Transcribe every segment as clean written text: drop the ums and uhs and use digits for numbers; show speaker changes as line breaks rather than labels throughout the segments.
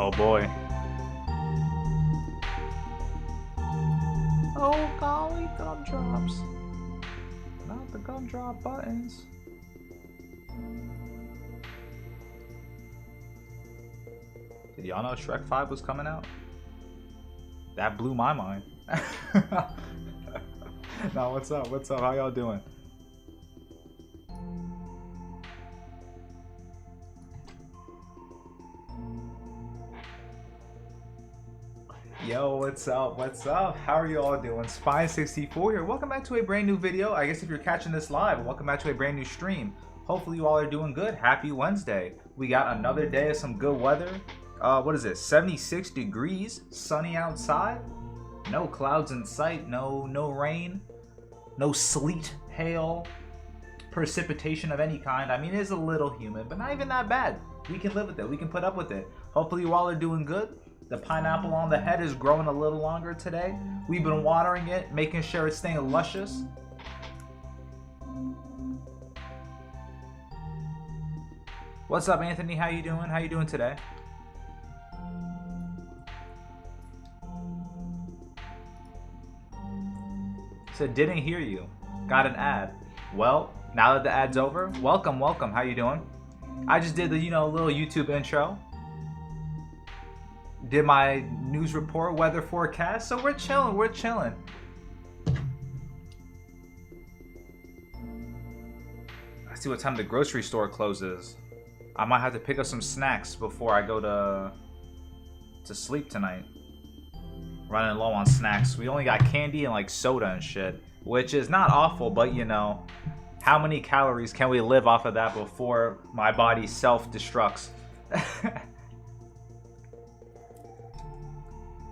Oh boy. Oh golly, gumdrops. Not the gumdrop buttons. Did y'all know Shrek 5 was coming out? That blew my mind. Now what's up? What's up? How y'all doing? Yo, what's up? What's up? How are you all doing? Spine64 here. Welcome back to a brand new video. I guess if you're catching this live, welcome back to a brand new stream. Hopefully you all are doing good. Happy Wednesday. We got another day of some good weather. What is it? 76 degrees, sunny outside. No clouds in sight, no rain, no sleet, hail, precipitation of any kind. I mean, it is a little humid, but not even that bad. We can live with it. We can put up with it. Hopefully you all are doing good. The pineapple on the head is growing a little longer today. We've been watering it, making sure it's staying luscious. What's up, Anthony? How you doing? How you doing today? Said didn't hear you. Got an ad. Well, now that the ad's over, welcome. How you doing? I just did the, little YouTube intro. Did my news report, weather forecast, so we're chilling. I see what time the grocery store closes. I might have to pick up some snacks before I go to sleep tonight. Running low on snacks. We only got candy and like soda and shit, which is not awful, but how many calories can we live off of that before my body self-destructs?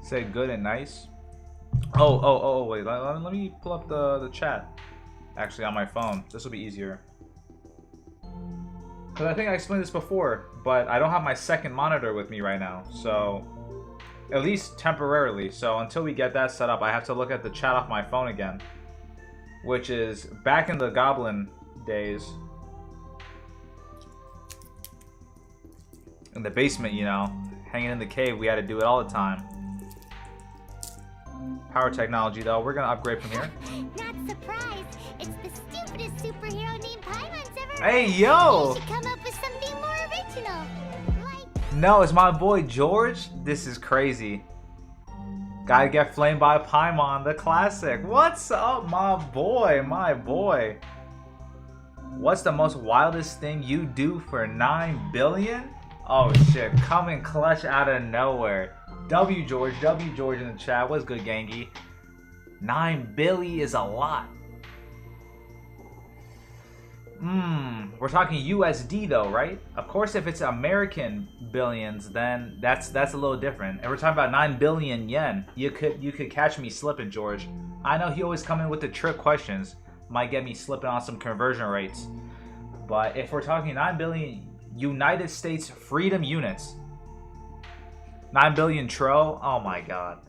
Say good and nice. Oh, wait, let me pull up the chat actually on my phone. This will be easier, because I think I explained this before, but I don't have my second monitor with me right now, so at least temporarily. So until we get that set up, I have to look at the chat off my phone again, which is back in the Goblin days. In the basement, hanging in the cave, we had to do it all the time. Power technology, though, we're gonna upgrade from here.
Not surprised. It's the stupidest superhero named Paimon's ever.
Hey, yo!
You should come up with something more original. Like...
No, it's my boy George. This is crazy. Gotta get flamed by Paimon, the classic. What's up, my boy? What's the most wildest thing you do for 9 billion? Oh shit, coming clutch out of nowhere. W George in the chat. What's good, Gangy? 9 billion is a lot. We're talking USD though, right? Of course, if it's American billions, then that's a little different. And we're talking about 9 billion yen. You could catch me slipping, George. I know he always come in with the trick questions. Might get me slipping on some conversion rates. But if we're talking 9 billion United States freedom units, 9 billion tro, oh my god.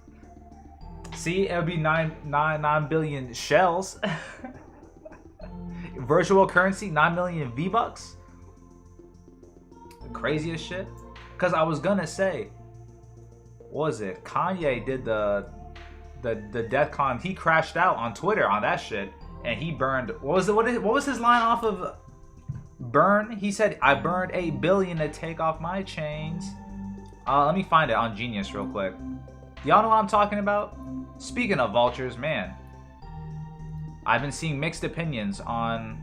See, it would be 9 billion shells. Virtual currency, 9 million V-Bucks. The craziest shit. Because I was gonna say, what was it? Kanye did the Death Con. He crashed out on Twitter on that shit, and he burned. What was his line off of Burn? He said, "I burned 8 billion to take off my chains." Let me find it on Genius real quick. Y'all know what I'm talking about? Speaking of vultures, man. I've been seeing mixed opinions on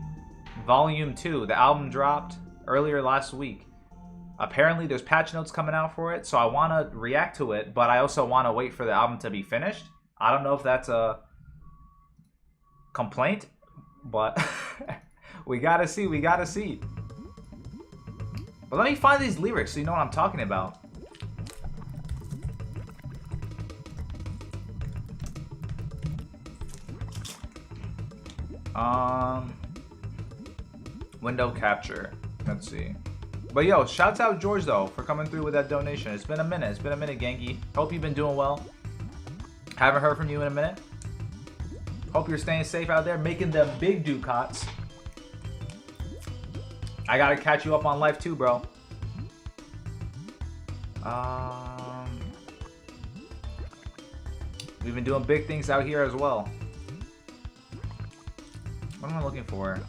Volume 2. The album dropped earlier last week. Apparently there's patch notes coming out for it, so I want to react to it, but I also want to wait for the album to be finished. I don't know if that's a complaint, but we gotta see. But let me find these lyrics so you know what I'm talking about. Window capture. Let's see. But yo, shouts out George though for coming through with that donation. It's been a minute. Gangy. Hope you've been doing well. Haven't heard from you in a minute. Hope you're staying safe out there, making them big ducats. I gotta catch you up on life too, bro. We've been doing big things out here as well. What am I looking for?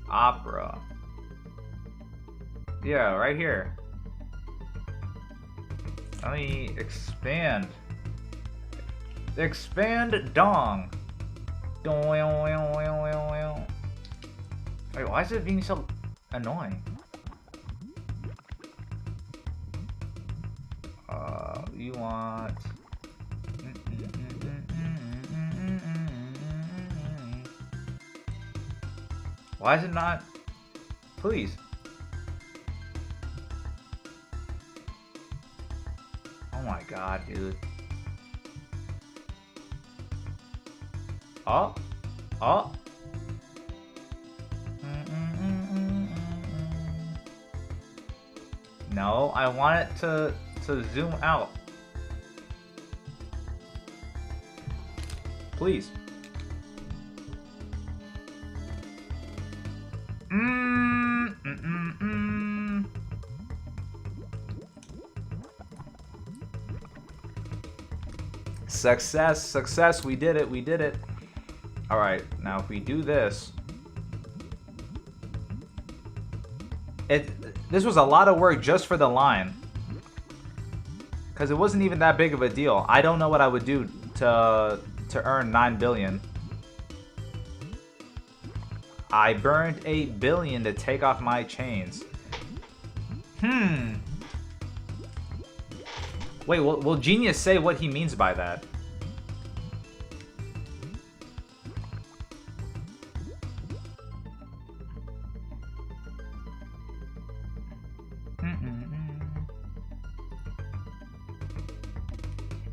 Opera. Yeah, right here. Let me expand. Expand dong. Wait, why is it being so annoying? You want... Why is it not? Please. Oh my god, dude. Oh. Oh. No, I want it to zoom out. Please. Success, success, we did it, we did it. Alright, now if we do this... This was a lot of work just for the line. Because it wasn't even that big of a deal. I don't know what I would do to earn 9 billion. I burned 8 billion to take off my chains. Wait, will Genius say what he means by that?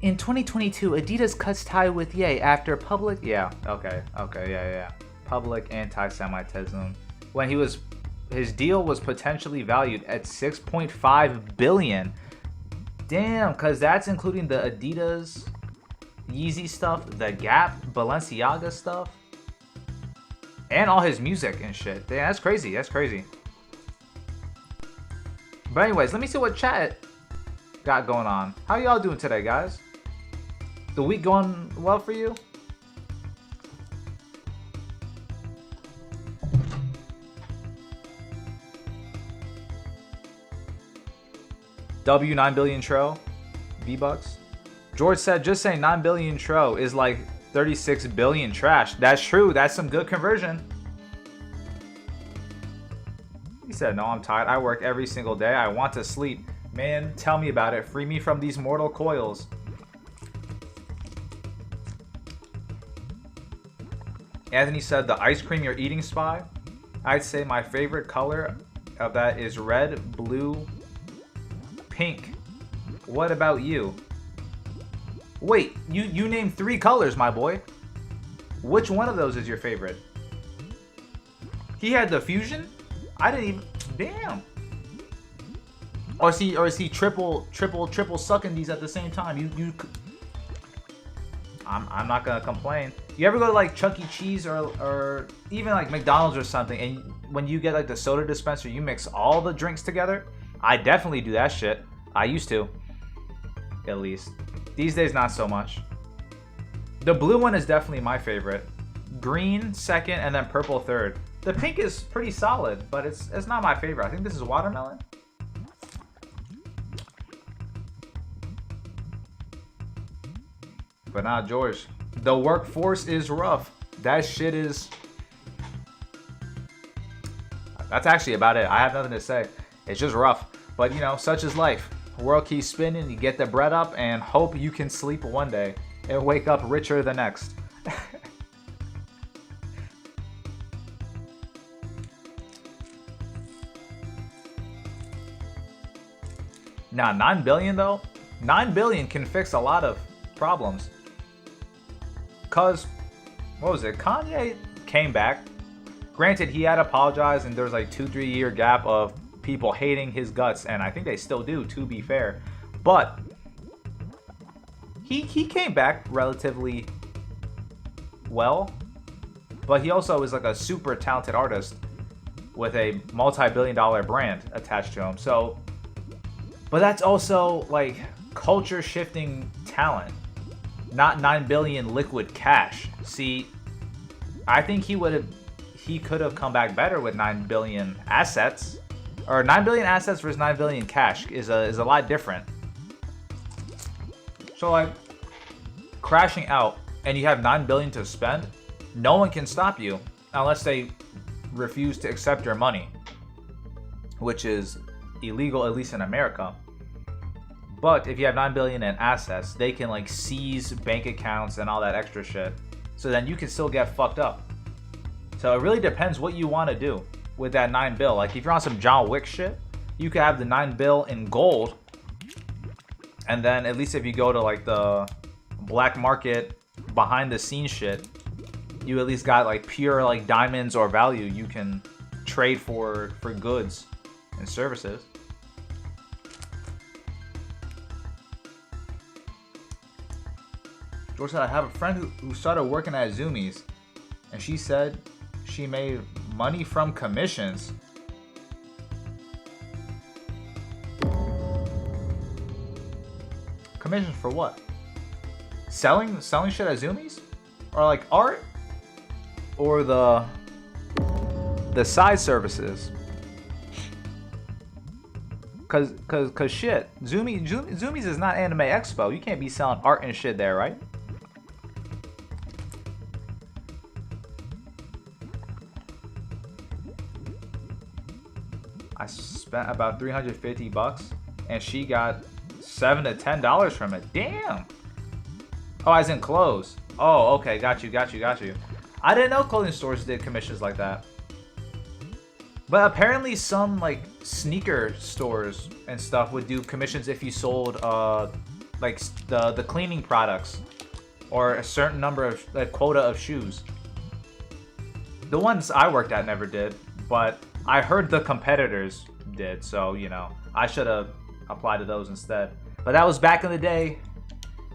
In 2022, Adidas cuts tie with Ye after public... Yeah, okay, yeah. Public anti-Semitism. When his deal was potentially valued at 6.5 billion. Damn, because that's including the Adidas, Yeezy stuff, the Gap, Balenciaga stuff. And all his music and shit. Damn, that's crazy, that's crazy. But anyways, let me see what chat got going on. How y'all doing today, guys? The week going well for you? W 9 billion tro V-Bucks. George said just saying 9 billion tro is like 36 billion trash. That's true. That's some good conversion. He said, no, I'm tired. I work every single day. I want to sleep. Man, tell me about it. Free me from these mortal coils. Anthony said, the ice cream you're eating, Spy? I'd say my favorite color of that is red, blue, pink. What about you? Wait, you named 3 colors, my boy. Which one of those is your favorite? He had the fusion? I didn't even... Damn. Or is he triple sucking these at the same time? I'm not gonna complain. You ever go to like Chuck E. Cheese or even like McDonald's or something, and when you get like the soda dispenser, you mix all the drinks together? I definitely do that shit. I used to, at least. These days, not so much. The blue one is definitely my favorite. Green second, and then purple third. The pink is pretty solid, but it's not my favorite. I think this is watermelon. But nah, George, the workforce is rough. That shit is... That's actually about it. I have nothing to say. It's just rough. But, you know, such is life. World keeps spinning, you get the bread up, and hope you can sleep one day and wake up richer the next. Nah, 9 billion though? 9 billion can fix a lot of problems. Cause, what was it? Kanye came back. Granted, he had apologized and there was like 2-3 year gap of people hating his guts, and I think they still do, to be fair. But he came back relatively well. But he also is like a super talented artist with a multi-billion-dollar brand attached to him. So But that's also like culture shifting talent, not 9 billion liquid cash. See, I think he could have come back better with 9 billion assets, or 9 billion assets versus 9 billion cash is a lot different. So like crashing out and you have 9 billion to spend, no one can stop you unless they refuse to accept your money, which is illegal, at least in America. But if you have 9 billion in assets, they can like seize bank accounts and all that extra shit. So then you can still get fucked up. So it really depends what you want to do with that 9 bill. Like if you're on some John Wick shit, you could have the 9 bill in gold. And then at least if you go to like the black market behind the scenes shit, you at least got like pure like diamonds or value you can trade for goods and services. George said, I have a friend who started working at Zoomies, and she said she made money from commissions. Commissions for what? Selling shit at Zoomies? Or like art? Or the side services? Cause shit, Zoomies is not Anime Expo. You can't be selling art and shit there, right? I spent about $350 and she got $7 to $10 from it. Damn. Oh, as in clothes. Oh, okay, got you. I didn't know clothing stores did commissions like that. But apparently some like sneaker stores and stuff would do commissions if you sold like the cleaning products or a certain number of like quota of shoes. The ones I worked at never did, but I heard the competitors did, so you know, I should have applied to those instead. But that was back in the day.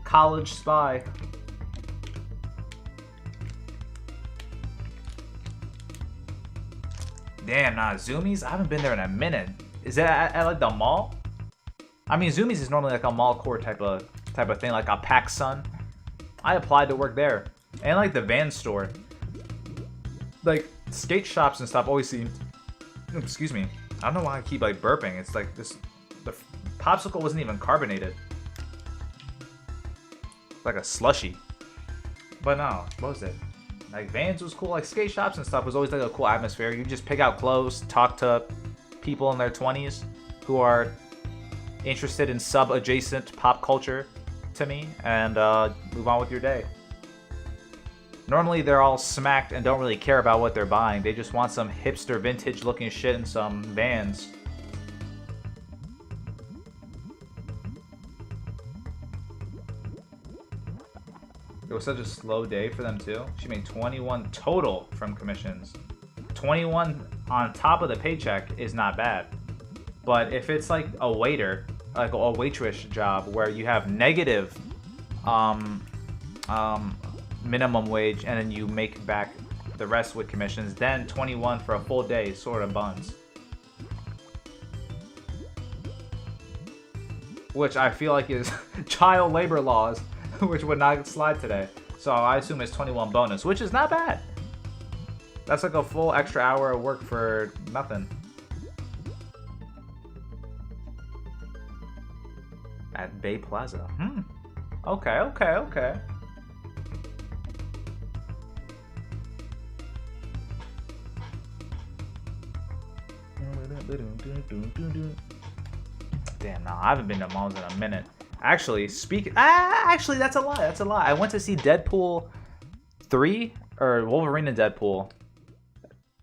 College spy. Damn, nah, Zoomies? I haven't been there in a minute. Is that at like the mall? I mean, Zoomies is normally like a mall core type of thing, like a PacSun. I applied to work there. And like the van store. Like skate shops and stuff always seem, excuse me, I don't know why I keep like burping. It's like this, the popsicle wasn't even carbonated. It's like a slushy. But no, what was it? Like Vans was cool, like skate shops and stuff was always like a cool atmosphere. You just pick out clothes, talk to people in their 20s who are interested in sub-adjacent pop culture to me, and move on with your day. Normally they're all smacked and don't really care about what they're buying. They just want some hipster vintage looking shit and some Vans. It was such a slow day for them too. She made 21 total from commissions. 21 on top of the paycheck is not bad. But if it's like a waiter, like a waitress job where you have negative minimum wage and then you make back the rest with commissions, then 21 for a full day sort of buns. Which I feel like is child labor laws, which would not slide today. So I assume it's 21 bonus, which is not bad. That's like a full extra hour of work for nothing. At Bay Plaza. Okay. Damn, no, I haven't been to malls in a minute. Actually, actually, that's a lie. I went to see Deadpool 3 or Wolverine and Deadpool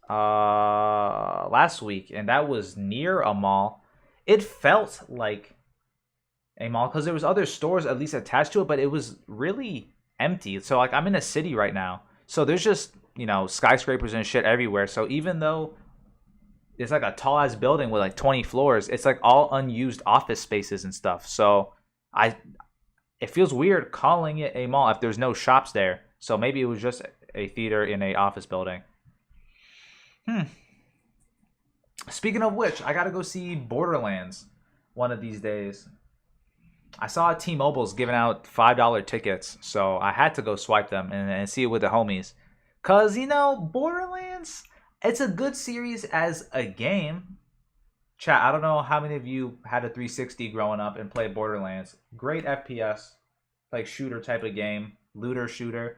last week, and that was near a mall. It felt like a mall because there was other stores at least attached to it, but it was really empty. So like I'm in a city right now, so there's just, you know, skyscrapers and shit everywhere. So even though it's like a tall ass building with like 20 floors, it's like all unused office spaces and stuff. So it feels weird calling it a mall if there's no shops there. So maybe it was just a theater in a office building. Speaking of which, I gotta go see Borderlands. one of these days. I saw T-Mobile's giving out $5 tickets, so I had to go swipe them and see it with the homies. Cause you know, Borderlands, it's a good series as a game. Chat, I don't know how many of you had a 360 growing up and played Borderlands. Great FPS, like shooter type of game, looter shooter.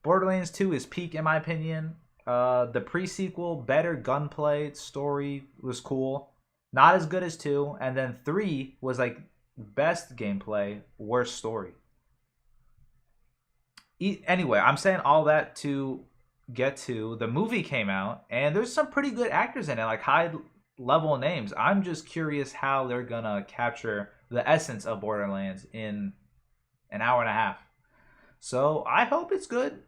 Borderlands 2 is peak in my opinion. The pre-sequel, better gunplay, story was cool. Not as good as 2, and then 3 was like best gameplay, worst story. Anyway, I'm saying all that to get to the movie came out, and there's some pretty good actors in it, like high level names. I'm just curious how they're gonna capture the essence of Borderlands in an hour and a half. So I hope it's good.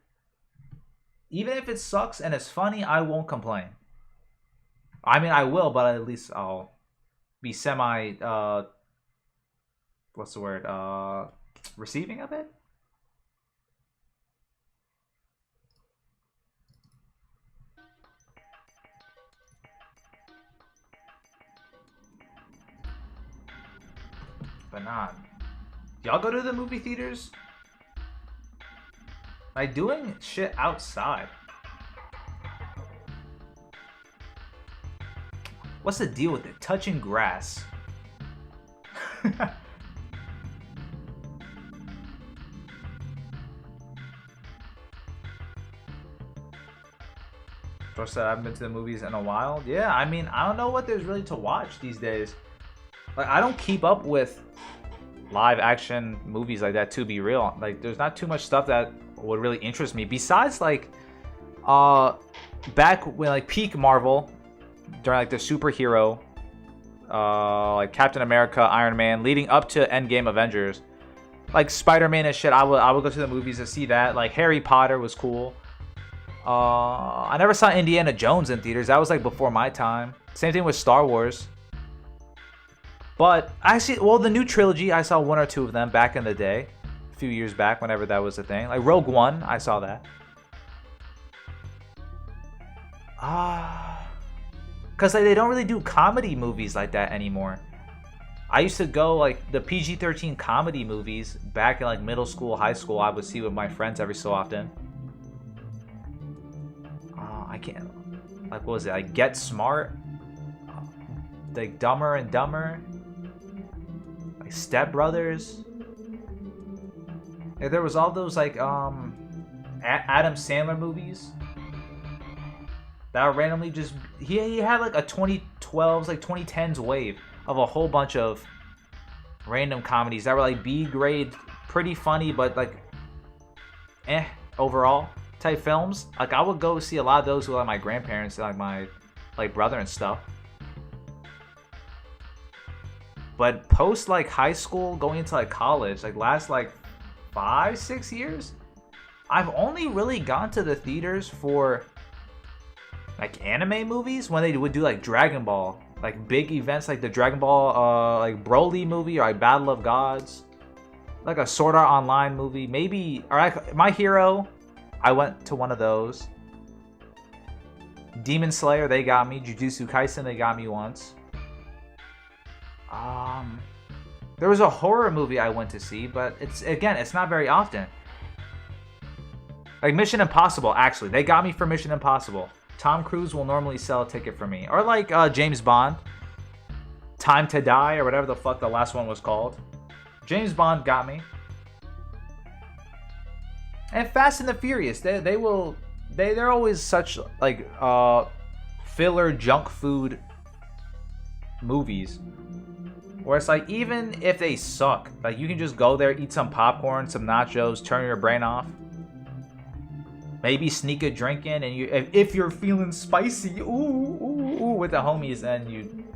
Even if it sucks and it's funny, I won't complain. I mean, I will, but at least I'll be semi what's the word? Receiving of it? But not. Y'all go to the movie theaters? Like doing shit outside. What's the deal with it? Touching grass. Josh said I haven't been to the movies in a while. Yeah, I mean, I don't know what there's really to watch these days. Like, I don't keep up with live action movies like that, to be real. Like, there's not too much stuff that would really interest me besides like back when like peak Marvel during like the superhero like Captain America, Iron Man, leading up to Endgame Avengers, like Spider-Man and shit. I would go to the movies to see that. Like Harry Potter was cool. I never saw Indiana Jones in theaters. That was like before my time. Same thing with Star Wars. But actually, well, the new trilogy, I saw 1 or 2 of them back in the day. A few years back, whenever that was a thing. Like Rogue One, I saw that. Because like, they don't really do comedy movies like that anymore. I used to go, like, the PG-13 comedy movies back in, like, middle school, high school. I would see with my friends every so often. I can't... Like, what was it? Like, Get Smart? Like, Dumber and Dumber? Like, Step Brothers? Like, there was all those, like, Adam Sandler movies that were randomly just... He had, like, a 2012s, like, 2010s wave of a whole bunch of random comedies that were, like, B-grade, pretty funny, but, like, overall type films. Like, I would go see a lot of those with, like, my grandparents and, like, my, like, brother and stuff. But post, like, high school, going into, like, college, like, last, like, 5-6 years, I've only really gone to the theaters for, like, anime movies when they would do, like, Dragon Ball. Like, big events like the Dragon Ball, like, Broly movie or, like, Battle of Gods. Like, a Sword Art Online movie. Maybe, or, like, My Hero, I went to one of those. Demon Slayer, they got me. Jujutsu Kaisen, they got me once. There was a horror movie I went to see, but it's not very often. Like Mission Impossible, actually. They got me for Mission Impossible. Tom Cruise will normally sell a ticket for me. Or like James Bond. Time to Die, or whatever the fuck the last one was called. James Bond got me. And Fast and the Furious, they're always such like filler junk food movies. Where it's like, even if they suck, like, you can just go there, eat some popcorn, some nachos, turn your brain off. Maybe sneak a drink in, and if you're feeling spicy, ooh, with the homies, and you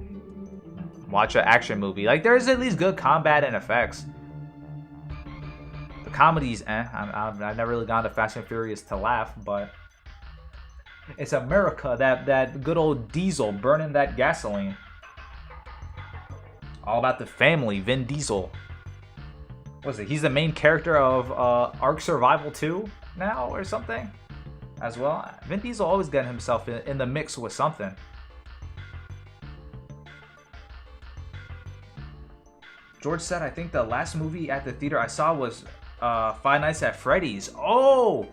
watch an action movie. Like, there's at least good combat and effects. The comedy's I've never really gone to Fast and Furious to laugh, but it's America, that good old Diesel burning that gasoline. All about the family, Vin Diesel. What is it? He's the main character of Ark Survival 2 now, or something, as well. Vin Diesel always getting himself in the mix with something. George said, I think the last movie at the theater I saw was Five Nights at Freddy's. Oh!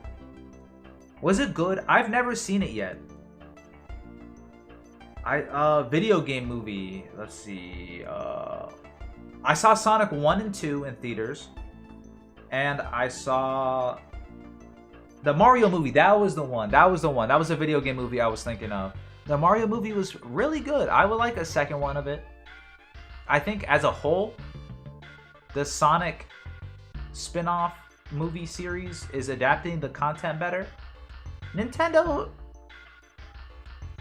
Was it good? I've never seen it yet. Video game movie. Let's see. I saw Sonic 1 and 2 in theaters. And I saw the Mario movie. That was the one. That was a video game movie I was thinking of. The Mario movie was really good. I would like a second one of it. I think as a whole, the Sonic spin-off movie series is adapting the content better. Nintendo,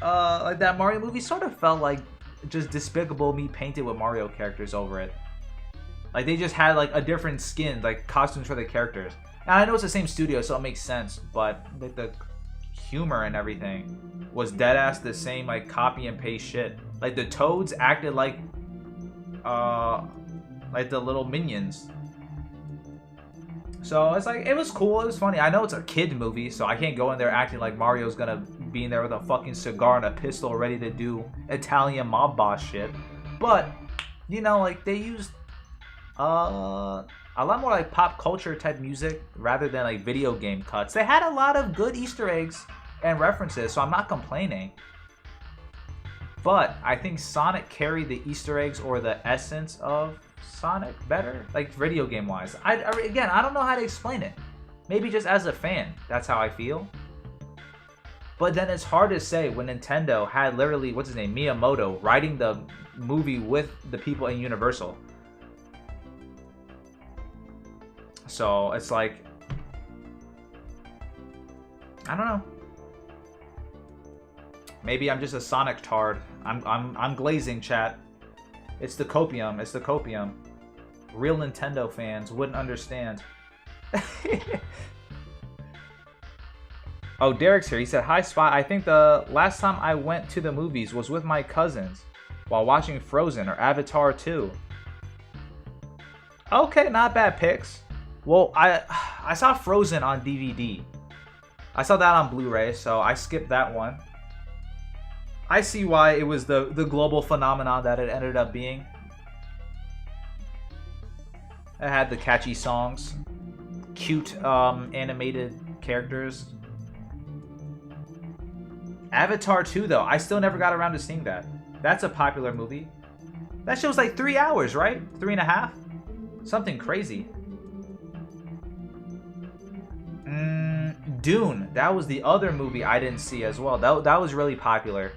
like that Mario movie sort of felt like just Despicable Me painted with Mario characters over it. Like they just had like a different skin, like costumes for the characters. And I know it's the same studio, so it makes sense, but like the humor and everything was dead ass the same, like copy and paste shit. Like the Toads acted like the little minions. So it's like, it was cool, it was funny. I know it's a kid movie, so I can't go in there acting like Mario's gonna be in there with a fucking cigar and a pistol ready to do Italian mob boss shit. But, you know, like they used a lot more like pop culture type music rather than like video game cuts. They had a lot of good Easter eggs and references, so I'm not complaining. But I think Sonic carried the Easter eggs or the essence of Sonic better, like video game wise. Again, I don't know how to explain it. Maybe just as a fan, that's how I feel. But then it's hard to say when Nintendo had literally, what's his name, Miyamoto, writing the movie with the people in Universal. So it's like, I don't know. Maybe I'm just a Sonic tard. I'm glazing, chat. It's the copium. It's the copium. Real Nintendo fans wouldn't understand. Oh, Derek's here. He said, hi, Spot. I think the last time I went to the movies was with my cousins while watching Frozen or Avatar 2. Okay, not bad picks. Well, I saw Frozen on DVD. I saw that on Blu-ray, so I skipped that one. I see why it was the global phenomenon that it ended up being. It had the catchy songs, cute animated characters. Avatar 2, though, I still never got around to seeing that. That's a popular movie. That show's like 3 hours, right? 3.5? Something crazy. Dune, that was the other movie I didn't see as well. That was really popular.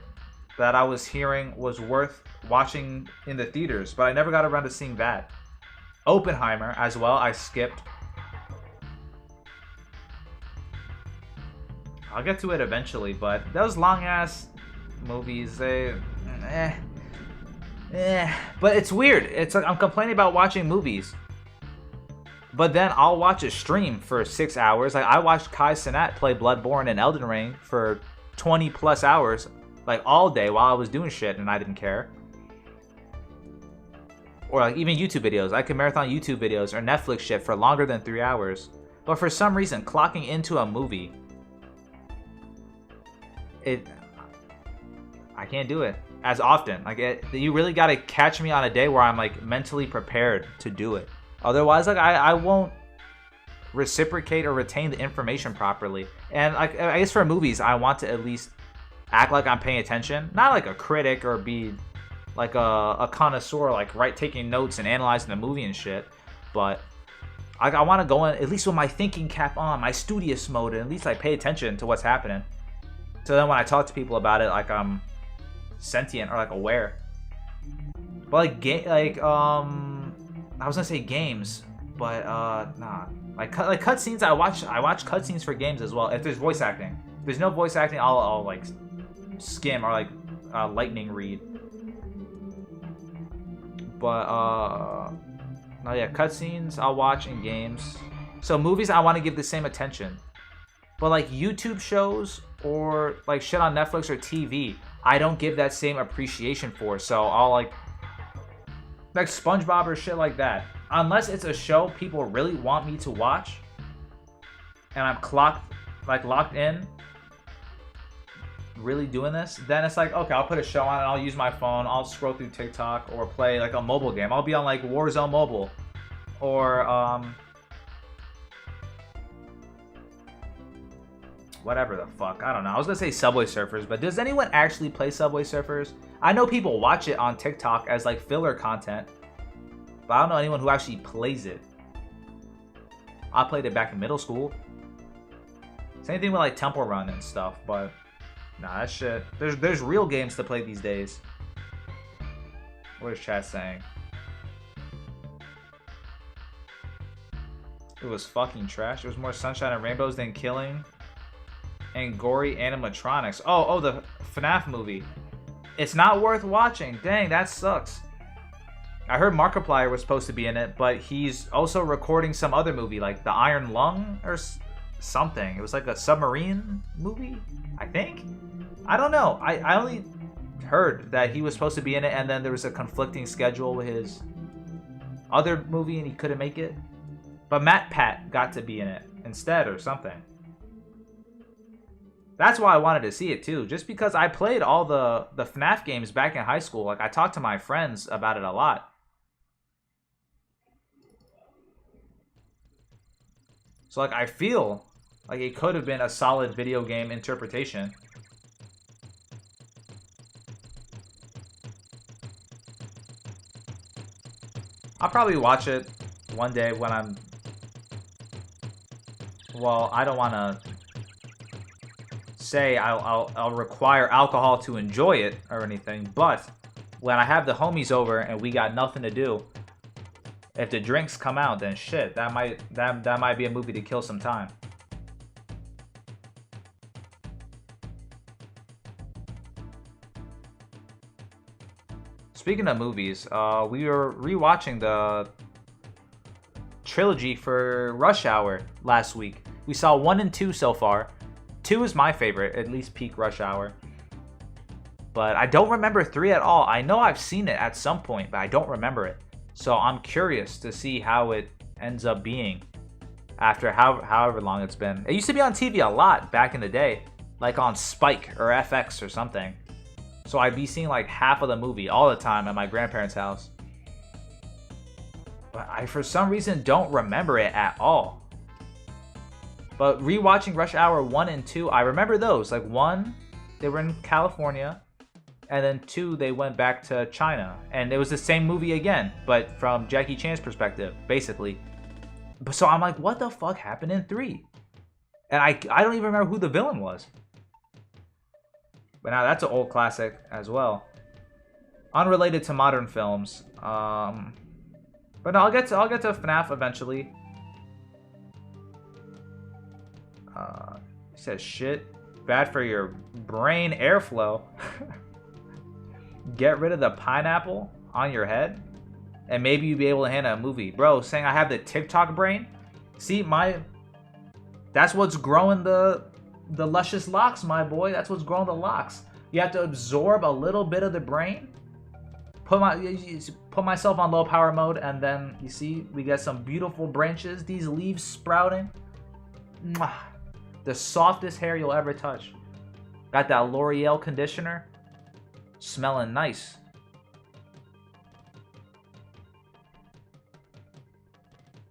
That I was hearing was worth watching in the theaters, but I never got around to seeing that. Oppenheimer as well, I skipped. I'll get to it eventually, but those long ass movies, they but it's weird. It's like I'm complaining about watching movies, but then I'll watch a stream for 6 hours. Like I watched Kai Cenat play Bloodborne and Elden Ring for 20 plus hours, like all day while I was doing shit and I didn't care. Or like even YouTube videos. I could marathon YouTube videos or Netflix shit for longer than 3 hours. But for some reason, clocking into a movie, I can't do it as often. Like you really gotta catch me on a day where I'm like mentally prepared to do it. Otherwise, like I won't reciprocate or retain the information properly. And like I guess for movies, I want to at least act like I'm paying attention, not like a critic or be like a connoisseur, like taking notes and analyzing the movie and shit. But I want to go in at least with my thinking cap on, my studious mode, and at least like pay attention to what's happening. So then when I talk to people about it, like I'm sentient or like aware. But like I was gonna say games, but nah. Like cutscenes, I watch cutscenes for games as well. If there's voice acting, if there's no voice acting, I'll like skim or like lightning read. But no, yeah, cutscenes I'll watch in games. So movies I want to give the same attention, but like YouTube shows or like shit on Netflix or TV, I don't give that same appreciation for. So I'll like SpongeBob or shit like that. Unless it's a show people really want me to watch and I'm locked in, really doing this, then it's like, okay, I'll put a show on and I'll use my phone. I'll scroll through TikTok or play like a mobile game. I'll be on like Warzone Mobile or whatever the fuck. I don't know. I was gonna say Subway Surfers, but does anyone actually play Subway Surfers? I know people watch it on TikTok as like filler content, but I don't know anyone who actually plays it. I played it back in middle school. Same thing with like Temple Run and stuff, but nah, that shit. There's real games to play these days. What is chat saying? It was fucking trash. It was more sunshine and rainbows than killing and gory animatronics. Oh, the FNAF movie. It's not worth watching. Dang, that sucks. I heard Markiplier was supposed to be in it, but he's also recording some other movie, like The Iron Lung or something. It was like a submarine movie, I think. I don't know. I only heard that he was supposed to be in it, and then there was a conflicting schedule with his other movie, and he couldn't make it. But Matt Pat got to be in it instead or something. That's why I wanted to see it too, just because I played all the FNAF games back in high school. Like, I talked to my friends about it a lot. So, like, I feel like it could have been a solid video game interpretation. I'll probably watch it one day when I'm... Well, I don't want to say I'll require alcohol to enjoy it or anything, but when I have the homies over and we got nothing to do, if the drinks come out, then shit, that might be a movie to kill some time. Speaking of movies, we were rewatching the trilogy for Rush Hour last week. We saw 1 and 2 so far. 2 is my favorite, at least peak Rush Hour. But I don't remember 3 at all. I know I've seen it at some point, but I don't remember it. So I'm curious to see how it ends up being after however long it's been. It used to be on TV a lot back in the day, like on Spike or FX or something. So I'd be seeing like half of the movie all the time at my grandparents' house. But I, for some reason, don't remember it at all. But rewatching Rush Hour 1 and 2, I remember those. Like 1, they were in California. And then 2, they went back to China. And it was the same movie again, but from Jackie Chan's perspective, basically. So I'm like, what the fuck happened in 3? And I don't even remember who the villain was. But now that's an old classic as well. Unrelated to modern films. But no, I'll get to FNAF eventually. He says shit. Bad for your brain airflow. Get rid of the pineapple on your head, and maybe you'll be able to handle a movie. Bro, saying I have the TikTok brain? See, that's what's growing the luscious locks, my boy. That's what's growing the locks. You have to absorb a little bit of the brain. Put myself on low power mode, and then you see we get some beautiful branches. These leaves sprouting. Mwah. The softest hair you'll ever touch. Got that L'Oreal conditioner. Smelling nice.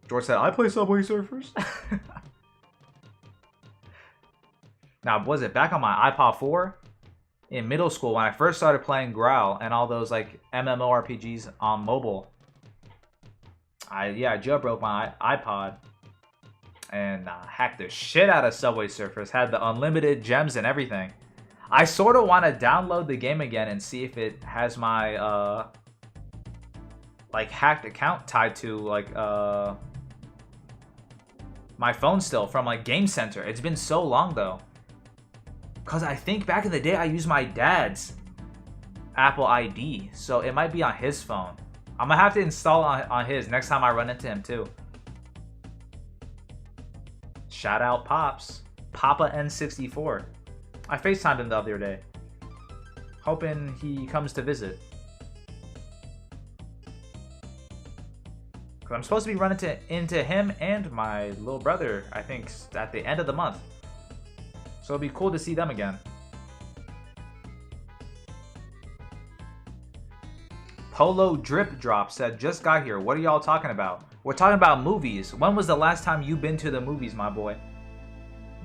George said, I play Subway Surfers. Now, was it back on my iPod 4? In middle school, when I first started playing Growl and all those like MMORPGs on mobile. I jailbroke my iPod. And hacked the shit out of Subway Surfers. Had the unlimited gems and everything. I sort of want to download the game again and see if it has my like hacked account tied to like my phone still from like Game Center. It's been so long though. Cause I think back in the day I used my dad's Apple ID, so it might be on his phone. I'm gonna have to install on his next time I run into him too. Shout out Pops. Papa N64. I FaceTimed him the other day. Hoping he comes to visit. Cause I'm supposed to be running into him and my little brother, I think, at the end of the month. So it'll be cool to see them again. Polo Drip Drop said, just got here. What are y'all talking about? We're talking about movies. When was the last time you been to the movies, my boy?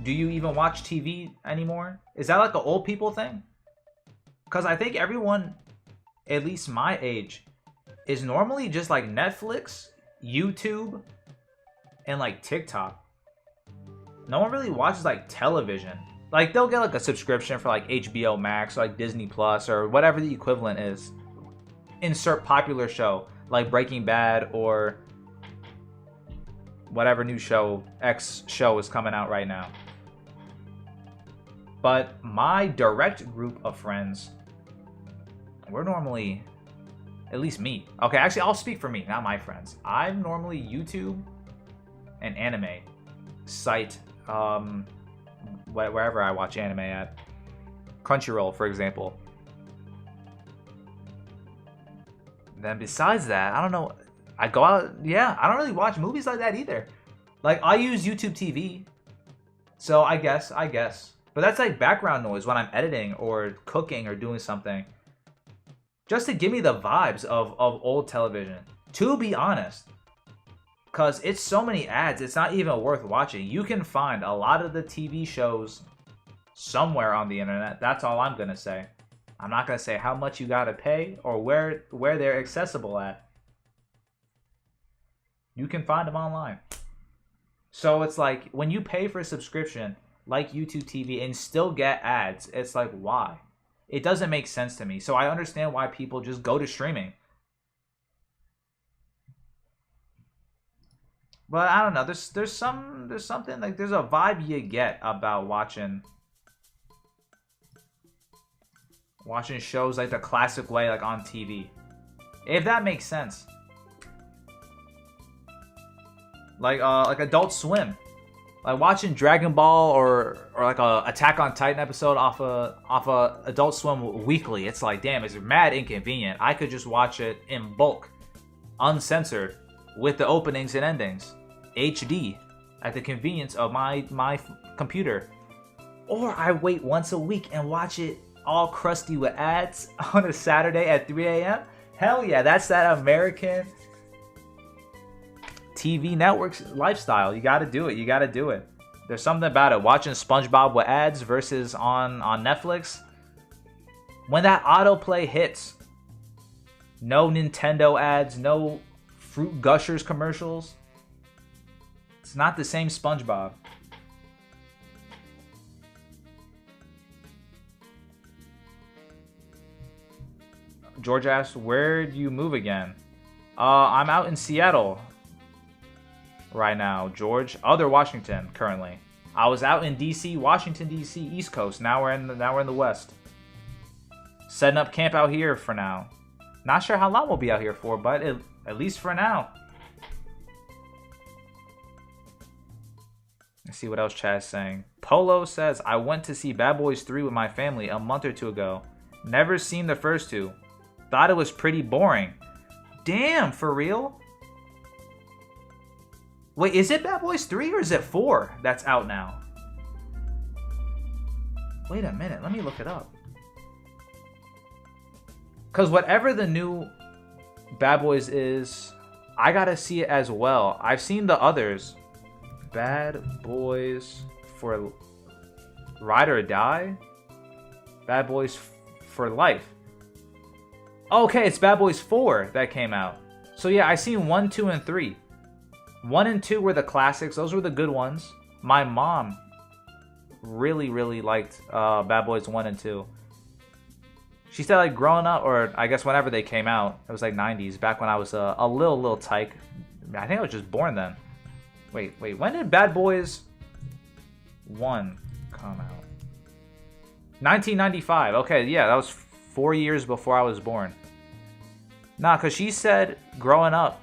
Do you even watch TV anymore? Is that like an old people thing? Because I think everyone, at least my age, is normally just like Netflix, YouTube, and like TikTok. No one really watches like television. Like they'll get like a subscription for like HBO Max or like Disney Plus or whatever the equivalent is. Insert popular show like Breaking Bad or whatever new show, X show is coming out right now. But my direct group of friends, we're normally, at least me. Okay, actually I'll speak for me, not my friends. I'm normally YouTube and anime site, wherever I watch anime at. Crunchyroll, for example. Then besides that, I don't know. I go out, yeah, I don't really watch movies like that either. Like, I use YouTube TV. So I guess. But that's like background noise when I'm editing or cooking or doing something. Just to give me the vibes of old television. To be honest. Because it's so many ads, it's not even worth watching. You can find a lot of the TV shows somewhere on the internet. That's all I'm going to say. I'm not going to say how much you got to pay or where they're accessible at. You can find them online. So it's like when you pay for a subscription like YouTube TV and still get ads, it's like, why? It doesn't make sense to me. So I understand why people just go to streaming. But I don't know. There's something like there's a vibe you get about watching shows like the classic way, like on TV. If that makes sense. Like Adult Swim. Like watching Dragon Ball or like a Attack on Titan episode off a Adult Swim weekly. It's like, damn, it's mad inconvenient. I could just watch it in bulk, uncensored, with the openings and endings, HD, at the convenience of my computer. Or I wait once a week and watch it all crusty with ads on a Saturday at 3 a.m. Hell yeah, that's that American TV networks lifestyle. You gotta do it. There's something about it. Watching SpongeBob with ads versus on Netflix. When that autoplay hits, no Nintendo ads, no Fruit Gushers commercials. It's not the same SpongeBob. George asks, where do you move again? I'm out in Seattle right now, George. Other Washington currently. I was out in DC, Washington DC, East Coast. Now we're in the West. Setting up camp out here for now. Not sure how long we'll be out here for, but at least for now. Let's see what else Chad's saying. Polo says, I went to see Bad Boys 3 with my family a month or two ago. Never seen the first two. Thought it was pretty boring. Damn, for real? Wait, is it Bad Boys 3 or is it 4 that's out now? Wait a minute, let me look it up. Because whatever the new Bad Boys is, I gotta see it as well. I've seen the others. Bad Boys for Ride or Die? Bad Boys for Life. Okay, it's Bad Boys 4 that came out. So yeah, I seen 1, 2, and 3. 1 and 2 were the classics. Those were the good ones. My mom really, really liked Bad Boys 1 and 2. She said, like, growing up, or I guess whenever they came out, it was like 90s, back when I was a little tyke. I think I was just born then. Wait, when did Bad Boys 1 come out? 1995. Okay, yeah, that was 4 years before I was born. Nah, because she said growing up.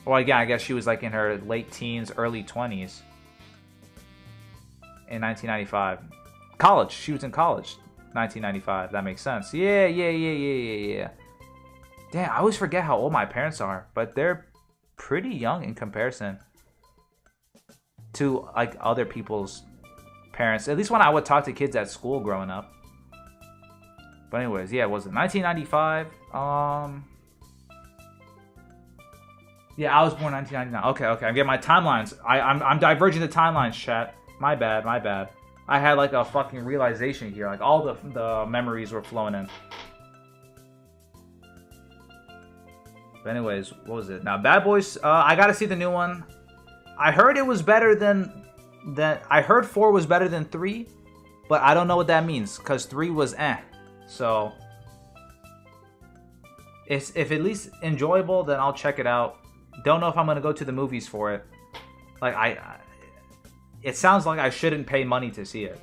Well, again, I guess she was like in her late teens, early 20s. In 1995. College. She was in college. 1995. That makes sense. Yeah. Damn, I always forget how old my parents are. But they're pretty young in comparison to like other people's parents. At least when I would talk to kids at school growing up. But anyways, yeah, was it 1995? Yeah, I was born 1999. Okay. I'm getting my timelines. I'm diverging the timelines, chat. My bad. I had like a fucking realization here. Like all the memories were flowing in. But anyways, what was it? Now, Bad Boys. I gotta see the new one. I heard it was better than that. I heard 4 was better than 3, but I don't know what that means because 3 was eh. So, if at least enjoyable, then I'll check it out. Don't know if I'm gonna go to the movies for it. Like it sounds like I shouldn't pay money to see it.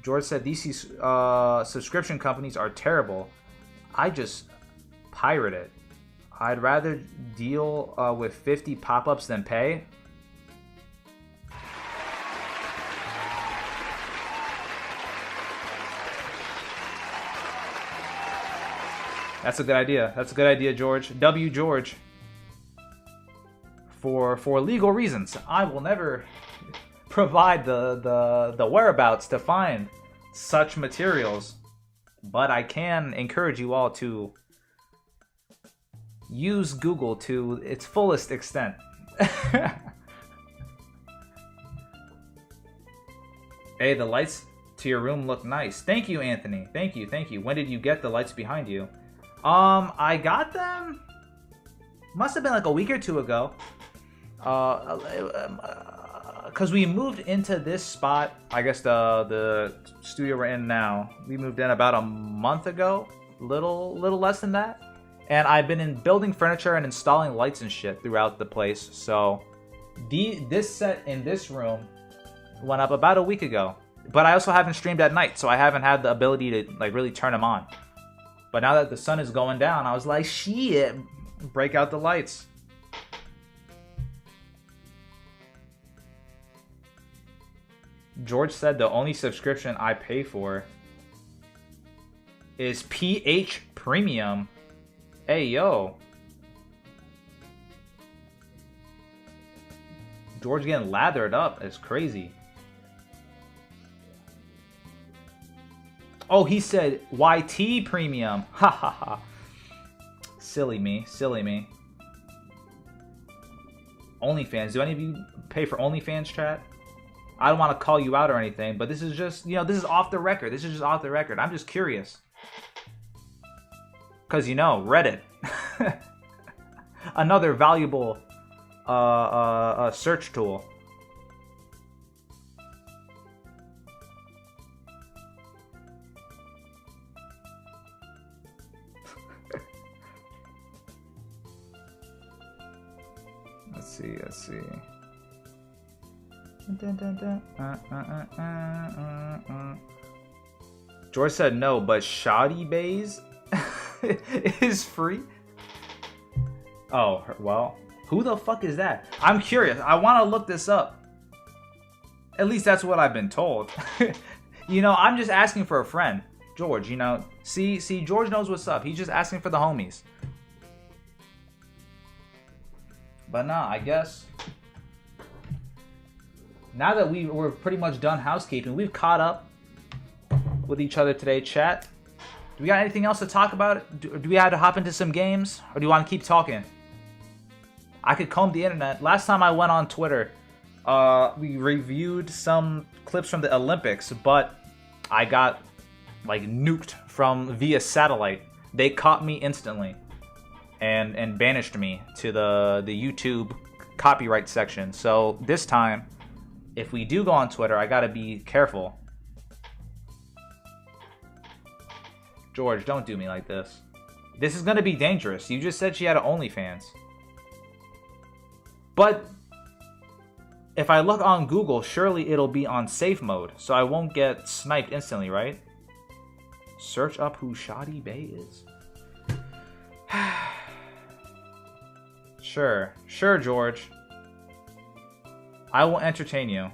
George said these subscription companies are terrible. I just pirate it. I'd rather deal with 50 pop-ups than pay. That's a good idea. That's a good idea, George. W. George. For legal reasons, I will never provide the whereabouts to find such materials, but I can encourage you all to use Google to its fullest extent. Hey, the lights to your room look nice. Thank you, Anthony. Thank you. When did you get the lights behind you? I got them. Must have been like a week or two ago. Cause we moved into this spot. I guess the studio we're in now. We moved in about a month ago. Little less than that. And I've been building furniture and installing lights and shit throughout the place. So, this set in this room went up about a week ago. But I also haven't streamed at night, so I haven't had the ability to like really turn them on. But now that the sun is going down, I was like, shit, break out the lights. George said the only subscription I pay for is PH Premium. Hey, yo. George getting lathered up. It's crazy. Oh, he said YT Premium. Ha ha ha. Silly me. OnlyFans. Do any of you pay for OnlyFans, chat? I don't want to call you out or anything, but this is just, this is off the record. I'm just curious. Because, Reddit. Another valuable search tool. Let's see. George said no, but Shoddy Bays is free. Oh, well, who the fuck is that? I'm curious. I want to look this up. At least that's what I've been told. I'm just asking for a friend. George, see, George knows what's up. He's just asking for the homies. But nah, I guess now that we're pretty much done housekeeping, we've caught up with each other today, chat. Do we got anything else to talk about? Do we have to hop into some games? Or do you want to keep talking? I could comb the internet. Last time I went on Twitter, we reviewed some clips from the Olympics, but I got nuked via satellite. They caught me instantly and banished me to the YouTube copyright section. So this time, if we do go on Twitter, I gotta be careful. George, don't do me like this. This is gonna be dangerous. You just said she had an OnlyFans. But if I look on Google, surely it'll be on safe mode, so I won't get sniped instantly, right? Search up who Shoddy Bay is. Sure, George. I will entertain you.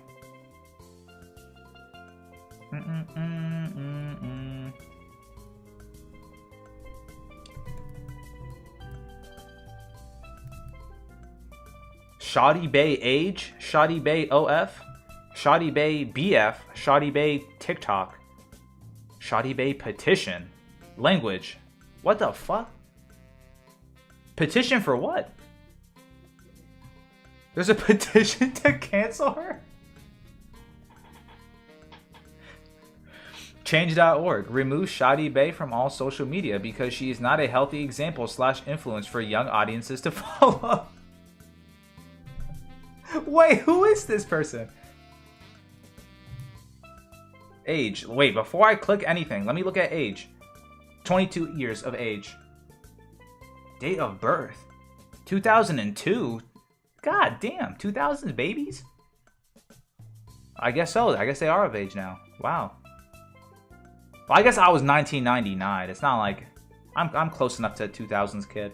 Shoddy Bay age, Shoddy Bay OF, Shoddy Bay BF, Shoddy Bay TikTok. Shoddy Bay petition. Language. What the fuck? Petition for what? There's a petition to cancel her? Change.org. Remove Shoddy Bay from all social media because she is not a healthy example / influence for young audiences to follow. Wait, who is this person? Age. Wait, before I click anything, let me look at age. 22 years of age. Date of birth. 2002? God damn, 2000s babies? I guess so. I guess they are of age now. Wow. Well, I guess I was 1999. It's not like I'm close enough to a 2000s kid.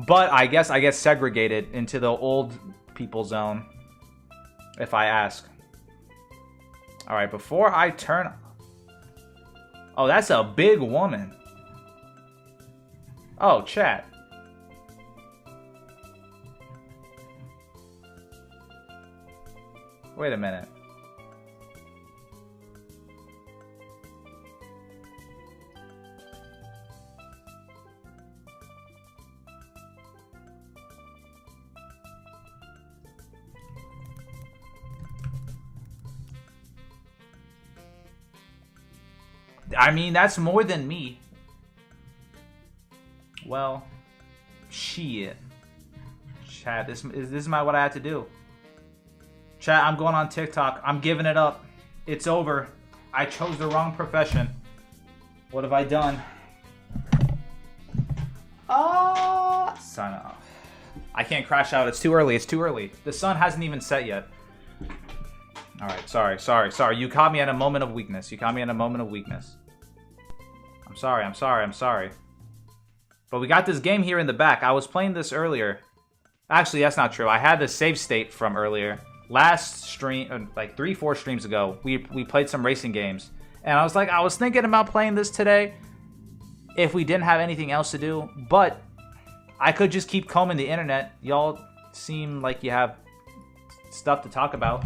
But I guess I get segregated into the old people zone if I ask. All right, before I turn... Oh, that's a big woman. Oh, chat. Wait a minute. I mean, that's more than me. Well, shit. Chat, this is what I have to do. Chat, I'm going on TikTok. I'm giving it up. It's over. I chose the wrong profession. What have I done? Sign off. I can't crash out. It's too early. It's too early. The sun hasn't even set yet. Alright, sorry. You caught me at a moment of weakness. I'm sorry. But we got this game here in the back. I was playing this earlier. Actually, that's not true. I had the save state from earlier. Last stream, like 3-4 streams ago, we played some racing games. And I was thinking about playing this today if we didn't have anything else to do. But I could just keep combing the internet. Y'all seem like you have stuff to talk about.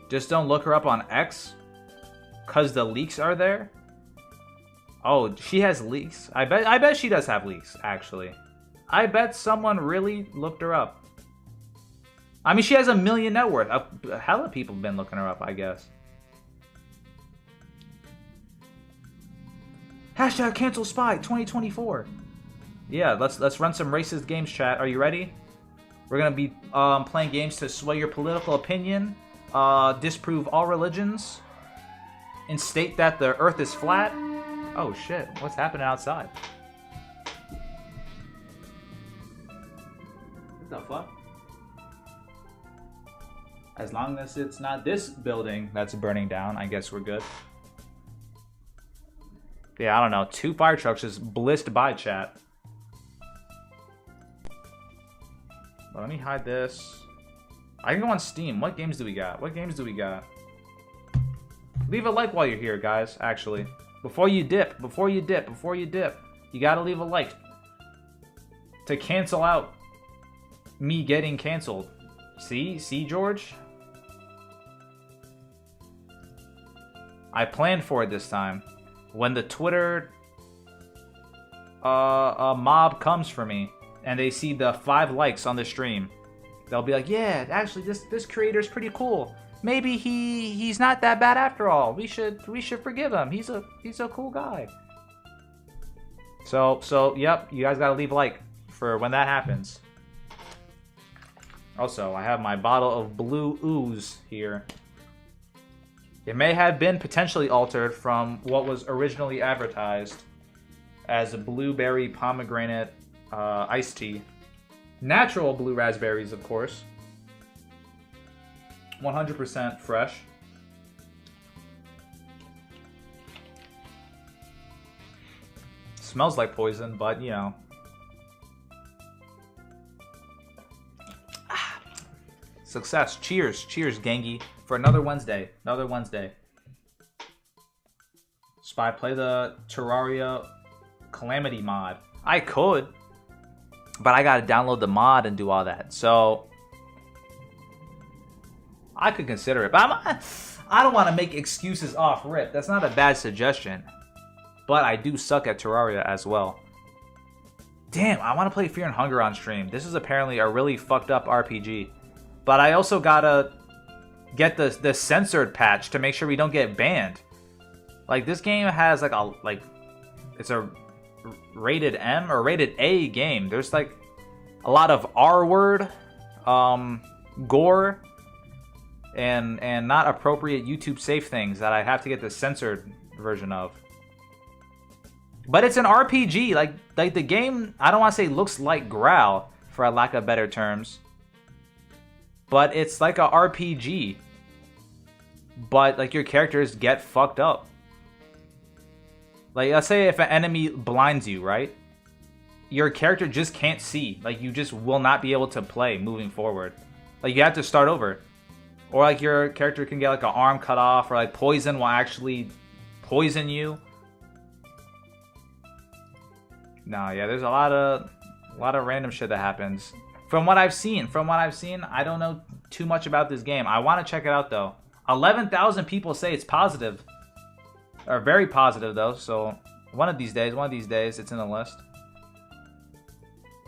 Just don't look her up on X? Cause the leaks are there? Oh, she has leaks. I bet she does have leaks, actually. I bet someone really looked her up. I mean, she has 1 million net worth. A hell of people have been looking her up, I guess. Hashtag cancel spy 2024. Yeah, let's run some racist games, chat. Are you ready? We're gonna be playing games to sway your political opinion. Disprove all religions, and state that the earth is flat. Oh shit, what's happening outside? What the fuck? As long as it's not this building that's burning down, I guess we're good. Yeah, I don't know. 2 fire trucks just blitzed by, chat. But let me hide this. I can go on Steam. What games do we got? Leave a like while you're here, guys, actually. Before you dip, you gotta leave a like. To cancel out me getting canceled. See, George? I planned for it this time. When the Twitter mob comes for me, and they see the 5 likes on the stream, they'll be like, yeah, actually, this creator's pretty cool. Maybe he's not that bad after all. We should forgive him. He's a cool guy. So yep, you guys gotta leave a like for when that happens. Also, I have my bottle of blue ooze here. It may have been potentially altered from what was originally advertised as a blueberry pomegranate iced tea. Natural blue raspberries, of course. 100% fresh. Smells like poison, but you know. Success. Cheers, Gangy, for another Wednesday. Spy, play the Terraria Calamity mod. I could, but I gotta download the mod and do all that. So I could consider it, but I don't want to make excuses off rip. That's not a bad suggestion, but I do suck at Terraria as well. Damn, I want to play Fear and Hunger on stream. This is apparently a really fucked up RPG, but I also gotta get the censored patch to make sure we don't get banned. Like, this game has like it's a rated M or rated A game. There's like a lot of R word, gore, and not appropriate YouTube safe things that I have to get the censored version of. But it's an RPG. Like the game, I don't want to say looks like Growl for a lack of better terms, but it's like a RPG. But like your characters get fucked up. Like, let's say if an enemy blinds you, right? Your character just can't see. Like, you just will not be able to play moving forward. Like, you have to start over. Or, like, your character can get, like, an arm cut off. Or, like, poison will actually poison you. No, yeah, there's a lot of random shit that happens. From what I've seen, I don't know too much about this game. I want to check it out, though. 11,000 people say it's positive. Or very positive, though, so one of these days, it's in the list.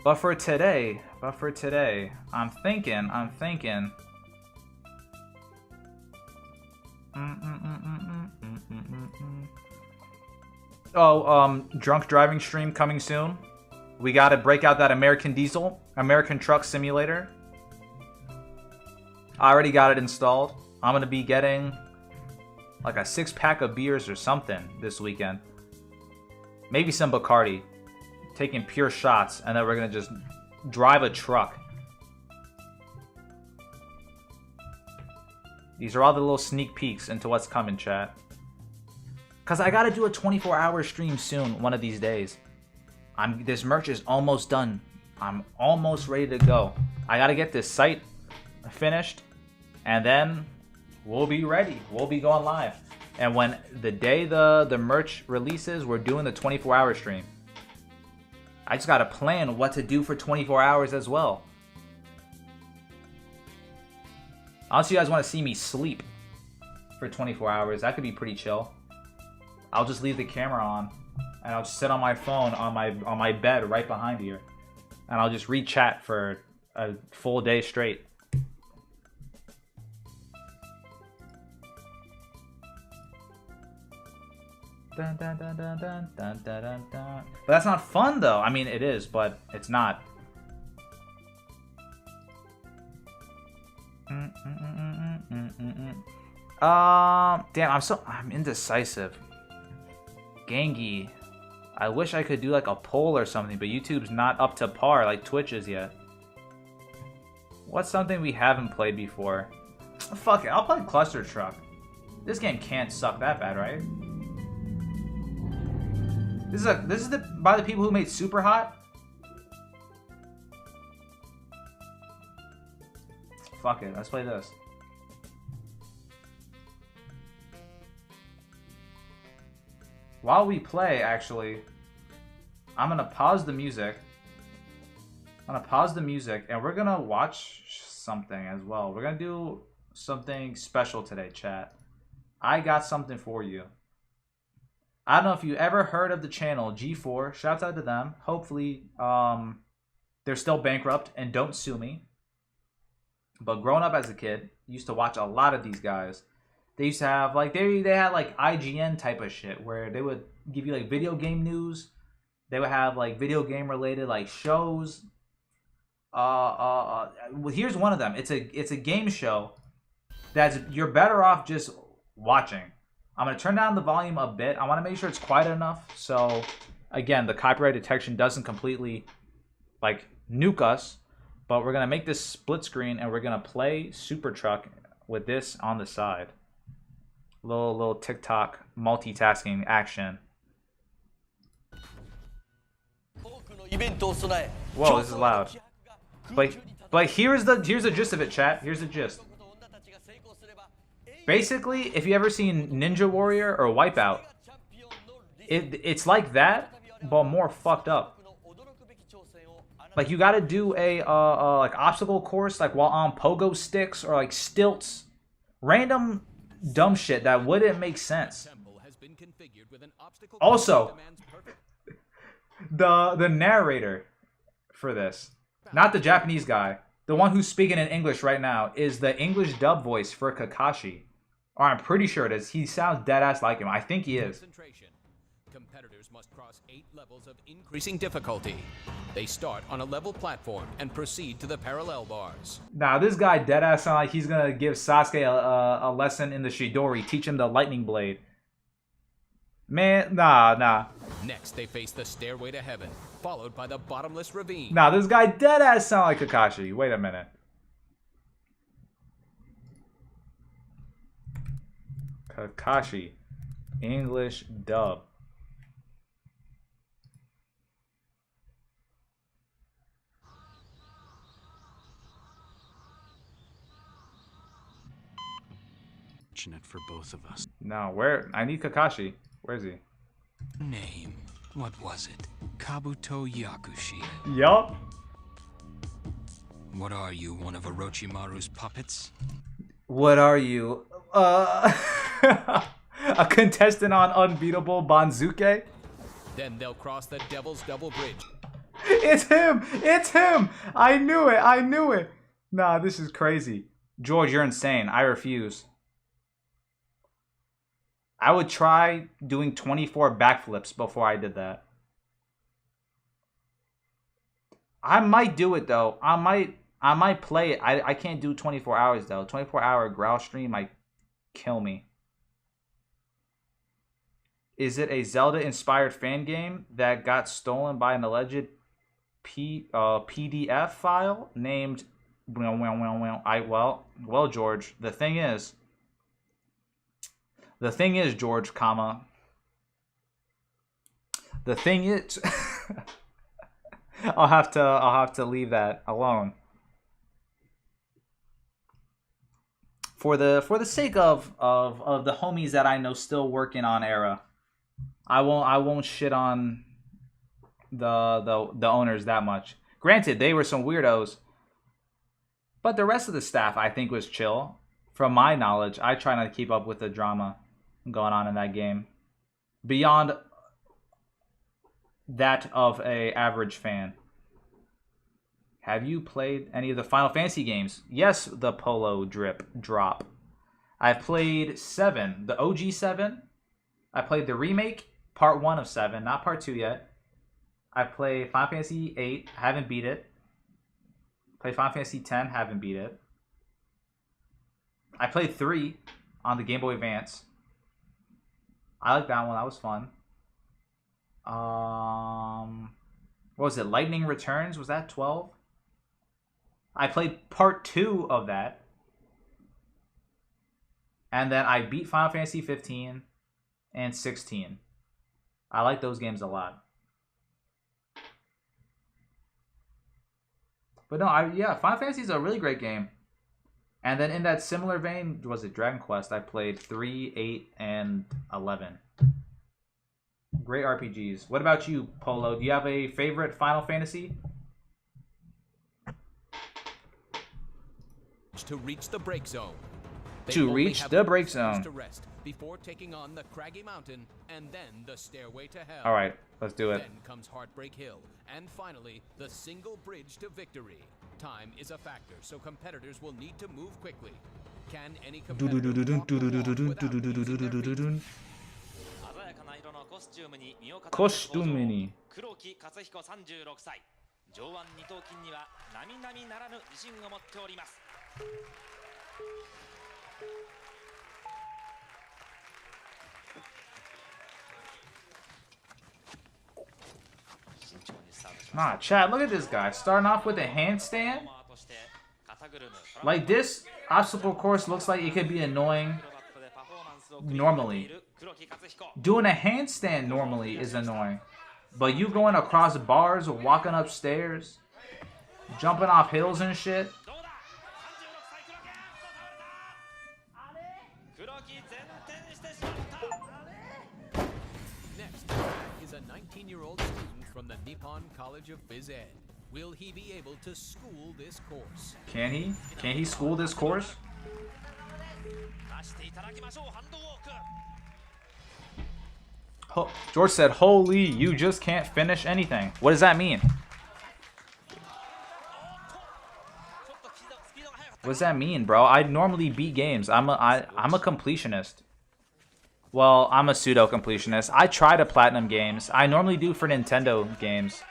But for today, I'm thinking. Oh, drunk driving stream coming soon. We gotta break out that American Truck Simulator. I already got it installed. I'm gonna be getting like a 6-pack of beers or something this weekend. Maybe some Bacardi. Taking pure shots, and then we're gonna just drive a truck. These are all the little sneak peeks into what's coming, chat. Cause I gotta do a 24-hour stream soon, one of these days. This merch is almost done. I'm almost ready to go. I gotta get this site finished, and then we'll be ready. We'll be going live. And when the day the merch releases, we're doing the 24-hour stream. I just gotta plan what to do for 24 hours as well. Unless you guys want to see me sleep for 24 hours, that could be pretty chill. I'll just leave the camera on, and I'll just sit on my phone on my bed right behind here, and I'll just read chat for a full day straight. Dun, dun, dun, dun, dun, dun, dun, dun, dun. But that's not fun, though. I mean, it is, but it's not. Damn, I'm indecisive. Gangi. I wish I could do like a poll or something, but YouTube's not up to par like Twitch is yet. What's something we haven't played before? Fuck it, I'll play Cluster Truck. This game can't suck that bad, right? This is by the people who made Super Hot. Fuck it, let's play this. While we play, actually, I'm gonna pause the music. And we're gonna watch something as well. We're gonna do something special today, chat. I got something for you. I don't know if you ever heard of the channel G4. Shouts out to them. Hopefully, they're still bankrupt and don't sue me. But growing up as a kid, used to watch a lot of these guys. They used to have like they had like IGN type of shit where they would give you like video game news. They would have like video game related like shows. Well, here's one of them. It's a game show that's you're better off just watching. I'm gonna turn down the volume a bit. I want to make sure it's quiet enough so again the copyright detection doesn't completely like nuke us. But we're gonna make this split screen and we're gonna play Super Truck with this on the side. Little TikTok multitasking action. Whoa, this is loud. But here's the gist of it, chat. Here's the gist. Basically, if you ever seen Ninja Warrior or Wipeout, It's like that, but more fucked up. Like you gotta do a like obstacle course like while on pogo sticks or like stilts, random dumb shit that wouldn't make sense. Also, the narrator for this, not the Japanese guy, the one who's speaking in English right now, is the English dub voice for Kakashi. Or I'm pretty sure it is. He sounds dead ass like him. I think he is.
Competitors must cross 8 levels of increasing difficulty. They start on a level platform and proceed to the parallel bars.
Now this guy dead ass sound like he's gonna give Sasuke a lesson in the Chidori, teach him the lightning blade. Man, nah.
Next, they face the stairway to heaven, followed by the bottomless ravine.
Nah, this guy dead ass sound like Kakashi. Wait a minute. Kakashi, English dub.
Fortunate for both of us.
No, where? I need Kakashi. Where is he?
Name. What was it? Kabuto Yakushi.
Yup.
What are you, one of Orochimaru's puppets?
What are you? A contestant on Unbeatable Banzuke?
Then they'll cross the Devil's Double Bridge.
It's him! It's him! I knew it! Nah, this is crazy. George, you're insane. I refuse. I would try doing 24 backflips before I did that. I might do it though. I might play it. I can't do 24 hours though. 24-hour Growl stream might kill me. Is it a Zelda-inspired fan game that got stolen by an alleged PDF file named? Well, George. The thing is, George, comma. The thing is, I'll have to leave that alone. For the sake of the homies that I know still working on Era, I won't shit on the owners that much. Granted, they were some weirdos, but the rest of the staff I think was chill. From my knowledge, I try not to keep up with the drama going on in that game beyond that of a average fan. Have you played any of the Final Fantasy games? Yes, the Polo drop. I've played 7, the OG 7. I played the remake, part 1 of 7, not part 2 yet. I played Final Fantasy 8, haven't beat it. Played Final Fantasy 10, haven't beat it. I played 3 on the Game Boy Advance. I like that one. That was fun. What was it? Lightning Returns? Was that 12? I played part 2 of that. And then I beat Final Fantasy 15 and 16. I like those games a lot. But no, Final Fantasy is a really great game. And then in that similar vein, was it Dragon Quest? I played 3, 8, and 11. Great RPGs. What about you, Polo? Do you have a favorite Final Fantasy?
To reach the break zone.
To reach the break zone.
To rest before taking on the craggy mountain and then the stairway to hell.
All right, let's do it.
Then comes Heartbreak Hill, and finally the single bridge to victory. Time is a factor, so competitors will need to move quickly. Can any competitor walk the walk without losing their feet?
鮮やかな色のコスチュームに身を固め
コスチュームに
黒木克彦36歳上腕二頭筋には並々ならぬ自信を持っております。
Nah, Chad, look at this guy. Starting off with a handstand. Like, this obstacle course looks like it could be annoying normally. Doing a handstand normally is annoying. But you going across bars, walking upstairs, jumping off hills and shit.
Next is a 19-year-old student from the Nippon College of Phys Ed. Will he be able to school this course?
Can he? Can he school this course?
出していただきましょうハンドウォーク
George said, "Holy, you just can't finish anything." What does that mean? What does that mean, bro? I normally beat games. I'm a completionist. Well, I'm a pseudo completionist. I try to platinum games. I normally do for Nintendo games.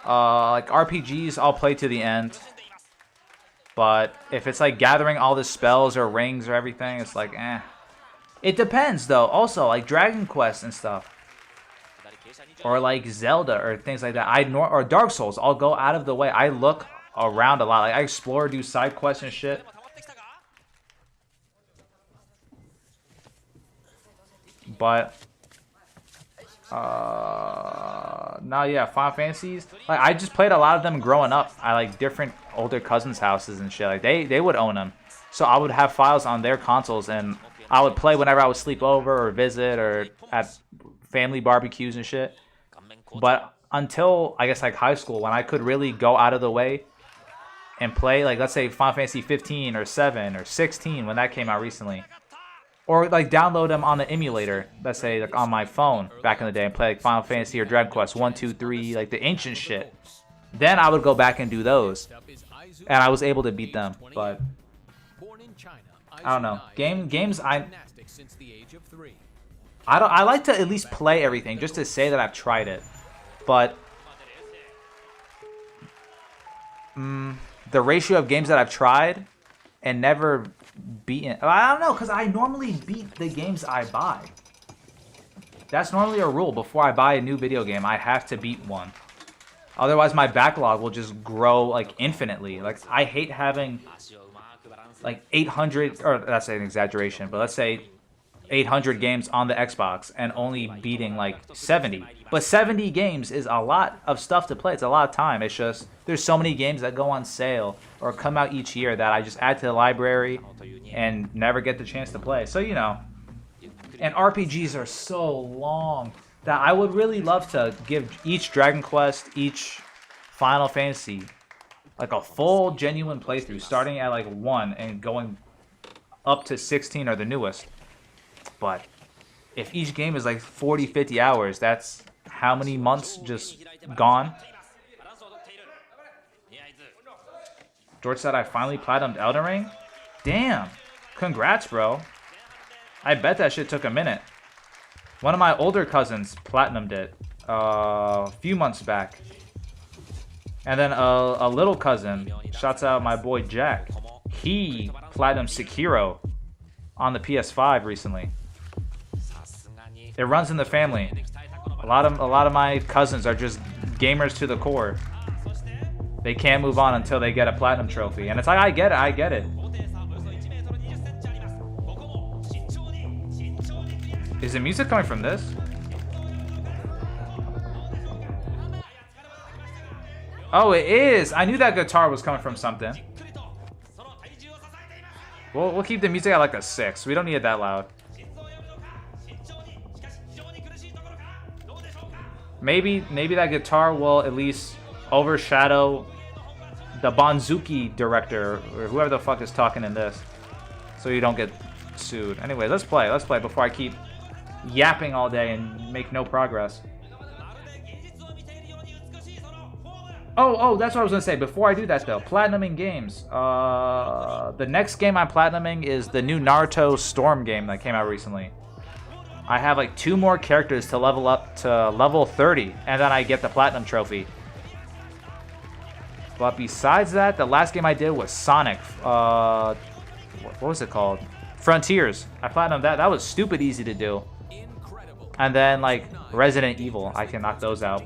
Like RPGs, I'll play to the end. But if it's like gathering all the spells or rings or everything, it's like, eh. It depends, though. Also, like Dragon Quest and stuff. Or like Zelda or things like that. Or Dark Souls, I'll go out of the way. I look around a lot. Like I explore, do side quests and shit. But no, yeah, Final Fantasies. Like I just played a lot of them growing up. I like different older cousins' houses and shit. Like they would own them, so I would have files on their consoles, and I would play whenever I would sleep over or visit or at family barbecues and shit. But until I guess like high school, when I could really go out of the way and play, like let's say Final Fantasy 15 or 7 or 16 when that came out recently. Or like download them on the emulator, let's say like on my phone back in the day and play like Final Fantasy or Dragon Quest 1, 2, 3, like the ancient shit. Then I would go back and do those. And I was able to beat them, but I don't know. Games I like to at least play everything just to say that I've tried it. But the ratio of games that I've tried and never beaten, I don't know, because I normally beat the games I buy. That's normally a rule. Before I buy a new video game, I have to beat one. Otherwise, my backlog will just grow like infinitely. Like I hate having like 800, or that's an exaggeration, but let's say 800 games on the Xbox and only beating like 70. But 70 games is a lot of stuff to play. It's a lot of time. It's just there's so many games that go on sale or come out each year that I just add to the library and never get the chance to play. So, you know, and RPGs are so long that I would really love to give each Dragon Quest, each Final Fantasy, like a full genuine playthrough, starting at like 1 and going up to 16 or the newest. But if each game is like 40, 50 hours, that's how many months just gone? George said I finally platinumed Elden Ring? Damn. Congrats, bro. I bet that shit took a minute. One of my older cousins platinumed it a few months back. And then a little cousin, shouts out my boy Jack, he platinumed Sekiro on the PS5 recently. It runs in the family. A lot of my cousins are just gamers to the core. They can't move on until they get a platinum trophy. And it's like, I get it. Is the music coming from this? Oh, it is! I knew that guitar was coming from something. We'll keep the music at like a 6. We don't need it that loud. Maybe that guitar will at least overshadow the Bonzuki director or whoever the fuck is talking in this, so you don't get sued. Anyway, let's play before I keep yapping all day and make no progress. Oh, that's what I was gonna say. Before I do that though, platinuming games. The next game I'm platinuming is the new Naruto Storm game that came out recently. I have like 2 more characters to level up to level 30, and then I get the platinum trophy. But besides that, the last game I did was Sonic. What was it called? Frontiers. I platinumed that. That was stupid easy to do. And then like Resident Evil, I can knock those out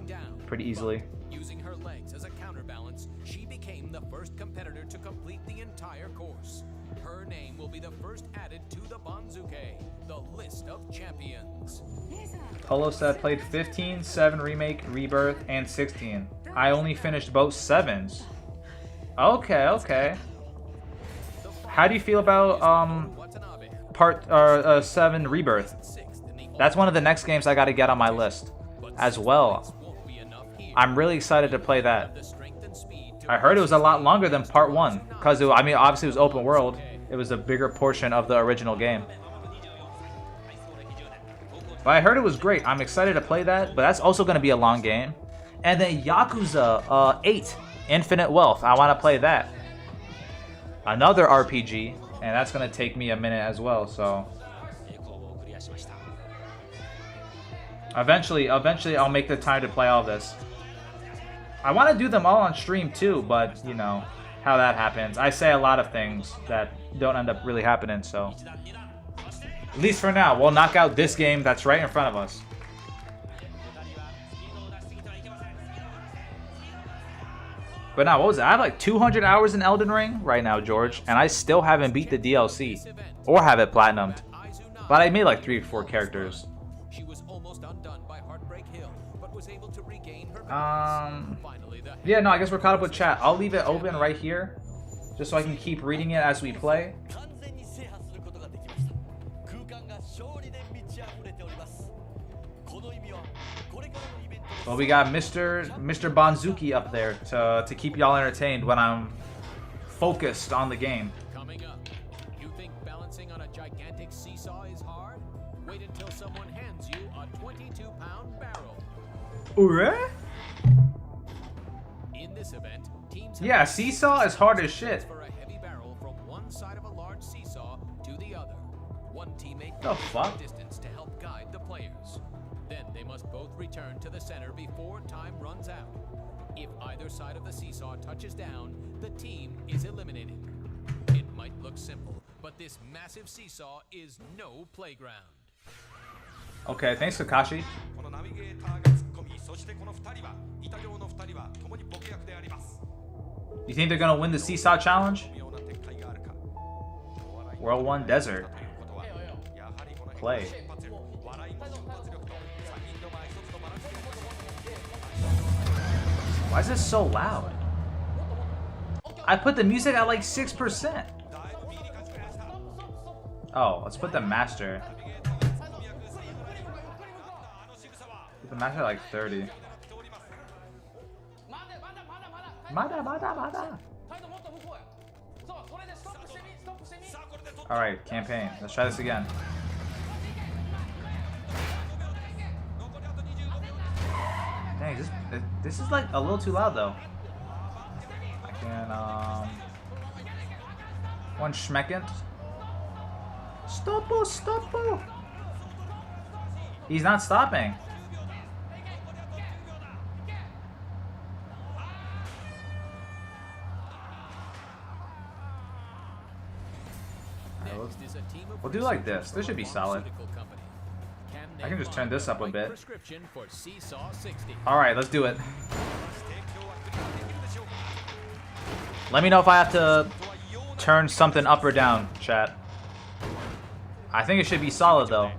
pretty easily.
Using her legs as a counterbalance, she became the first competitor to complete the entire course. Her name will be the first added to the Bonzuke, the list of champions.
Polo said played 15, 7 Remake, Rebirth, and 16. I only finished both 7s. Okay. How do you feel about 7 Rebirth? That's one of the next games I got to get on my list as well. I'm really excited to play that. I heard it was a lot longer than part 1 because I mean obviously it was open world. It was a bigger portion of the original game. But I heard it was great. I'm excited to play that, but that's also going to be a long game. And then Yakuza 8 Infinite Wealth. I want to play that. Another RPG, and that's going to take me a minute as well, so eventually I'll make the time to play all this. I want to do them all on stream too, but you know how that happens. I say a lot of things that don't end up really happening, so at least for now, we'll knock out this game that's right in front of us. But now, what was it? I have like 200 hours in Elden Ring right now, George, and I still haven't beat the DLC or have it platinumed. But I made like 3 or 4 characters.
She was almost undone by Heartbreak Hill, but was able to regain her balance.
Yeah, no, I guess we're caught up with chat. I'll leave it open right here, just so I can keep reading it as we play. Well, we got Mr. Bonzuki up there to keep y'all entertained when I'm focused on the game.
Coming up, you think balancing on a gigantic seesaw is hard? Wait until someone hands you a 22-pound barrel.
Alright?
In this event, teams
Yeah, seesaw is hard as shit.
for a heavy barrel from one side of a large seesaw to the other. One teammate
The fuck?
distance to help guide the players. Then they must both return to the center before time runs out. If either side of the seesaw touches down, the team is eliminated. It might look simple, but this massive seesaw is no playground.
Okay, thanks Kakashi.
このナビゲーターが突っ込み、そしてこの2人は板上の2人は共にボケ役であります。
You think they're gonna win the seesaw challenge?
妙な展開があるか。
World 1 Desert.
ことはやはりこの
Play.
瞬発力、笑いの瞬発力と3人の前一つのバランス力。
Why is this so loud? I put the music at like 6%. Oh, let's put the master. Put the master at like 30. Mada. Alright, campaign. Let's try this again. Dang, this is like a little too loud though. I can one schmeckent. Stoppo. He's not stopping.
Next is a team of
We'll do like this. This should be solid.
pharmaceutical company. Can
I can
they
just turn
find
this
the
up a
right
bit.
Prescription for Seesaw 60.
Alright, let's do it. Let me know if I have to turn something up or down, chat. I think it should be solid though.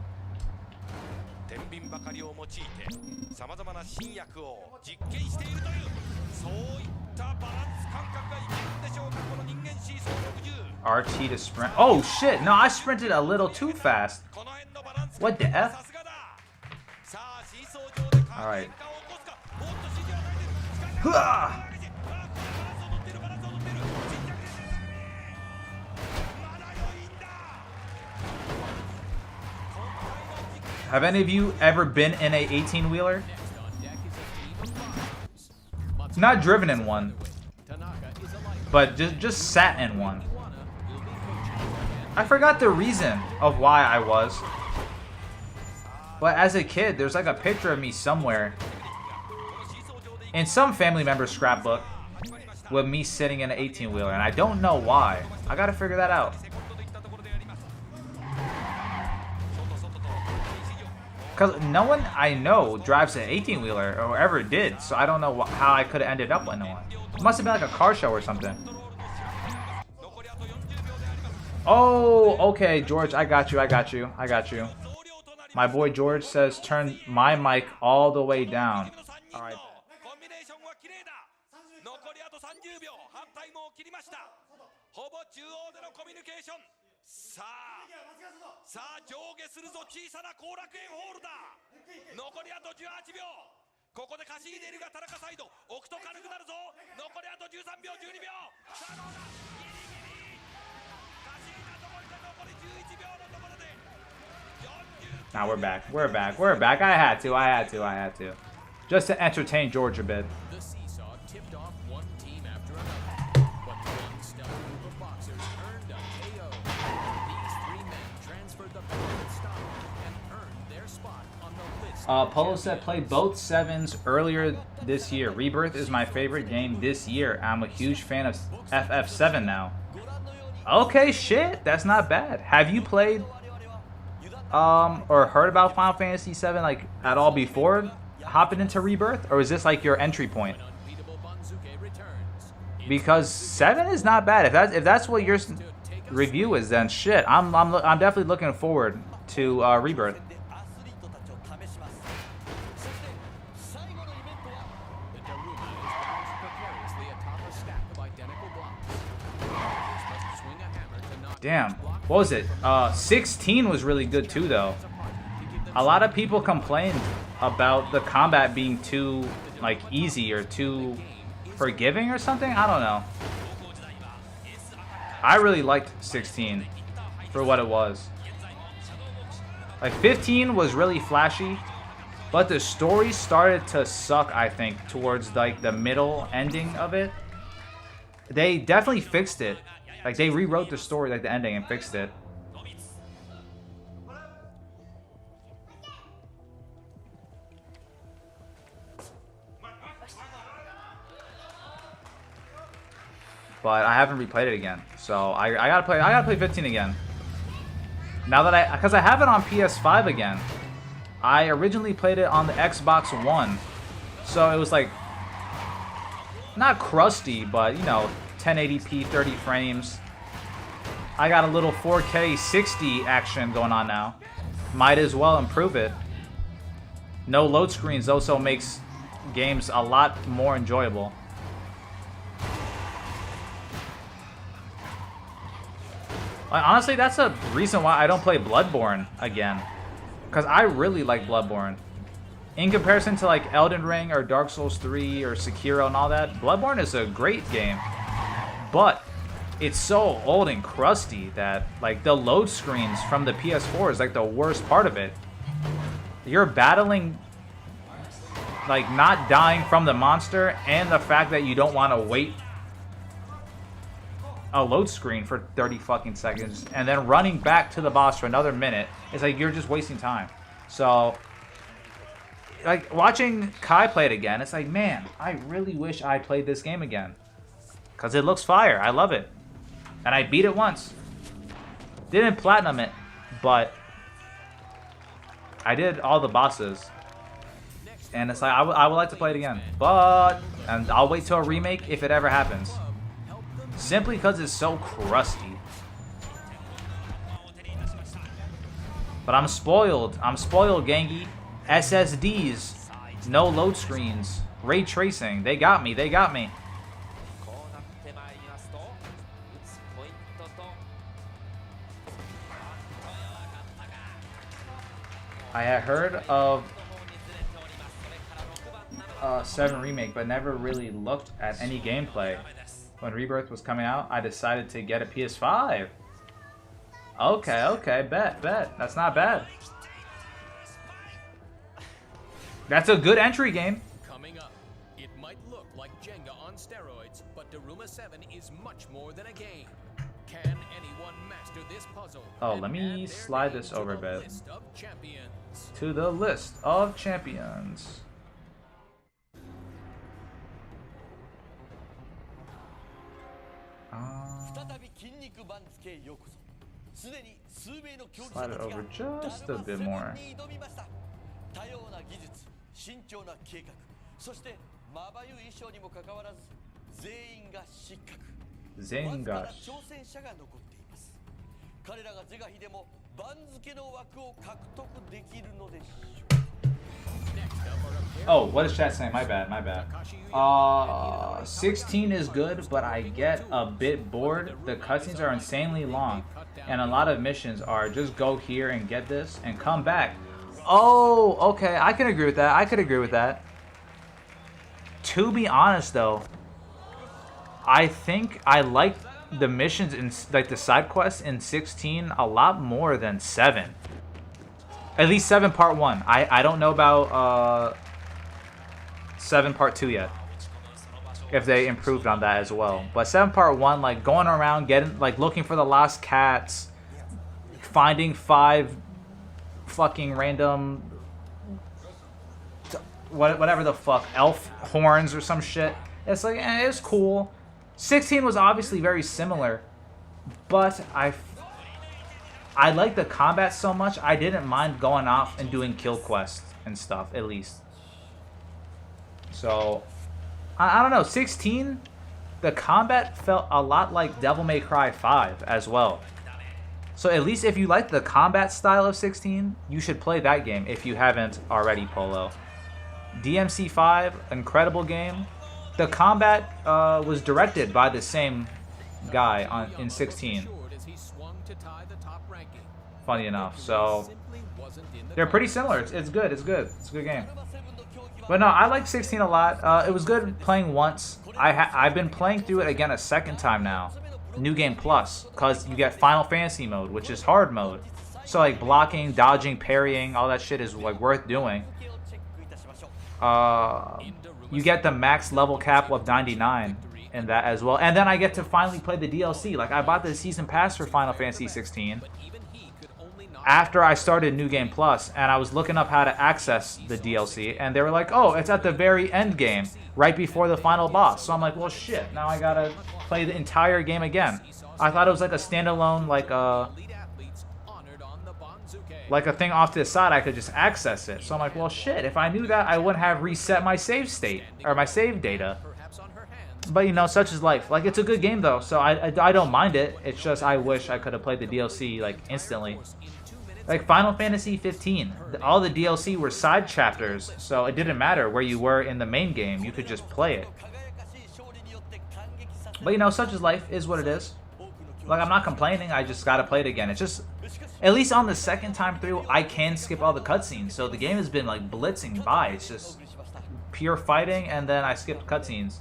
天秤ばかりを用いてさまざまな新薬を実験しているというそういったバランス感覚がいけるんでしょうかこの人間シーソー60
RT to sprint. Oh shit, no, I sprinted a little too fast.
この辺のバランス
What the F?
さすがださあシーソー上で変
Alright.
化を起こすかおっと指示はないです
Huh!
バランスを取っているバランスを取っている新着ですまだ余韻だ
Have any of you ever been in a 18-wheeler?
Next on deck is a team of bombers.
Not driven in one,
Tanaka is a light.
but just sat in one.
Iwana will be coaching.
I forgot the reason of why I was. But as a kid, there's like a picture of me somewhere in some family member's scrapbook with me sitting in an 18-wheeler, and I don't know why. I gotta figure that out. Because no one I know drives an 18-wheeler or ever did, so I don't know how I could have ended up in one. It must have been like a car show or something. Oh, okay, George, I got you. My boy George says turn my mic all the way down. Alright.
コンビネーションは綺麗だ残りあと30秒ハーフタイムを切りましたほぼ中央でのコミュニケーションさあさあ上下するぞ小さな後楽園ホールだ。残りあと18秒。ここで稼いでいるが田中サイド置くと軽くなるぞ。残りあと13秒12秒。さあどうだギリギリ稼いだところで残り11秒のところで
Nah, we're back. We're back. We're back. I had to. Just to entertain George a bit.
The seesaw tipped off one team after another, but one stellar group of boxers earned a KO. These three men transferred the permanent style and earned their spot on the list.
Polo said played both 7s earlier this year. Rebirth is my favorite game this year. I'm a huge fan of FF7 now. Okay, shit. That's not bad. Have you played or heard about Final Fantasy VII like at all before hopping into Rebirth, or is this like your entry point? Because 7 is not bad. If that's what your review is, then shit, I'm definitely looking forward to Rebirth. Damn. What was it? 16 was really good too, though. A lot of people complained about the combat being too, like, easy or too forgiving or something. I don't know. I really liked 16 for what it was. Like, 15 was really flashy, but the story started to suck, I think, towards, like, the middle ending of it. They definitely fixed it. Like, they rewrote the story, like the ending, and fixed it. But I haven't replayed it again, so I gotta play 15 again. Now that because I have it on PS5 again. I originally played it on the Xbox One, so it was like not crusty, but you know, 1080p 30 frames. I got a little 4K 60 action going on now. Might as well improve it. No load screens also makes games a lot more enjoyable. Honestly, that's a reason why I don't play Bloodborne again, because I really like Bloodborne. In comparison to like Elden Ring or Dark Souls 3 or Sekiro and all that, Bloodborne is a great game. But it's so old and crusty that like the load screens from the PS4 is like the worst part of it. You're battling, like, not dying from the monster, and the fact that you don't want to wait a load screen for 30 fucking seconds and then running back to the boss for another minute. It's like you're just wasting time. So like watching Kai play it again, it's like, man, I really wish I played this game again, because it looks fire. I love it. And I beat it once. Didn't platinum it, but I did all the bosses. And it's like, I would like to play it again. And I'll wait till a remake if it ever happens. Simply because it's so crusty. But I'm spoiled. I'm spoiled, Gangi. SSDs. No load screens. Ray tracing. They got me. They got me. I had heard of 7 Remake, but never really looked at any gameplay. When Rebirth was coming out, I decided to get a PS5. Okay, bet. That's not bad. That's a good entry game.
Coming up, it might look like Jenga on steroids, but Daruma 7 is much more than a game. Can anyone master this puzzle?
Oh, let me slide this over a bit.
List of champions.
To the list of champions. Slide it over just a bit more. Zengash. Oh, what is chat saying? My bad. 16 is good, but I get a bit bored. The cutscenes are insanely long. And a lot of missions are just go here and get this and come back. Oh, okay. I can agree with that. I could agree with that. To be honest, though, I think I like the missions in like the side quests in 16 a lot more than 7. At least 7 Part 1. I don't know about 7 Part 2 yet. If they improved on that as well. But 7 Part 1, like going around getting like looking for the lost cats, finding 5 fucking random whatever the fuck elf horns or some shit. It's like it's cool. 16 was obviously very similar, but I like the combat so much I didn't mind going off and doing kill quests and stuff at least. So I don't know, 16, the combat felt a lot like Devil May Cry 5 as well. So at least if you like the combat style of 16, you should play that game if you haven't already, Polo. DMC5, incredible game. The combat was directed by the same guy in 16. Funny enough, so they're pretty similar. It's good. It's good. It's a good game. But no, I like 16 a lot. It was good playing once. I've been playing through it again a second time now. New Game Plus, because you get Final Fantasy mode, which is hard mode. So like blocking, dodging, parrying, all that shit is like worth doing. You get the max level cap of 99 in that as well. And then I get to finally play the DLC. Like I bought the season pass for Final Fantasy 16 after I started New Game Plus, and I was looking up how to access the DLC, and they were like, oh, it's at the very end game, right before the final boss. So I'm like, well, shit, now I gotta play the entire game again. I thought it was like a standalone, like a thing off to the side, I could just access it. So I'm like, well, shit, if I knew that, I wouldn't have reset my save state, or my save data. But, you know, such is life. Like, it's a good game, though, so I don't mind it. It's just I wish I could have played the DLC, like, instantly. Like Final Fantasy 15, all the DLC were side chapters, so it didn't matter where you were in the main game, you could just play it. But you know, such is life, is what it is. Like, I'm not complaining, I just gotta play it again. It's just, at least on the second time through, I can skip all the cutscenes, so the game has been like blitzing by. It's just pure fighting, and then I skipped cutscenes.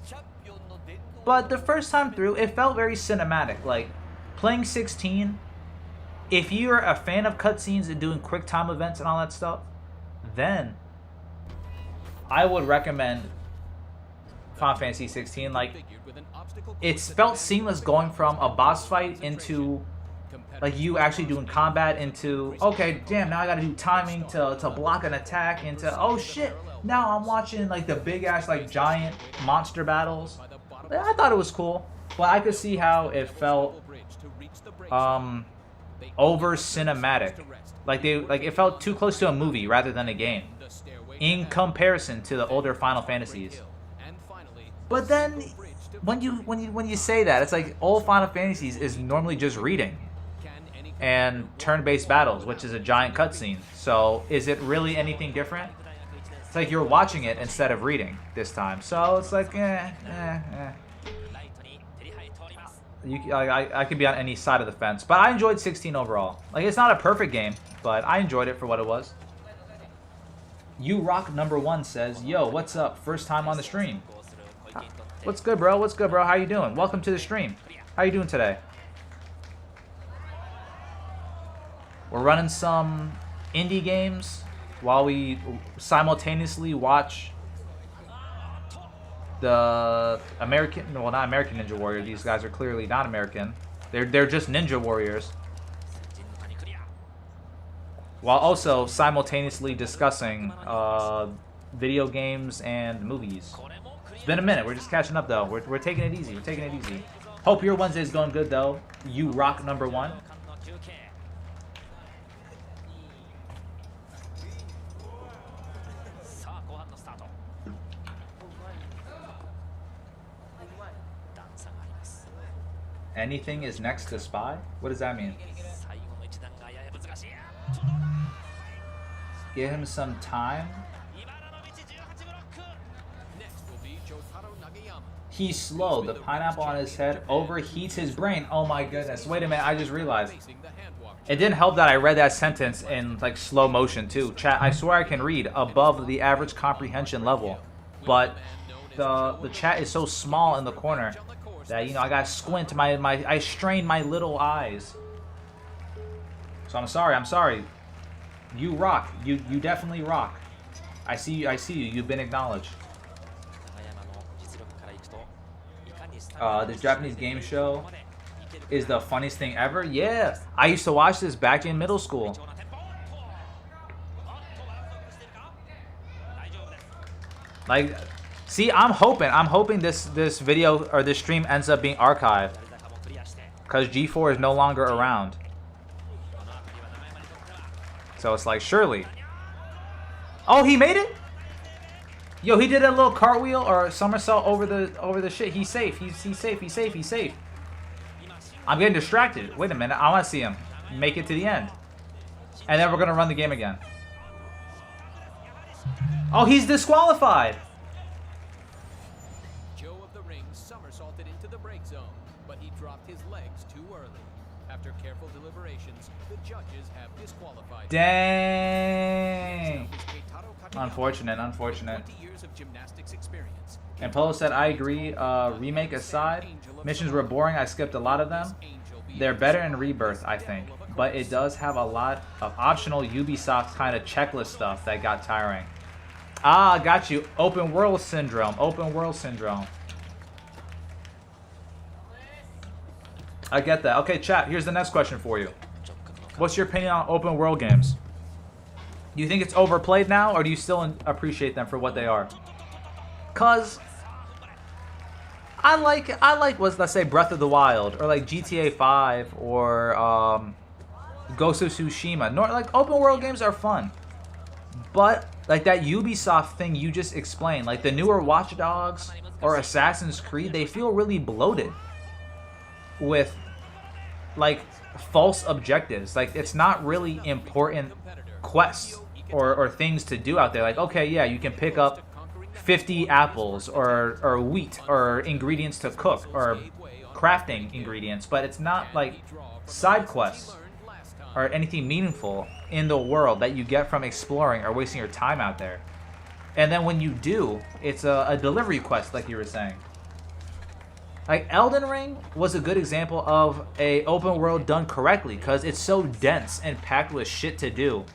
But the first time through, it felt very cinematic. Like, playing 16... if you're a fan of cutscenes and doing quick time events and all that stuff, then I would recommend Final Fantasy 16. Like, it's felt seamless going from a boss fight into, like, you actually doing combat into, okay, damn, now I gotta do timing to block an attack, into, oh shit, now I'm watching, like, the big-ass, like, giant monster battles. I thought it was cool, but I could see how it felt, over cinematic, like it felt too close to a movie rather than a game in comparison to the older Final Fantasies. But then when you say that, it's like old Final Fantasies is normally just reading and turn-based battles, which is a giant cutscene. So is it really anything different? It's like you're watching it instead of reading this time. So it's like I could be on any side of the fence, but I enjoyed 16 overall. Like, it's not a perfect game, but I enjoyed it for what it was. You Rock #1 says, yo, what's up? First time on the stream. What's good, bro? What's good, bro? How you doing? Welcome to the stream. How you doing today? We're running some indie games while we simultaneously watch the American, well, not American Ninja Warrior. These guys are clearly not American. They're just Ninja Warriors. While also simultaneously discussing video games and movies. It's been a minute. We're just catching up, though. We're taking it easy. We're taking it easy. Hope your Wednesday's going good, though. You Rock #1. Anything is next to spy? What does that mean? Give him some time. He's slow. The pineapple on his head overheats his brain. Oh my goodness. Wait a minute. I just realized. It didn't help that I read that sentence in like slow motion too. Chat, I swear I can read above the average comprehension level. But the chat is so small in the corner that, you know, I gotta squint I strain my little eyes. So I'm sorry. You rock. You definitely rock. I see you. You've been acknowledged. This Japanese game show is the funniest thing ever. Yeah, I used to watch this back in middle school. Like, see, I'm hoping this video or this stream ends up being archived, because G4 is no longer around. So it's like, surely. Oh, he made it? Yo, he did a little cartwheel or somersault over the shit. He's safe. He's safe. I'm getting distracted. Wait a minute. I want to see him make it to the end. And then we're going to run the game again. Oh, he's disqualified.
Joe of the Ring somersaulted into the break zone, but he dropped his legs too early. After careful deliberations, the judges have disqualified.
Dang. Unfortunate.
20 years of gymnastics experience.
And Polo said, I agree. Remake aside, missions were boring. I skipped a lot of them. They're better in Rebirth, I think. But it does have a lot of optional Ubisoft kind of checklist stuff that got tiring. Ah, got you. Open world syndrome. I get that. Okay, chat, here's the next question for you. What's your opinion on open world games? Do you think it's overplayed now, or do you still appreciate them for what they are? Cause I like let's say Breath of the Wild, or like GTA 5, or Ghost of Tsushima. Like, open world games are fun, but like that Ubisoft thing you just explained, like the newer Watch Dogs or Assassin's Creed, they feel really bloated with like false objectives. Like, it's not really important quests or things to do out there. Like, okay, yeah, you can pick up 50 apples or wheat or ingredients to cook or crafting ingredients, but it's not like side quests or anything meaningful in the world that you get from exploring or wasting your time out there. And then when you do, it's a delivery quest, like you were saying. Like, Elden Ring was a good example of a open world done correctly, because it's so dense and packed with shit to do,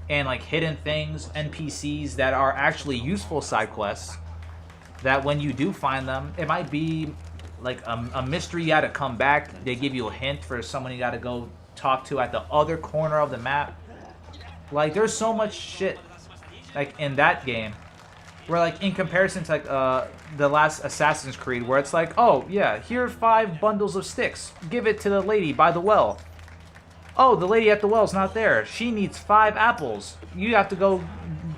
and like hidden things, NPCs that are actually useful side quests, that when you do find them, it might be like a mystery. You gotta come back, they give you a hint for someone you gotta go talk to at the other corner of the map. Like, there's so much shit like in that game, where like in comparison to like the last Assassin's Creed, where it's like, oh yeah, here are 5 bundles of sticks, give it to the lady by the well. Oh, the lady at the well's not there, she needs 5 apples, you have to go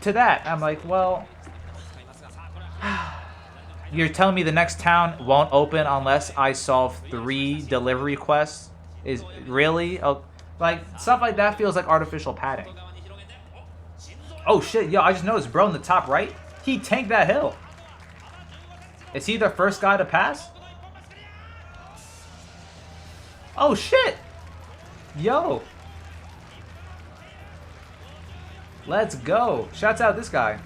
to that. I'm like, well, you're telling me the next town won't open unless I solve 3 delivery quests? Is really? Oh, like, stuff like that feels like artificial padding. Oh shit, yo, I just noticed, bro, in the top right, he tanked that hill. Is he the first guy to pass? Oh shit! Yo! Let's go. Shouts out this guy.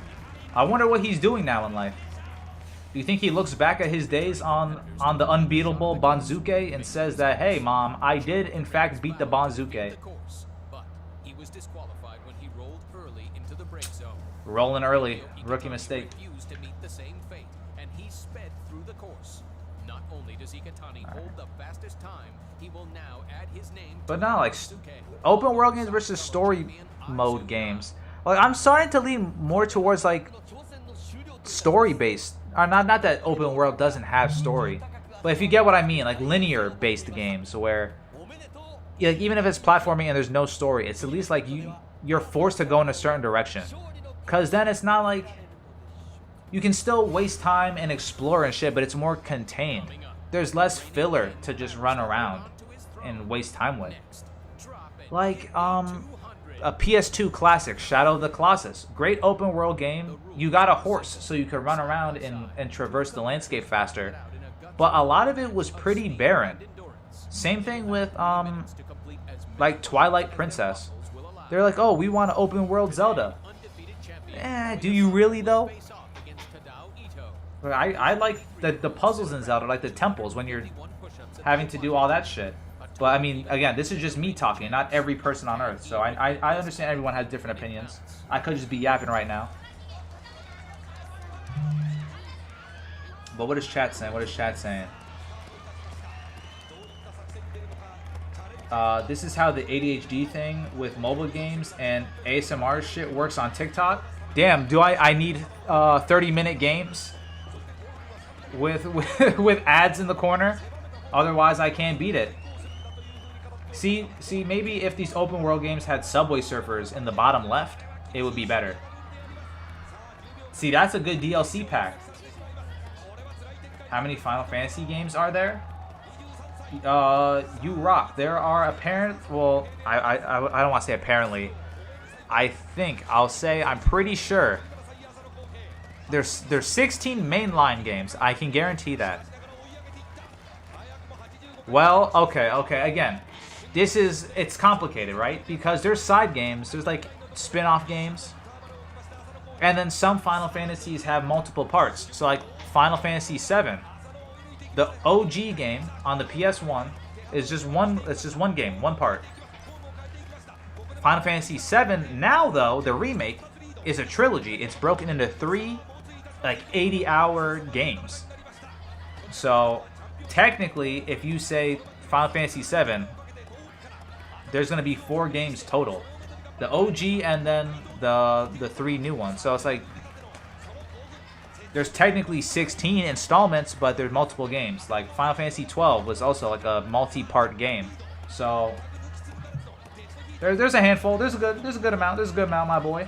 I wonder what he's doing now in life. Do you think he looks back at his days on the unbeatable Banzuke and says that, hey mom, I did in fact beat the Banzuke.
But he was disqualified when he rolled early into the break zone.
Rolling early. Rookie mistake.
Refused to meet the same fate, and he sped through the course. Not only does Iketani hold the fastest time, he will now add his name to
But not like open world games versus story mode games. Like, I'm starting to lean more towards like story based. Or not that open world doesn't have story, but if you get what I mean, like linear based games where, like, even if it's platforming and there's no story, it's at least like you're forced to go in a certain direction. Cause then it's not like you can still waste time and explore and shit, but it's more contained. There's less filler to just run around and waste time with. Like a PS2 classic, Shadow of the Colossus. Great open world game. You got a horse so you could run around and traverse the landscape faster. but a lot of it was pretty barren. Same thing with like Twilight Princess. They're like, oh, we want an open world Zelda. Do you really though? I like the puzzles in Zelda, like the temples, when you're having to do all that shit. But I mean, again, this is just me talking, not every person on Earth. So I understand everyone has different opinions. I could just be yapping right now. But what is chat saying? What is chat saying? This is how the ADHD thing with mobile games and ASMR shit works on TikTok. Damn, do I need 30-minute games with ads in the corner? Otherwise, I can't beat it. See, maybe if these open world games had Subway Surfers in the bottom left, it would be better. See, that's a good DLC pack. How many Final Fantasy games are there? You rock. There are well, I don't want to say apparently. I'm pretty sure. There's 16 mainline games. I can guarantee that. Well, okay. Again, it's complicated, right? Because there's side games. There's like spin-off games. And then some Final Fantasies have multiple parts. So like Final Fantasy VII, the OG game on the PS1 is just one. It's just one game, one part. Final Fantasy VII now, though, the remake is a trilogy. It's broken into 3, like 80-hour games. So technically, if you say Final Fantasy VII, there's gonna be 4 games total. The OG and then the 3 new ones. So it's like there's technically 16 installments, but there's multiple games. Like Final Fantasy 12 was also like a multi-part game. So there's a handful. There's a good amount. There's a good amount, my boy.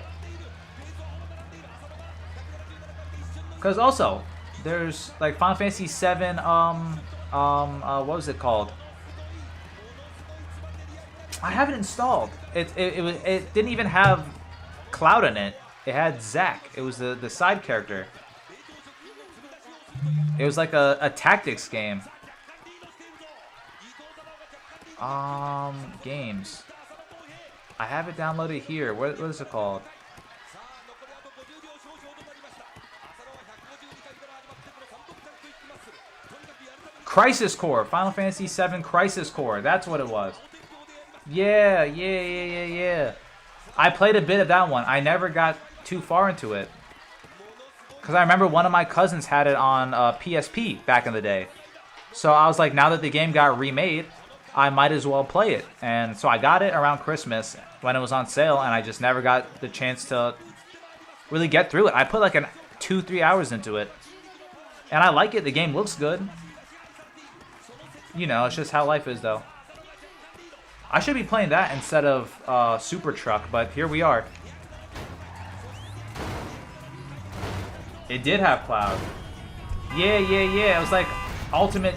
Because also there's like Final Fantasy 7. What was it called? I have it installed. It didn't even have Cloud in it. It had Zack. It was the side character. It was like a tactics game. Games. I have it downloaded here. What is it called? Crisis Core. Final Fantasy VII Crisis Core. That's what it was. Yeah. I played a bit of that one. I never got too far into it. Because I remember one of my cousins had it on PSP back in the day. So I was like, now that the game got remade, I might as well play it. And so I got it around Christmas when it was on sale, and I just never got the chance to really get through it. I put like 2-3 hours into it. And I like it. The game looks good. You know, it's just how life is, though. I should be playing that instead of Super Truck, but here we are. It did have Cloud. Yeah. It was like alternate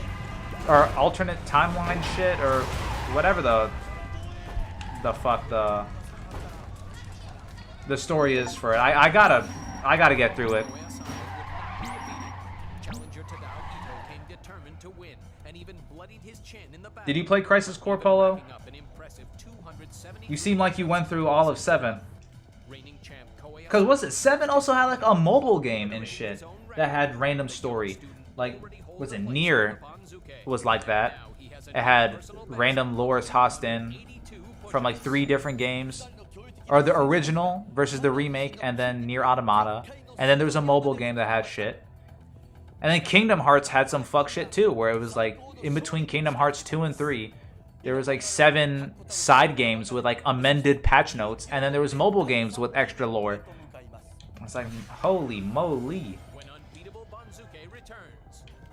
timeline shit or whatever the fuck the story is for it. I gotta get through it. Did you play Crisis Core, Polo? You seem like you went through all of 7. Because was it 7 also had like a mobile game and shit that had random story? Like, was it Nier was like that? It had random lore tossed in from like 3 different games. Or the original versus the remake, and then Nier Automata. And then there was a mobile game that had shit. And then Kingdom Hearts had some fuck shit too, where it was like in between Kingdom Hearts 2 and 3. There was like 7 side games with like amended patch notes, and then there was mobile games with extra lore. It's like, holy moly.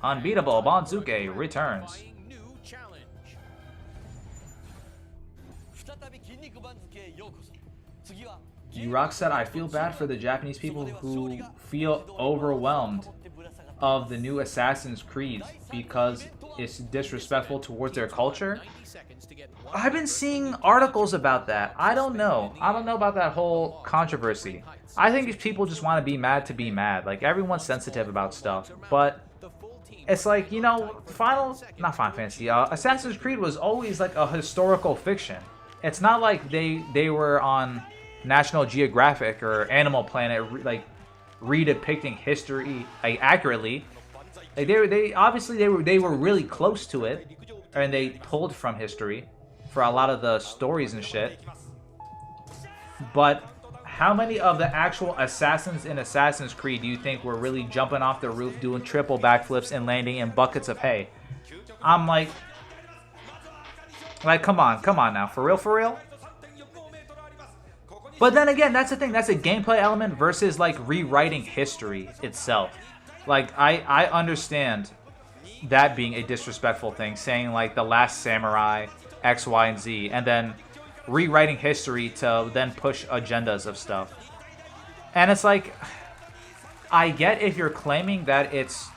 Unbeatable Banzuke returns. Rock said, I feel bad for the Japanese people who feel overwhelmed of the new Assassin's Creed because it's disrespectful towards their culture. I've been seeing articles about that. I don't know about that whole controversy. I think if people just want to be mad, like, everyone's sensitive about stuff, but it's like, you know, not Final Fantasy, Assassin's Creed was always like a historical fiction. It's not like they were on National Geographic or Animal Planet like redepicting history like accurately. Like they were really close to it, and they pulled from history for a lot of the stories and shit. But how many of the actual assassins in Assassin's Creed do you think were really jumping off the roof, doing triple backflips, and landing in buckets of hay? I'm like, come on now, for real? But then again, that's the thing. That's a gameplay element versus like rewriting history itself. Like I understand that being a disrespectful thing, saying like The Last Samurai, X, Y, and Z, and then rewriting history to then push agendas of stuff. And it's like, I get if you're claiming that it's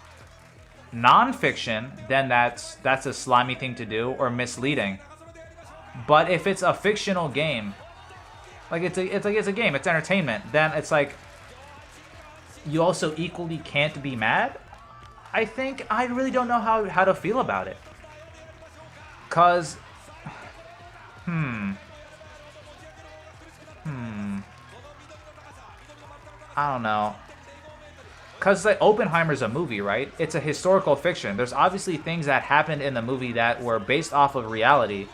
non-fiction, then that's a slimy thing to do or misleading. But if it's a fictional game, like it's a game, it's entertainment, then it's like you also equally can't be mad. I think I really don't know how to feel about it. Cause I don't know. Cause like Oppenheimer's a movie, right? It's a historical fiction. There's obviously things that happened in the movie that were based off of reality,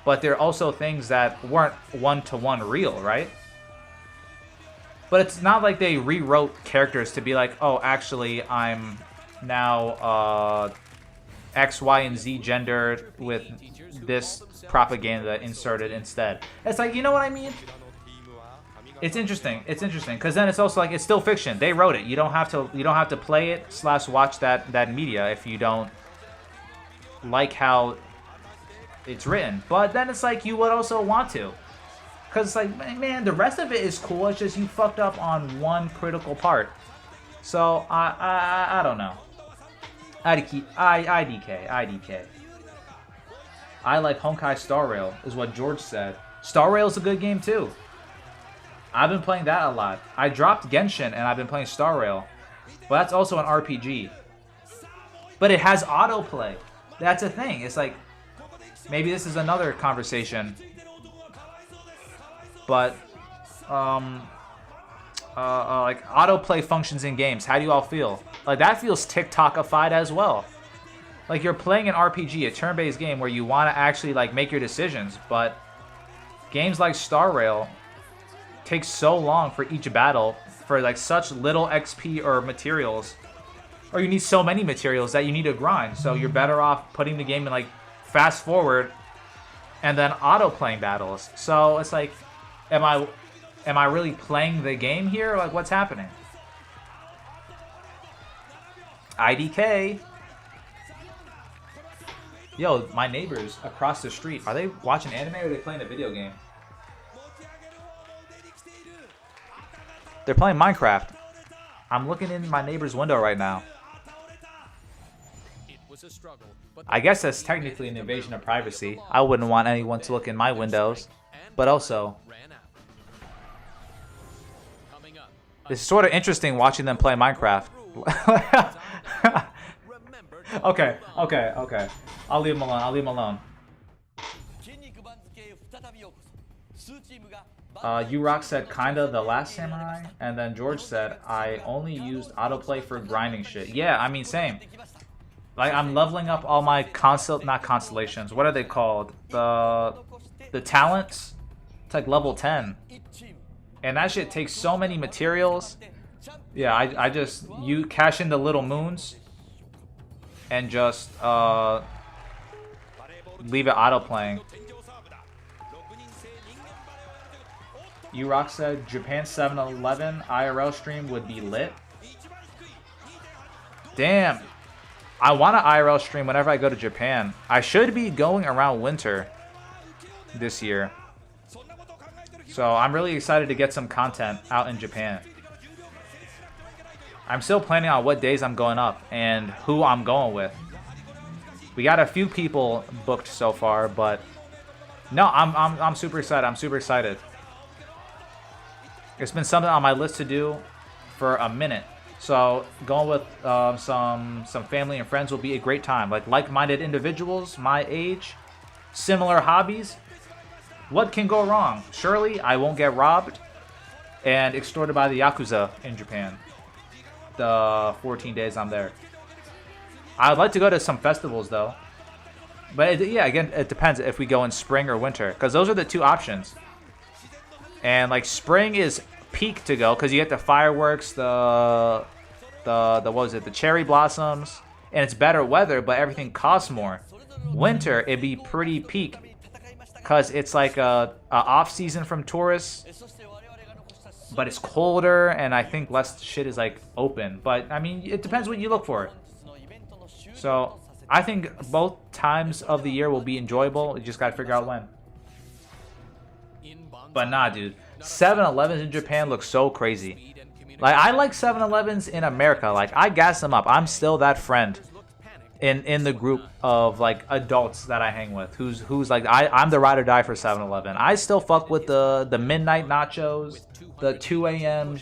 but there are also things that weren't one-to-one real, right? But it's not like they rewrote characters to be like, oh, actually, I'm now X, Y, and Z gendered with this propaganda inserted instead. It's like, you know what I mean? It's interesting. It's interesting because then it's also like it's still fiction. They wrote it. You don't have to play it / watch that media if you don't like how it's written. But then it's like you would also want to, because it's like, man, the rest of it is cool. It's just you fucked up on one critical part. So I don't know. IDK. I like Honkai Star Rail is what George said. Star Rail is a good game too. I've been playing that a lot. I dropped Genshin and I've been playing Star Rail. But that's also an RPG. But it has autoplay. That's a thing. It's like, maybe this is another conversation. But, like autoplay functions in games. How do you all feel? Like that feels TikTokified as well. Like you're playing an RPG, a turn-based game where you want to actually like make your decisions. But games like Star Rail takes so long for each battle for like such little XP or materials, or you need so many materials that you need to grind. So you're better off putting the game in like fast forward and then auto playing battles. So it's like, am I really playing the game here? Like what's happening? IDK. Yo, my neighbors across the street, are they watching anime or are they playing a video game? They're playing Minecraft. I'm looking in my neighbor's window right now. I guess that's technically an invasion of privacy. I wouldn't want anyone to look in my windows. But also, it's sort of interesting watching them play Minecraft. Okay. I'll leave him alone. U-Rock said kinda The Last Samurai, and then George said I only used autoplay for grinding shit. Yeah, I mean same. Like I'm leveling up all my not constellations. What are they called? The talents. It's like level 10, and that shit takes so many materials. Yeah, I just you cash in the little moons, and just leave it auto playing. U-Rock said Japan 7-Eleven IRL stream would be lit. Damn. I want an IRL stream whenever I go to Japan. I should be going around winter this year. So I'm really excited to get some content out in Japan. I'm still planning on what days I'm going up and who I'm going with. We got a few people booked so far, but no, I'm super excited. I'm super excited. It's been something on my list to do for a minute. So going with some family and friends will be a great time. Like-minded individuals, my age, similar hobbies. What can go wrong? Surely I won't get robbed and extorted by the Yakuza in Japan. The 14 days I'm there. I'd like to go to some festivals though. But yeah, again, it depends if we go in spring or winter, because those are the two options. And like spring is peak to go because you get the fireworks, the what was it, the cherry blossoms, and it's better weather, but everything costs more. Winter, it'd be pretty peak because it's like a off season from tourists, but it's colder and I think less shit is like open. But I mean, it depends what you look for. So I think both times of the year will be enjoyable. You just gotta figure out when. But nah, dude, 7-Elevens in Japan look so crazy. Like, I like 7-Elevens in America. Like, I gas them up. I'm still that friend in the group of like adults that I hang with who's like, I'm the ride or die for 7-Eleven. I still fuck with the midnight nachos, the 2 a.m.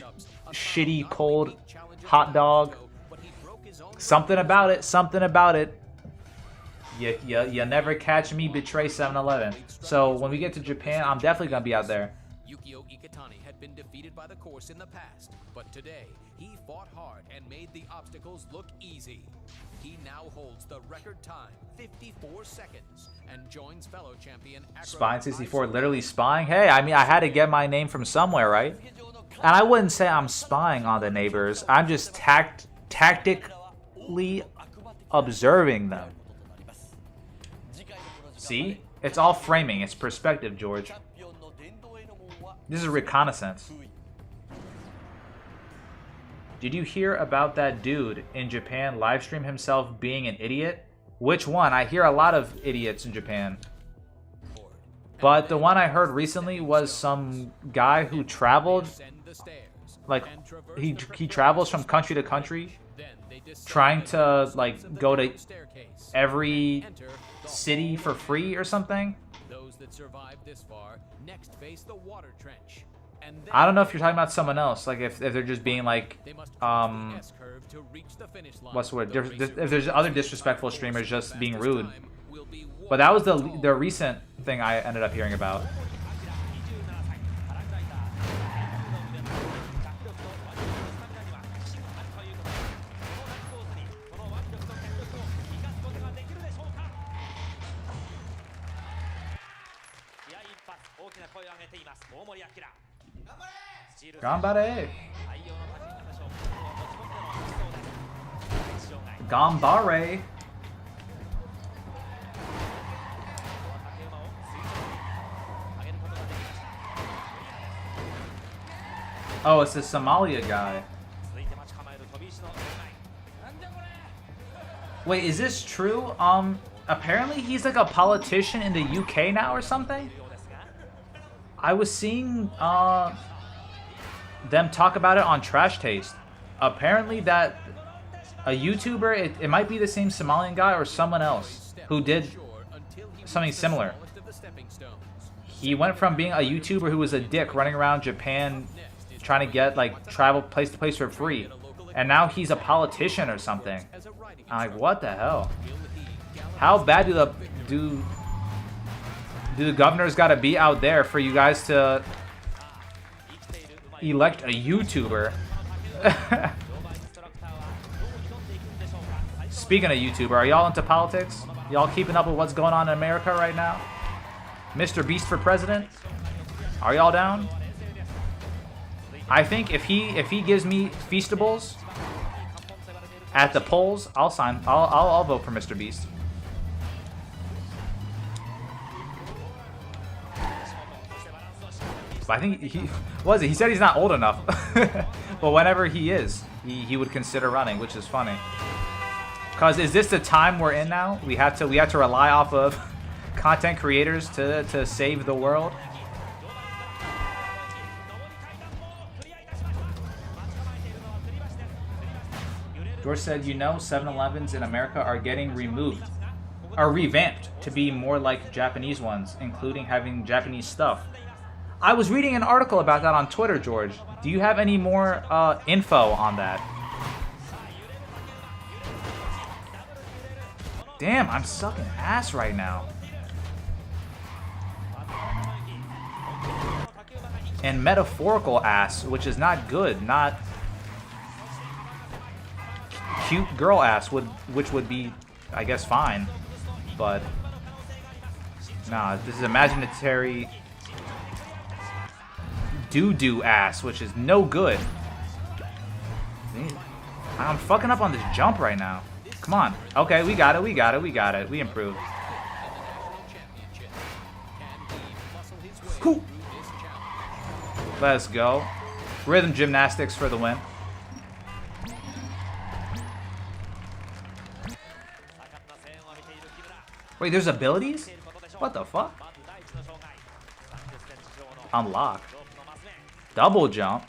shitty cold hot dog. Something about it. Something about it. You never catch me betray 7-Eleven. So when we get to Japan, I'm definitely gonna be out there.
Yukio Ikitani had been defeated by the course in the past, but today he fought hard and made the obstacles look easy. He now holds the record time, 54 seconds, and joins fellow champion
Spine 64 literally spying? Hey, I mean, I had to get my name from somewhere, right? And I wouldn't say I'm spying on the neighbors. I'm just tactically observing them. See? It's all framing. It's perspective, George. This is reconnaissance. Did you hear about that dude in Japan livestream himself being an idiot? Which one? I hear a lot of idiots in Japan. But the one I heard recently was some guy who traveled, like, he travels from country to country, trying to, like, go to every city for free or something.
Those that survive this far next face the water trench. And
I don't know if you're talking about someone else, like if they're just being like, what's the word? If there's other disrespectful streamers just being rude. But that was the recent thing I ended up hearing about. Gambare! Gambare! Oh, it's the Somalia guy. Wait, is this true? Apparently he's like a politician in the UK now or something? I was seeing, them talk about it on Trash Taste. Apparently that a YouTuber, it might be the same Somalian guy or someone else who did something similar. He went from being a YouTuber who was a dick running around Japan trying to get like travel place to place for free, and now he's a politician or something. I'm like, what the hell? How bad do the governors gotta be out there for you guys to elect a YouTuber? Speaking of YouTuber, are y'all into politics? Y'all keeping up with what's going on in America right now? Mr. Beast for president? Are y'all down? I think if he gives me Feastables at the polls, I'll vote for Mr. Beast. But I think he said he's not old enough. But whenever he is, he would consider running, which is funny. Cause is this the time we're in now? We have to rely off of content creators to save the world. George said, you know, 7-Elevens in America are getting revamped to be more like Japanese ones, including having Japanese stuff. I was reading an article about that on Twitter, George. Do you have any more info on that? Damn, I'm sucking ass right now. And metaphorical ass, which is not good. Not cute girl ass, which would be, I guess, fine. But nah, this is imaginary doo-doo ass, which is no good. I'm fucking up on this jump right now. Come on. Okay, we got it, we got it, we got it. We improved. Whew. Let's go. Rhythm gymnastics for the win. Wait, there's abilities? What the fuck? Unlock. Double jump.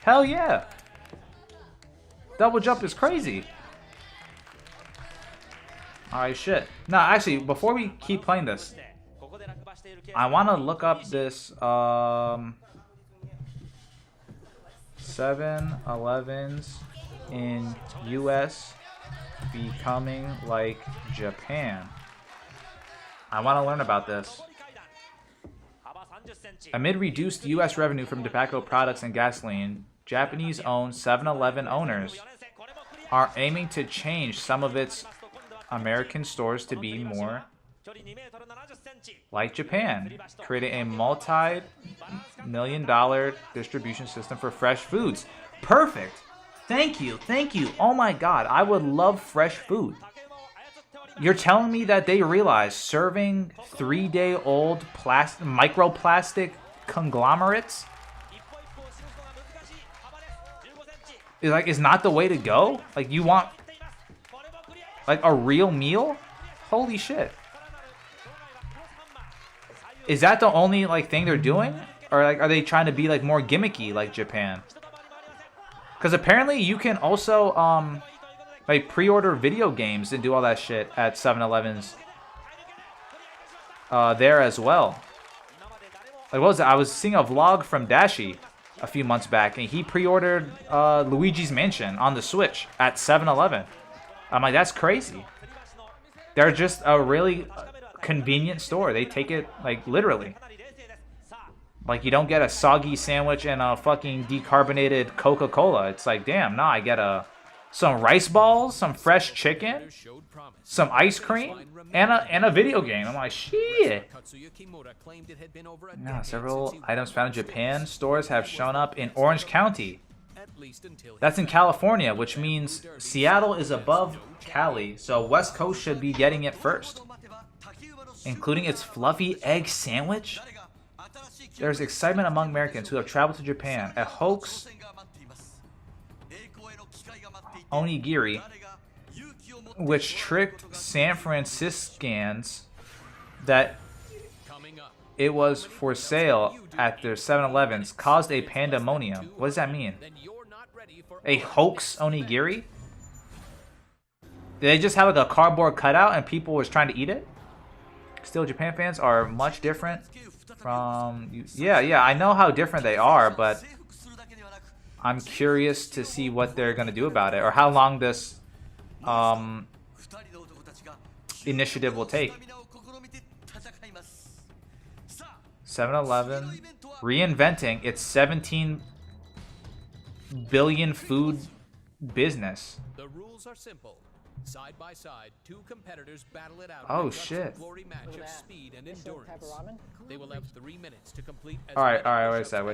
Hell yeah. Double jump is crazy. Alright, shit. No, actually, before we keep playing this, I want to look up this 7-Elevens in US becoming like Japan. I want to learn about this. Amid reduced U.S. revenue from tobacco products and gasoline, Japanese-owned 7-Eleven owners are aiming to change some of its American stores to be more like Japan, creating a multi-million-dollar distribution system for fresh foods. Perfect. Thank you. Thank you. Oh my God. I would love fresh food. You're telling me that they realize serving 3-day-old microplastic conglomerates is not the way to go? Like, you want like a real meal? Holy shit. Is that the only like thing they're doing? Or like are they trying to be like more gimmicky like Japan? Because apparently you can also like pre-order video games and do all that shit at 7-Elevens there as well. Like what was it? I was seeing a vlog from Dashi a few months back, and he pre-ordered Luigi's Mansion on the Switch at 7-Eleven. I'm like, that's crazy. They're just a really convenient store. They take it like literally. Like you don't get a soggy sandwich and a fucking decarbonated Coca-Cola. It's like, damn, nah, I get some rice balls, some fresh chicken, some ice cream, and a video game. I'm like, shit. Now, several items found in Japan stores have shown up in Orange County. That's in California, which means Seattle is above Cali, so West Coast should be getting it first. Including its fluffy egg sandwich. There's excitement among Americans who have traveled to Japan. A hoax onigiri, which tricked San Franciscans that it was for sale at their 7-Elevens, caused a pandemonium. What does that mean? A hoax onigiri? Did they just have like a cardboard cutout and people was trying to eat it? Still, Japan fans are much different from... Yeah, I know how different they are, but I'm curious to see what they're going to do about it, or how long this initiative will take. 7-Eleven reinventing its 17 billion food business.
The rules are simple. Side by side, two competitors battle it out.
Oh shit.
Glory match of speed and endurance. They will have 3 minutes to complete.
All right, wait a sec. All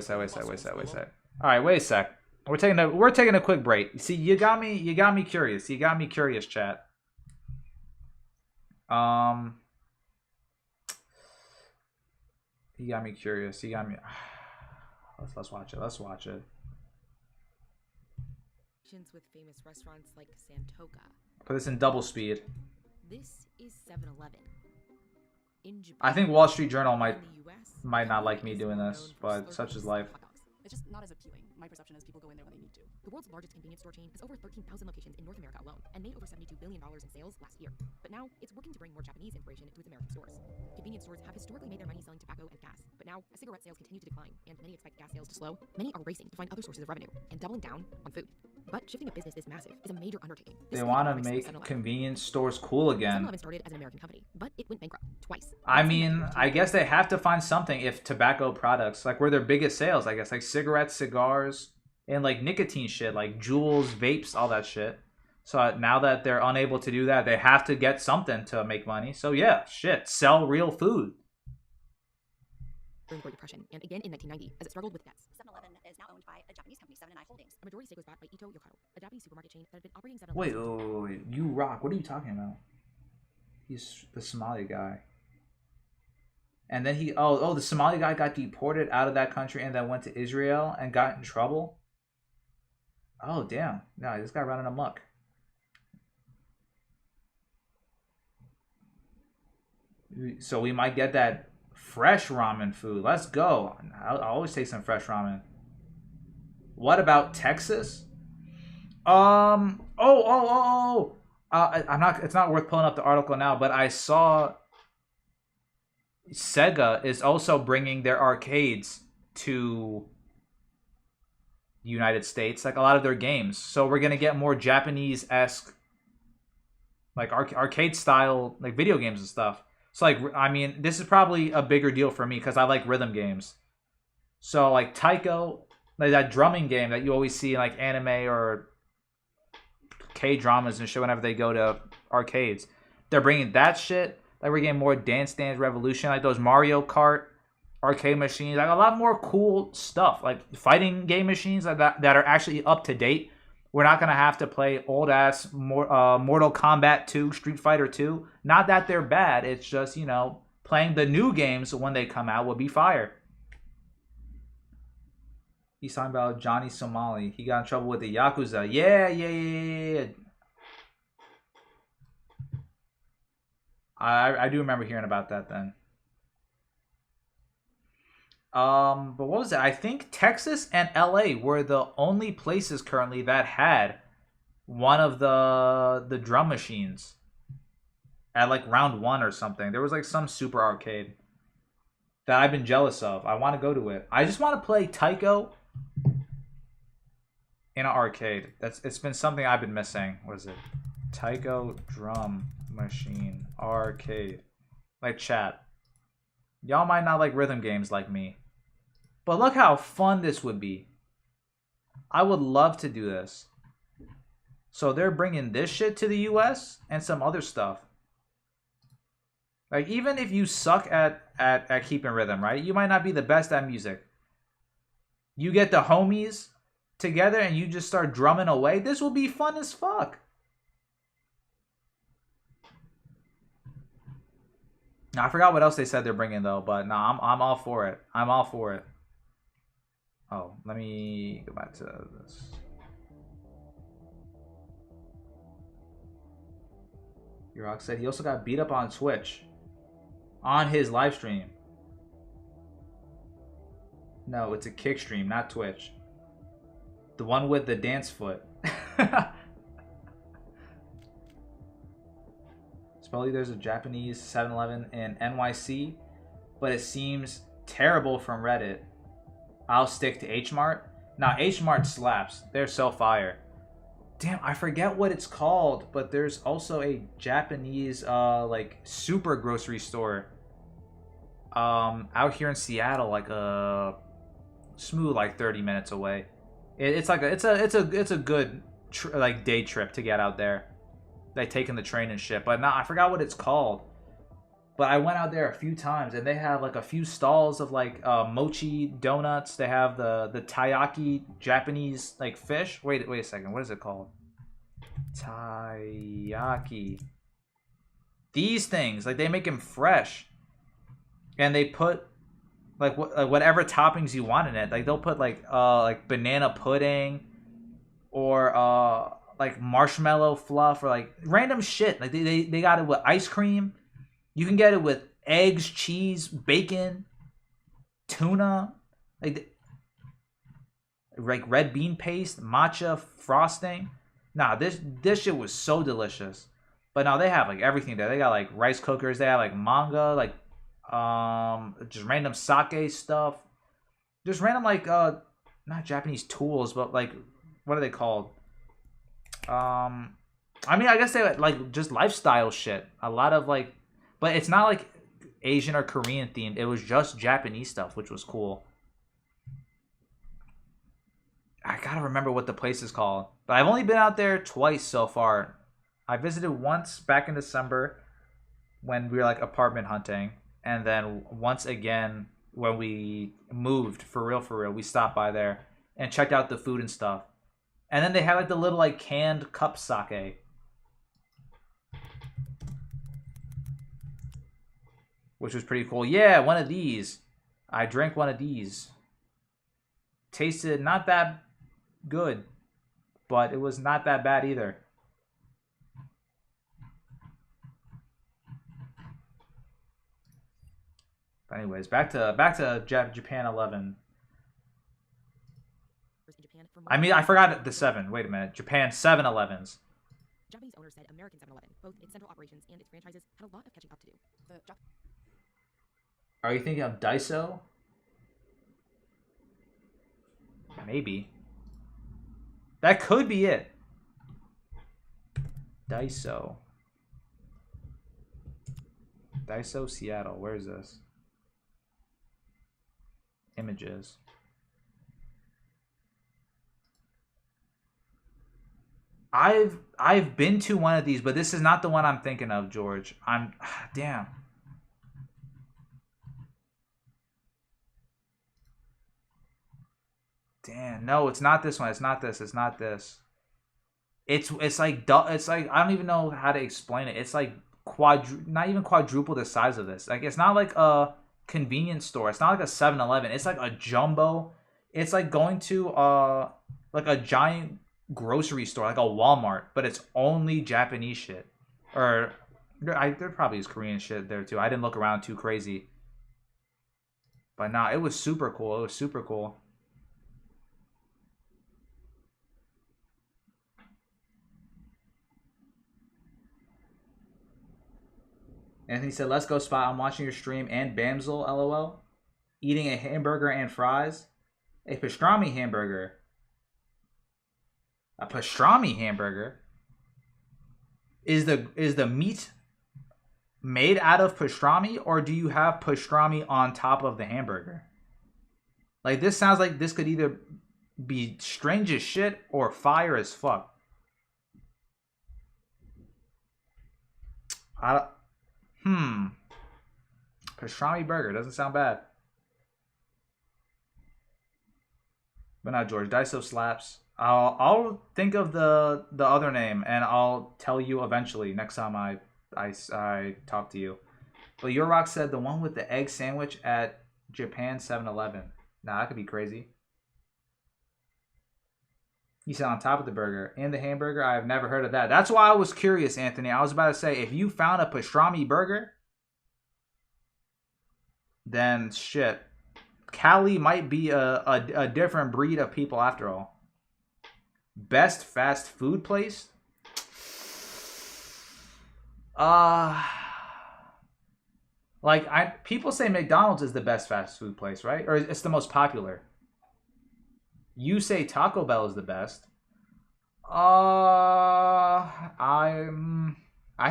right, wait a sec. We're taking a quick break. See, you got me curious. You got me curious, chat. You got me curious. You got me. Let's watch it.
With famous restaurants like Santoka.
Put this in double speed.
This is 7-Eleven. In Japan,
I think Wall Street Journal might not like me doing this, but such is life.
It's just not as appealing. My perception is people go in there when they need to.
The world's largest convenience store chain has over 13,000 locations in North America alone and made over $72 billion in sales last year. But now, it's working to bring more Japanese inspiration to its American stores. Convenience stores have historically made their money selling tobacco and gas, but now, as cigarette sales continue to decline and many expect gas sales to slow, many are racing to find other sources of revenue and doubling down on food. But shifting a business this massive is a major undertaking.
They want to make convenience stores cool again.
7-Eleven started as an American company, but it went bankrupt twice.
I mean, I guess they have to find something if tobacco products, like where their biggest sales, I guess, like cigarettes, cigars, and like nicotine shit, like Juuls, vapes, all that shit. So now that they're unable to do that, they have to get something to make money. So yeah, shit, sell real food.
During the Great Depression, and again in 1990, as it struggled with debts.
7-Eleven is now owned by a Japanese company, 7 & I Holdings.
A majority stake was bought by Ito Yokado, a Japanese supermarket chain that had been operating 7-Eleven.
Wait, you rock. What are you talking about? He's the Somali guy. And then the Somali guy got deported out of that country and then went to Israel and got in trouble? Oh, damn. No, this guy running amok. So we might get that fresh ramen food. Let's go. I'll always take some fresh ramen. What about Texas? I'm not. It's not worth pulling up the article now, but I saw Sega is also bringing their arcades to the United States, like a lot of their games. So we're gonna get more Japanese-esque, like arcade style, like video games and stuff. So like, I mean, this is probably a bigger deal for me because I like rhythm games. So like Taiko, like that drumming game that you always see in like anime or K-dramas and shit whenever they go to arcades. They're bringing that shit. Like we're getting more Dance Dance Revolution, like those Mario Kart arcade machines, like a lot more cool stuff, like fighting game machines that are actually up to date. We're not gonna have to play old ass Mortal Kombat 2, Street Fighter 2. Not that they're bad. It's just, you know, playing the new games when they come out will be fire. He's talking about Johnny Somali. He got in trouble with the Yakuza. Yeah. I do remember hearing about that then. But what was it? I think Texas and LA were the only places currently that had one of the drum machines at like round 1 or something. There was like some super arcade that I've been jealous of. I want to go to it. I just want to play Taiko in an arcade. It's been something I've been missing. What is it? Taiko drum machine arcade. Like chat. Y'all might not like rhythm games like me. But look how fun this would be. I would love to do this. So they're bringing this shit to the US and some other stuff. Like even if you suck at keeping rhythm, right? You might not be the best at music. You get the homies together and you just start drumming away. This will be fun as fuck. Now, I forgot what else they said they're bringing though, but no, I'm all for it. I'm all for it. Oh, let me go back to this. Rock said he also got beat up on Twitch on his live stream. No, it's a kick stream, not Twitch. The one with the dance foot. Supposedly there's a Japanese 7-Eleven in NYC, but it seems terrible from Reddit. I'll stick to H Mart. Now H Mart slaps. They're so fire. Damn, I forget what it's called, but there's also a Japanese like super grocery store out here in Seattle, like a smooth like 30 minutes away. It's like it's a good like day trip to get out there. Like taking the train and shit, but now I forgot what it's called. But I went out there a few times and they have like a few stalls of like mochi donuts. They have the taiyaki Japanese like fish. Wait a second. What is it called? Taiyaki. These things, like they make them fresh, and they put like whatever toppings you want in it. Like they'll put like banana pudding or like marshmallow fluff or like random shit. Like they got it with ice cream. You can get it with eggs, cheese, bacon, tuna, like red bean paste, matcha frosting. Nah, this shit was so delicious. But now they have like everything there. They got like rice cookers. They have like manga, like just random sake stuff. Just random like not Japanese tools, but like what are they called? I mean, I guess they like just lifestyle shit. A lot of like, but it's not like Asian or Korean themed. It was just Japanese stuff, which was cool. I gotta remember what the place is called. But I've only been out there twice so far. I visited once back in December when we were like apartment hunting. And then once again when we moved for real. We stopped by there and checked out the food and stuff. And then they had like the little like canned cup sake. Which was pretty cool. Yeah, one of these. I drank one of these. Tasted not that good, but it was not that bad either. But anyways, back to Japan 11. I mean, I forgot the 7. Wait a minute. Japan 7-Elevens.
Japanese owners said American 7-Eleven, both its central operations and its franchises, had a lot of catching up to do.
Are you thinking of Daiso? Maybe. That could be it. Daiso. Daiso Seattle. Where is this? Images. I've been to one of these, but this is not the one I'm thinking of, George. Damn. Damn, no, it's not this one. It's not this. It's not this. It's like I don't even know how to explain it. It's like not even quadruple the size of this. Like it's not like a convenience store. It's not like a 7-Eleven. It's like a jumbo. It's like going to like a giant grocery store, like a Walmart, but it's only Japanese shit. Or there probably is Korean shit there too. I didn't look around too crazy. But nah, it was super cool. It was super cool. Anthony said, let's go spot. I'm watching your stream and Bamsel, lol. Eating a hamburger and fries. A pastrami hamburger. A pastrami hamburger? Is the meat made out of pastrami, or do you have pastrami on top of the hamburger? Like, this sounds like this could either be strange as shit or fire as fuck. Pastrami burger doesn't sound bad. But not George. Daiso slaps. I'll think of the other name and I'll tell you eventually next time I talk to you. But Your Rock said the one with the egg sandwich at Japan 7-Eleven. Nah, that could be crazy. He said on top of the burger and the hamburger. I have never heard of that. That's why I was curious, Anthony. I was about to say, if you found a pastrami burger, then shit, Cali might be a different breed of people after all. Best fast food place? People say McDonald's is the best fast food place, right? Or it's the most popular. You say Taco Bell is the best. I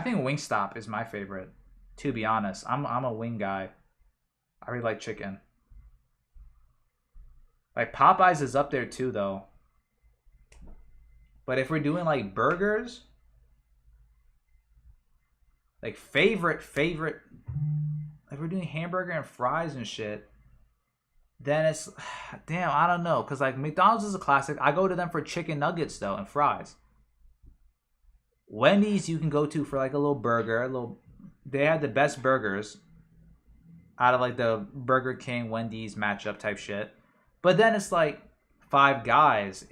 think Wingstop is my favorite. To be honest, I'm a wing guy. I really like chicken. Like Popeyes is up there too, though. But if we're doing like burgers, like favorite, if we're doing hamburger and fries and shit, then it's, damn, I don't know. Because like McDonald's is a classic. I go to them for chicken nuggets though and fries. Wendy's you can go to for like a little burger. They had the best burgers out of like the Burger King, Wendy's matchup type shit. But then it's like Five Guys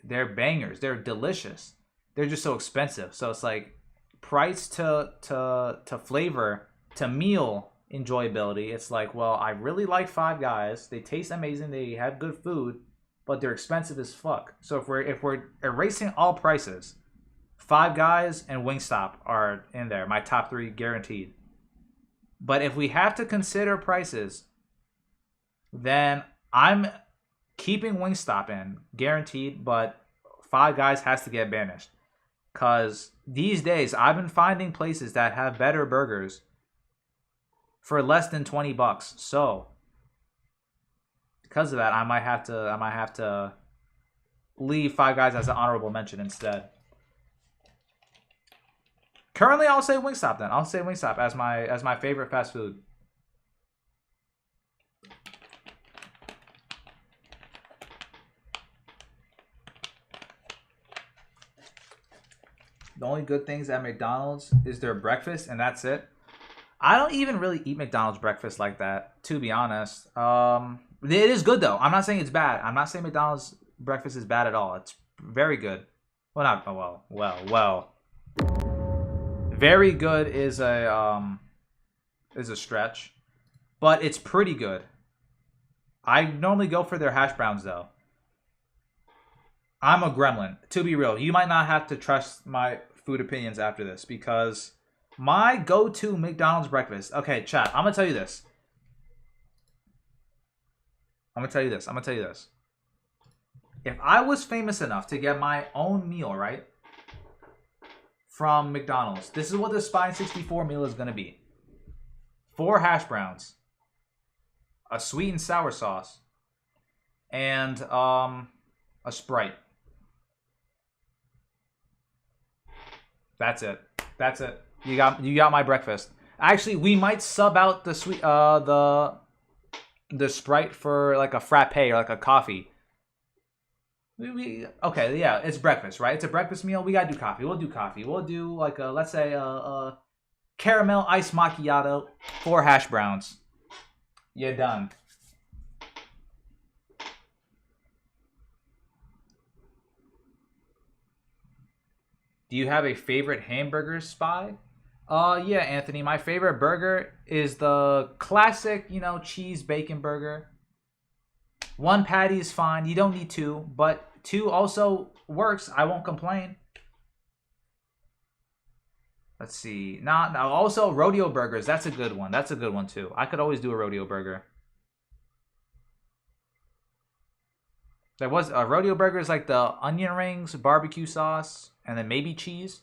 they're bangers. They're delicious. They're just so expensive. So it's like price to flavor to meal enjoyability. It's like, well, I really like Five Guys. They taste amazing. They have good food, but they're expensive as fuck. So if we're erasing all prices, Five Guys and Wingstop are in there. My top 3 guaranteed. But if we have to consider prices, then I'm keeping Wingstop in, guaranteed, but Five Guys has to get banished. Because these days, I've been finding places that have better burgers for less than $20. So, because of that, I might have to leave Five Guys as an honorable mention instead. Currently, I'll say Wingstop then. I'll say Wingstop as my favorite fast food. The only good things at McDonald's is their breakfast, and that's it. I don't even really eat McDonald's breakfast like that, to be honest. It is good though. I'm not saying it's bad. I'm not saying McDonald's breakfast is bad at all. It's very good. Well, not well. Very good is a stretch, but it's pretty good. I normally go for their hash browns though. I'm a gremlin, to be real. You might not have to trust my food opinions after this, because my go-to McDonald's breakfast. Okay, chat, I'm gonna tell you this. If I was famous enough to get my own meal, right, from McDonald's, this is what the Spine 64 meal is gonna be. 4 hash browns, a sweet and sour sauce, and a Sprite. That's it. You got my breakfast. Actually, we might sub out the sweet the Sprite for like a frappe or like a coffee. Okay, yeah, it's breakfast, right? It's a breakfast meal. We gotta do coffee. We'll do coffee. We'll do like a, let's say a caramel iced macchiato, 4 hash browns. You're done. Do you have a favorite hamburger, Spy? Yeah, Anthony. My favorite burger is the classic, cheese bacon burger. 1 patty is fine. You don't need 2, but 2 also works. I won't complain. Let's see. Now also rodeo burgers. That's a good one. That's a good one too. I could always do a rodeo burger. There was a rodeo burger is like the onion rings, barbecue sauce, and then maybe cheese.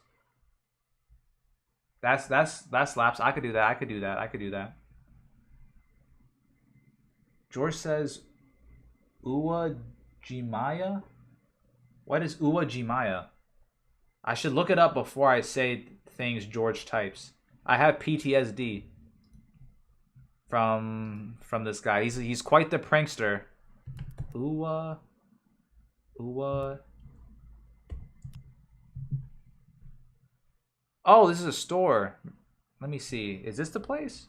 That slaps. I could do that. I could do that. George says Uwa Jimaya? What is Uwa Jimaya? I should look it up before I say things George types. I have PTSD from this guy. He's quite the prankster. Uwa. Oh, this is a store. Let me see. Is this the place?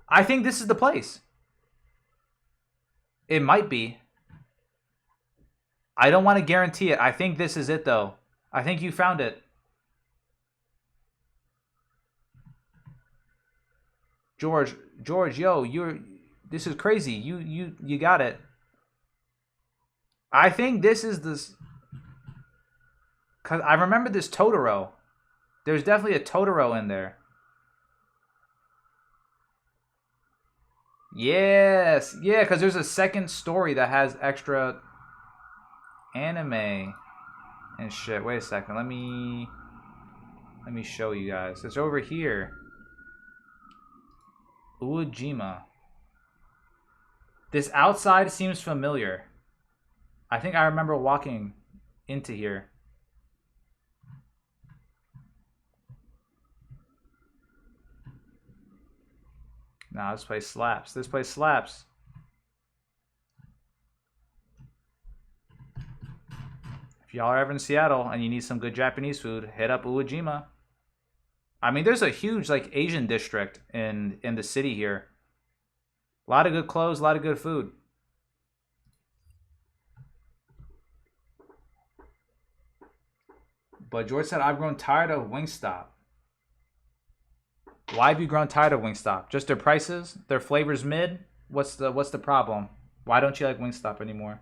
I think this is the place. It might be. I don't want to guarantee it. I think this is it though. I think you found it. George, yo, this is crazy. You got it. I think this is this, cause I remember this Totoro. There's definitely a Totoro in there. Yes, yeah, cause there's a second story that has extra anime and shit. Wait a second, let me show you guys. It's over here. Uwajima. This outside seems familiar. I think I remember walking into here. Nah, this place slaps. This place slaps. If y'all are ever in Seattle and you need some good Japanese food, hit up Uwajima. I mean, there's a huge like Asian district in the city here. A lot of good clothes, a lot of good food. But George said, I've grown tired of Wingstop. Why have you grown tired of Wingstop? Just their prices? Their flavors mid? What's the problem? Why don't you like Wingstop anymore?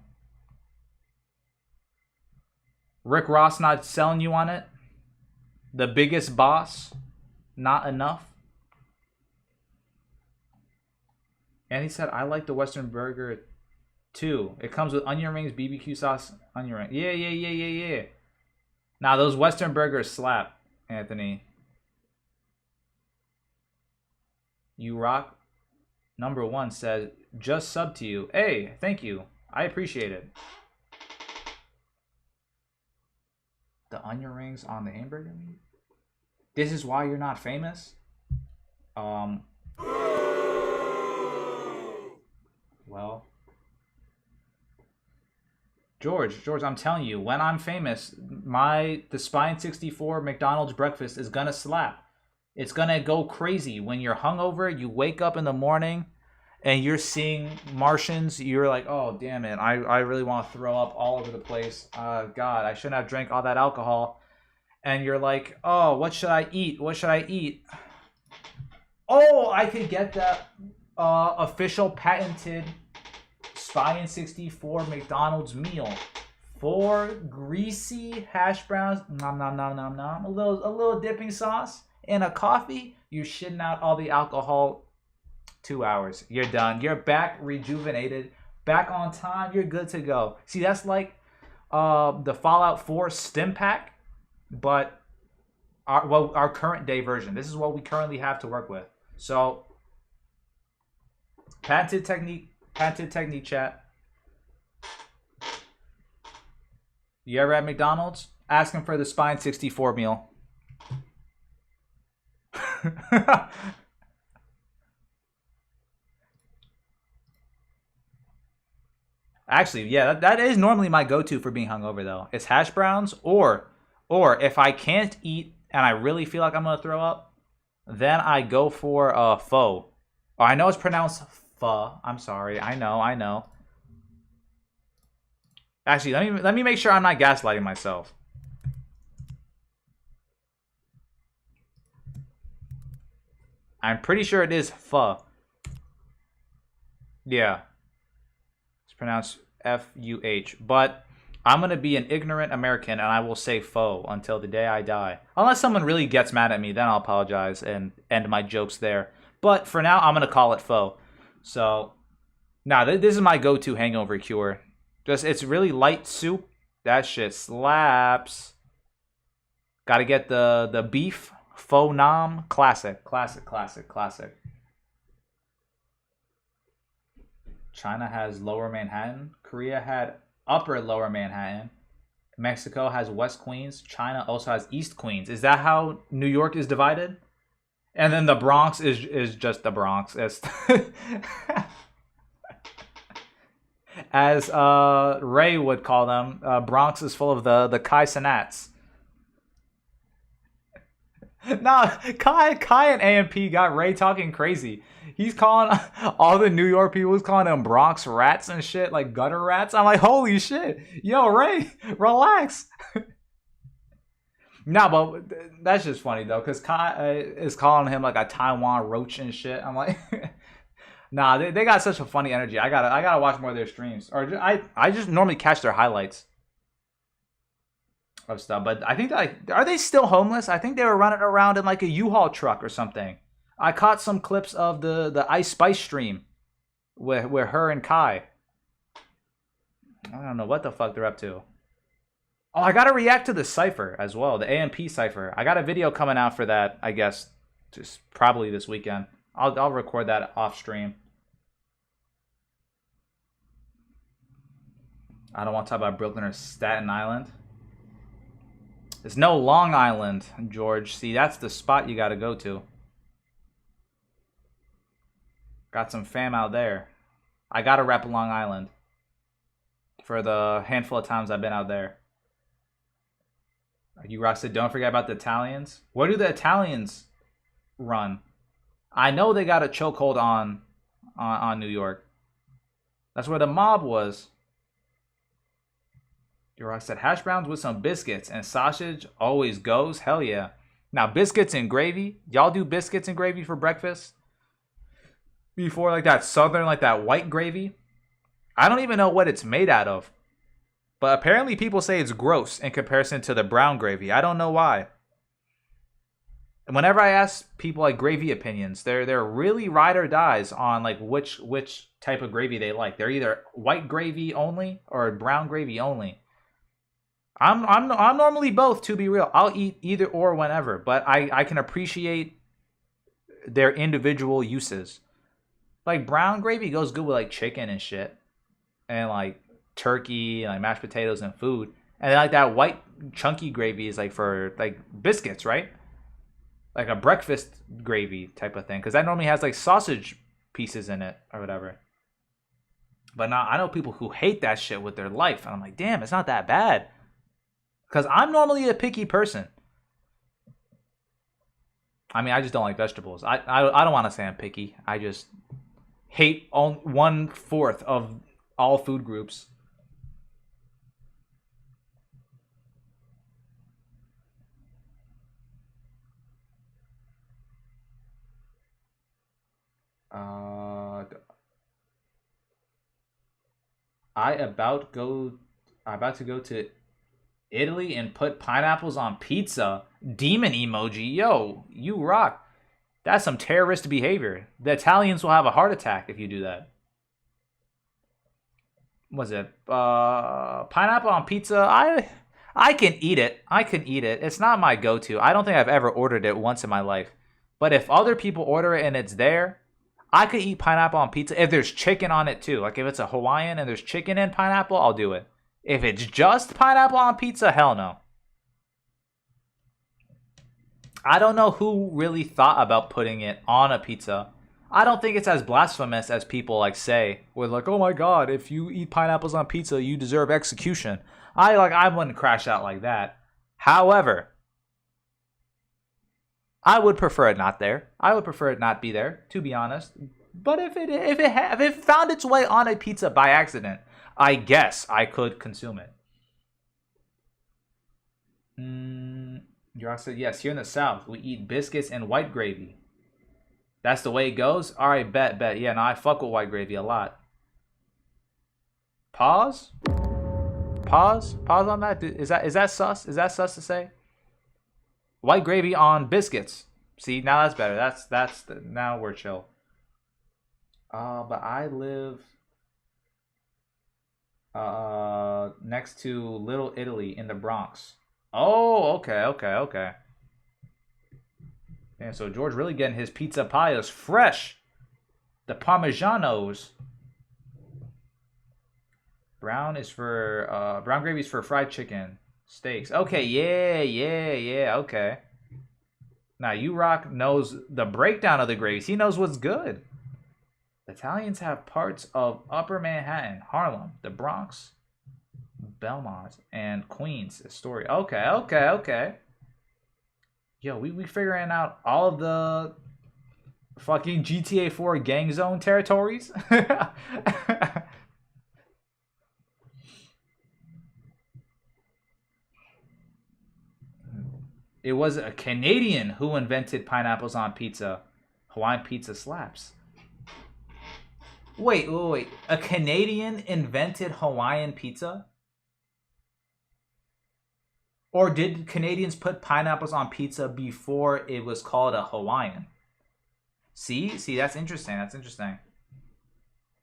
Rick Ross not selling you on it? The Biggest Boss? Not enough? And he said, I like the Western burger too. It comes with onion rings, BBQ sauce, onion ring. Yeah. Now, those Western burgers slap, Anthony. You rock. Number 1 says, just sub to you. Hey, thank you. I appreciate it. The onion rings on the hamburger meat? This is why you're not famous? Well, George, I'm telling you, when I'm famous, the Spine 64 McDonald's breakfast is gonna slap. It's gonna go crazy. When you're hungover, you wake up in the morning and you're seeing Martians, you're like, oh, damn it, I really want to throw up all over the place. God, I shouldn't have drank all that alcohol. And you're like, oh, what should I eat? What should I eat? Oh, I could get that official patented Spine 64 McDonald's meal. 4 greasy hash browns, nom nom nom nom nom, a little dipping sauce, and a coffee. You're shitting out all the alcohol. 2 hours. You're done. You're back rejuvenated, back on time. You're good to go. See, that's like the Fallout 4 stim pack, but our current day version. This is what we currently have to work with. So, patented technique chat. You ever at McDonald's? Ask them for the Spine 64 meal. Actually, yeah, that is normally my go-to for being hungover, though. It's hash browns, or if I can't eat and I really feel like I'm gonna throw up, then I go for pho. Oh, I know it's pronounced pho. I'm sorry. I know. Actually, let me make sure I'm not gaslighting myself. I'm pretty sure it is pho. Yeah. It's pronounced F-U-H. But I'm going to be an ignorant American and I will say pho until the day I die. Unless someone really gets mad at me, then I'll apologize and end my jokes there. But for now, I'm going to call it pho. So, this is my go-to hangover cure. It's really light soup. That shit slaps. Gotta get the beef. Pho Nam. Classic. China has Lower Manhattan. Korea had Upper Lower Manhattan. Mexico has West Queens. China also has East Queens. Is that how New York is divided? And then the Bronx is just the Bronx. As Ray would call them, Bronx is full of the Kai Cenats. Nah, Kai and AMP got Ray talking crazy. He's calling all the New York people, he's calling them Bronx rats and shit, like gutter rats. I'm like, holy shit. Yo, Ray, relax. Nah, but that's just funny, though, because Kai is calling him like a Taiwan roach and shit. I'm like, nah, they got such a funny energy. I gotta watch more of their streams. Or I just normally catch their highlights of stuff. But I think are they still homeless? I think they were running around in like a U-Haul truck or something. I caught some clips of the Ice Spice stream with her and Kai. I don't know what the fuck they're up to. Oh, I gotta react to the cipher as well, the AMP cipher. I got a video coming out for that, I guess, just probably this weekend. I'll record that off stream. I don't want to talk about Brooklyn or Staten Island. There's no Long Island, George. See, that's the spot you gotta go to. Got some fam out there. I gotta rep Long Island for the handful of times I've been out there. You Rock said, don't forget about the Italians. Where do the Italians run? I know they got a chokehold on New York. That's where the mob was. You Rock said, hash browns with some biscuits and sausage always goes. Hell yeah. Now, biscuits and gravy. Y'all do biscuits and gravy for breakfast? Before, like that southern, like that white gravy? I don't even know what it's made out of. But apparently people say it's gross in comparison to the brown gravy. I don't know why. whenever I ask people like gravy opinions, they're really ride or dies on like which type of gravy they like. They're either white gravy only or brown gravy only. I'm normally both, to be real. I'll eat either or whenever, but I can appreciate their individual uses. Like brown gravy goes good with like chicken and shit, and like turkey and like mashed potatoes and food. And then like that white chunky gravy is like for like biscuits, right? Like a breakfast gravy type of thing, because that normally has like sausage pieces in it or whatever. But now I know people who hate that shit with their life, and I'm like, damn, it's not that bad. Because I'm normally a picky person. I mean, I just don't like vegetables. I don't want to say I'm picky. I just hate 1/4 of all food groups. I about to go to Italy and put pineapples on pizza. Demon emoji. Yo, you rock. That's some terrorist behavior. The Italians will have a heart attack if you do that. Was it pineapple on pizza? I can eat it. I can eat it. It's not my go-to. I don't think I've ever ordered it once in my life. But if other people order it and it's there, I could eat pineapple on pizza if there's chicken on it too. Like if it's a Hawaiian and there's chicken and pineapple, I'll do it. If it's just pineapple on pizza, hell no. I don't know who really thought about putting it on a pizza. I don't think it's as blasphemous as people like say. We're like, oh my god, if you eat pineapples on pizza, you deserve execution. I wouldn't crash out like that. However, I would prefer it not there. I would prefer it not be there, to be honest. But if it found its way on a pizza by accident, I guess I could consume it. You're said yes. Here in the South, we eat biscuits and white gravy. That's the way it goes. All right, bet. Yeah, no, I fuck with white gravy a lot. Pause on that. Is that sus? Is that sus to say? White gravy on biscuits. See, now that's better. Now we're chill. But I live next to Little Italy in the Bronx. Oh, okay. And so George really getting his pizza pies fresh. The Parmigianos. Brown gravy is for fried chicken. Steaks. Okay, yeah, okay. Now, U-Rock knows the breakdown of the gravies. He knows what's good. Italians have parts of Upper Manhattan, Harlem, the Bronx, Belmont, and Queens. Astoria. Okay. Yo, we figuring out all of the fucking GTA 4 gang zone territories. It was a Canadian who invented pineapples on pizza. Hawaiian pizza slaps. Wait. A Canadian invented Hawaiian pizza? Or did Canadians put pineapples on pizza before it was called a Hawaiian? See, that's interesting.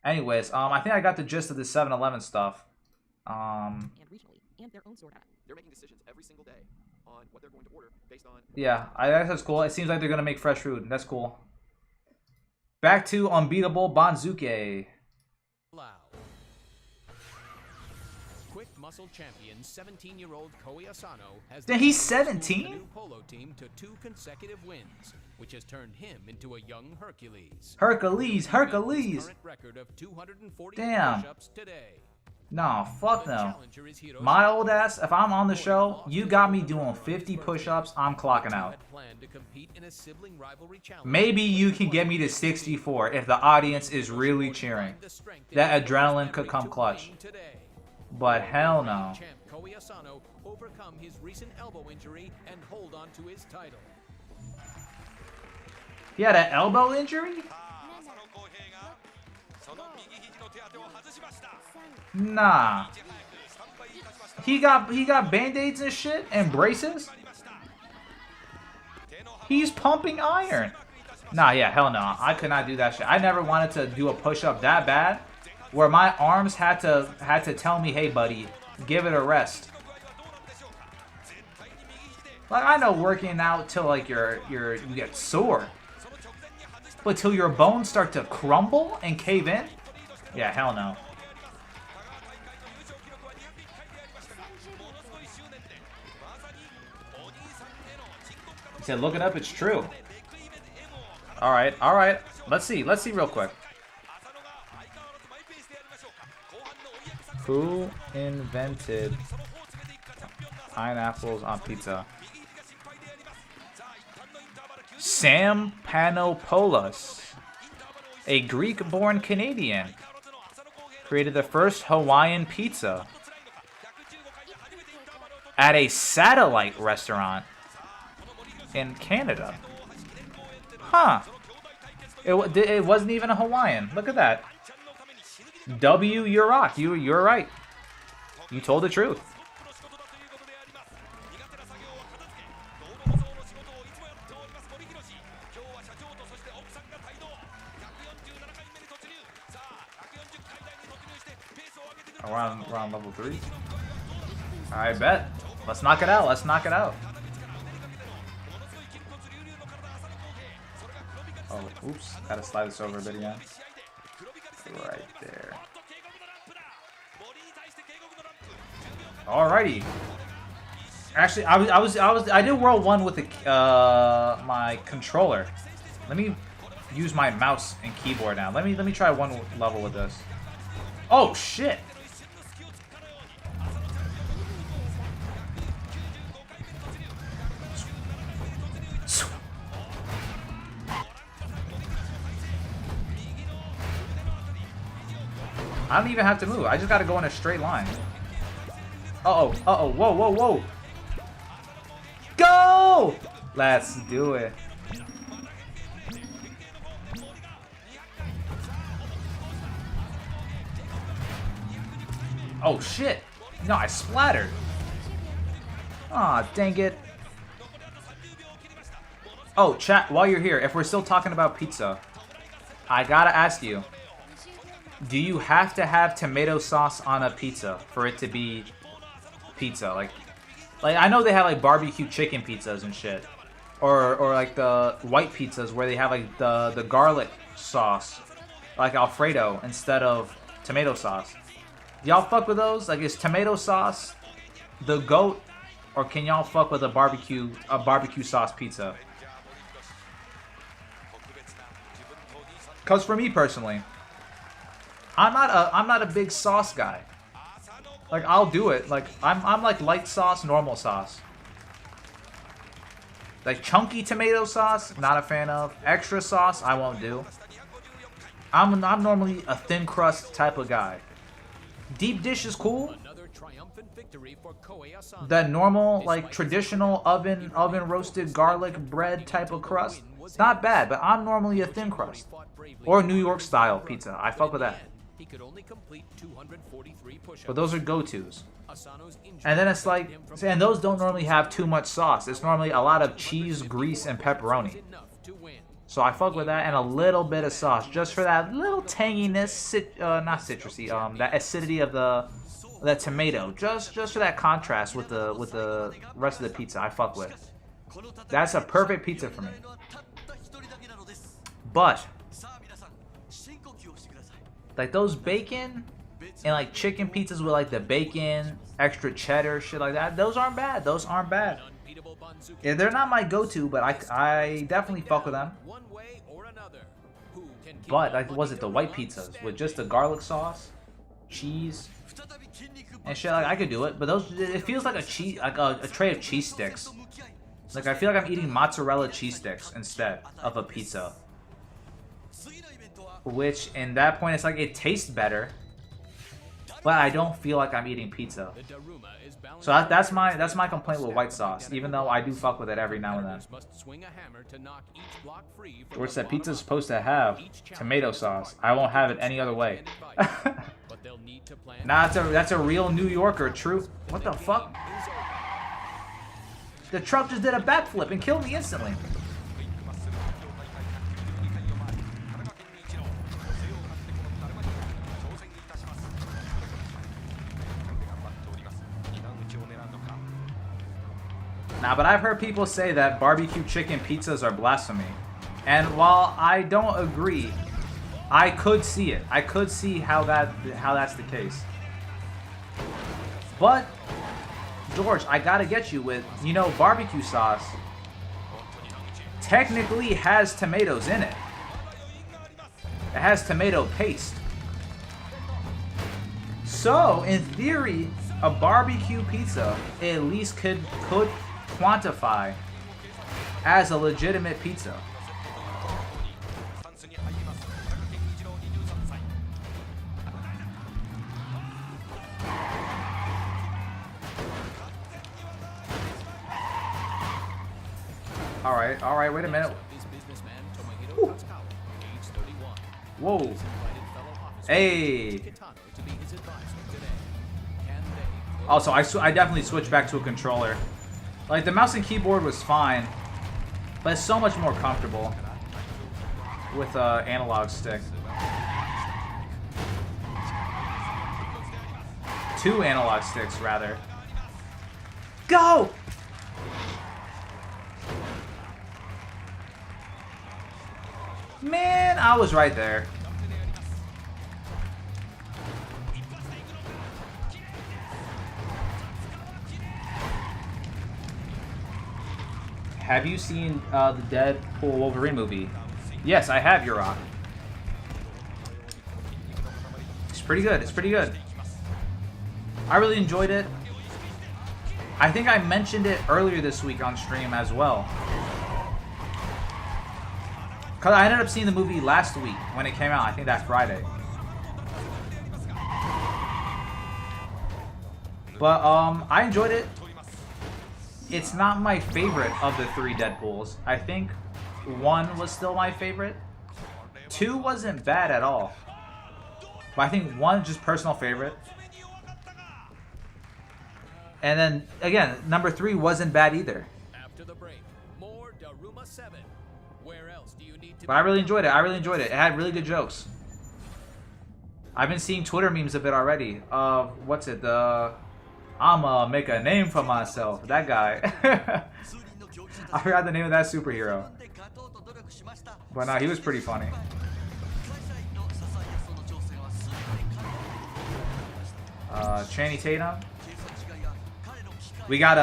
Anyways, I think I got the gist of the 7-Eleven stuff.
And regionally, and their own store data.
They're making decisions every single day on what they're going to order based on...
Yeah, that's cool. It seems like they're going to make fresh food. That's cool. Back to Unbeatable Banzuke.
Quick muscle champion 17-year-old Koei Asano has
He's 17?
the new polo team to 2 consecutive wins, which has turned him into a young Hercules.
Hercules.
Current record of 240
Damn.
push-ups today.
No, fuck no. My old ass, if I'm on the show, you got me doing 50 push-ups, I'm clocking out. Maybe you can get me to 64 if the audience is really cheering. That adrenaline could come clutch. But hell no.
Champ Koei Asano overcome his recent elbow injury and hold on to his title.
He had an elbow injury? Nah. He got band-aids and shit and braces? He's pumping iron. Nah, yeah, hell no. I could not do that shit. I never wanted to do a push-up that bad, where my arms had to tell me, hey, buddy, give it a rest. Like, I know working out till like you get sore, but till your bones start to crumble and cave in, yeah, hell no. He said, look it up, it's true. Alright, alright. Let's see real quick. Who invented pineapples on pizza? Sam Panopoulos, a Greek-born Canadian, created the first Hawaiian pizza at a satellite restaurant in Canada. Huh. It wasn't even a Hawaiian. Look at that. W, you're rock. You're right. You told the truth. We're on level 3. I bet. Let's knock it out. Let's knock it out. Oh, oops. Gotta slide this over a bit again. Right there. Alrighty. Actually, I did World 1 with the my controller. Let me use my mouse and keyboard now. Let me try one level with this. Oh shit. I don't even have to move. I just gotta go in a straight line. Uh-oh. Uh-oh. Whoa, whoa, whoa. Go! Let's do it. Oh, shit. No, I splattered. Aw, dang it. Oh, chat, while you're here, if we're still talking about pizza, I gotta ask you. Do you have to have tomato sauce on a pizza for it to be pizza? Like I know they have like barbecue chicken pizzas and shit, or like the white pizzas where they have like the garlic sauce, like Alfredo instead of tomato sauce. Y'all fuck with those? Like, is tomato sauce the GOAT, or can y'all fuck with a barbecue sauce pizza? Cause for me personally, I'm not a big sauce guy. Like, I'll do it. Like, I'm like light sauce, normal sauce. Like chunky tomato sauce, not a fan of. Extra sauce, I won't do. I'm normally a thin crust type of guy. Deep dish is cool. That normal, like traditional oven roasted garlic bread type of crust, it's not bad. But I'm normally a thin crust or New York style pizza. I fuck with that. But those are go-tos. And then it's like, and those don't normally have too much sauce. It's normally a lot of cheese, grease, and pepperoni. So I fuck with that and a little bit of sauce just for that little tanginess, not citrusy, that acidity of the tomato, just for that contrast with the rest of the pizza. I fuck with. That's a perfect pizza for me. But like those bacon and like chicken pizzas with like the bacon, extra cheddar, shit like that, those aren't bad. Those aren't bad. Yeah, they're not my go-to, but I definitely fuck with them. But like, was it the white pizzas with just the garlic sauce, cheese, and shit? Like, I could do it, but those, it feels like a tray of cheese sticks. Like, I feel like I'm eating mozzarella cheese sticks instead of a pizza. Which, in that point, it's like it tastes better, but I don't feel like I'm eating pizza. So that's my complaint with white sauce, even though I do fuck with it every now and then. George said pizza's supposed to have tomato sauce. I won't have it any other way. Nah, that's a real New Yorker, true. What the fuck? The truck just did a backflip and killed me instantly. Nah, but I've heard people say that barbecue chicken pizzas are blasphemy. And while I don't agree, I could see it. I could see how that's the case. But George, I gotta get you with, you know, barbecue sauce technically has tomatoes in it. It has tomato paste. So, in theory, a barbecue pizza at least could quantify as a legitimate pizza. All right, wait a minute. Whoa. Hey. Also, I definitely switched back to a controller. Like, the mouse and keyboard was fine, but it's so much more comfortable with an analog stick. 2 analog sticks, rather. Go! Man, I was right there. Have you seen the Deadpool Wolverine movie? Yes, I have, Your Rock. It's pretty good. It's pretty good. I really enjoyed it. I think I mentioned it earlier this week on stream as well. Because I ended up seeing the movie last week when it came out. I think that Friday. But I enjoyed it. It's not my favorite of the 3 Deadpools. I think 1 was still my favorite. 2 wasn't bad at all. But I think 1 just personal favorite. And then again, number 3 wasn't bad either.
After the break, more Daruma 7. Where else do you need to
But I really enjoyed it. I really enjoyed it. It had really good jokes. I've been seeing Twitter memes of it already. What's it? I'ma make a name for myself. That guy. I forgot the name of that superhero. But nah, he was pretty funny. Channing Tatum. We got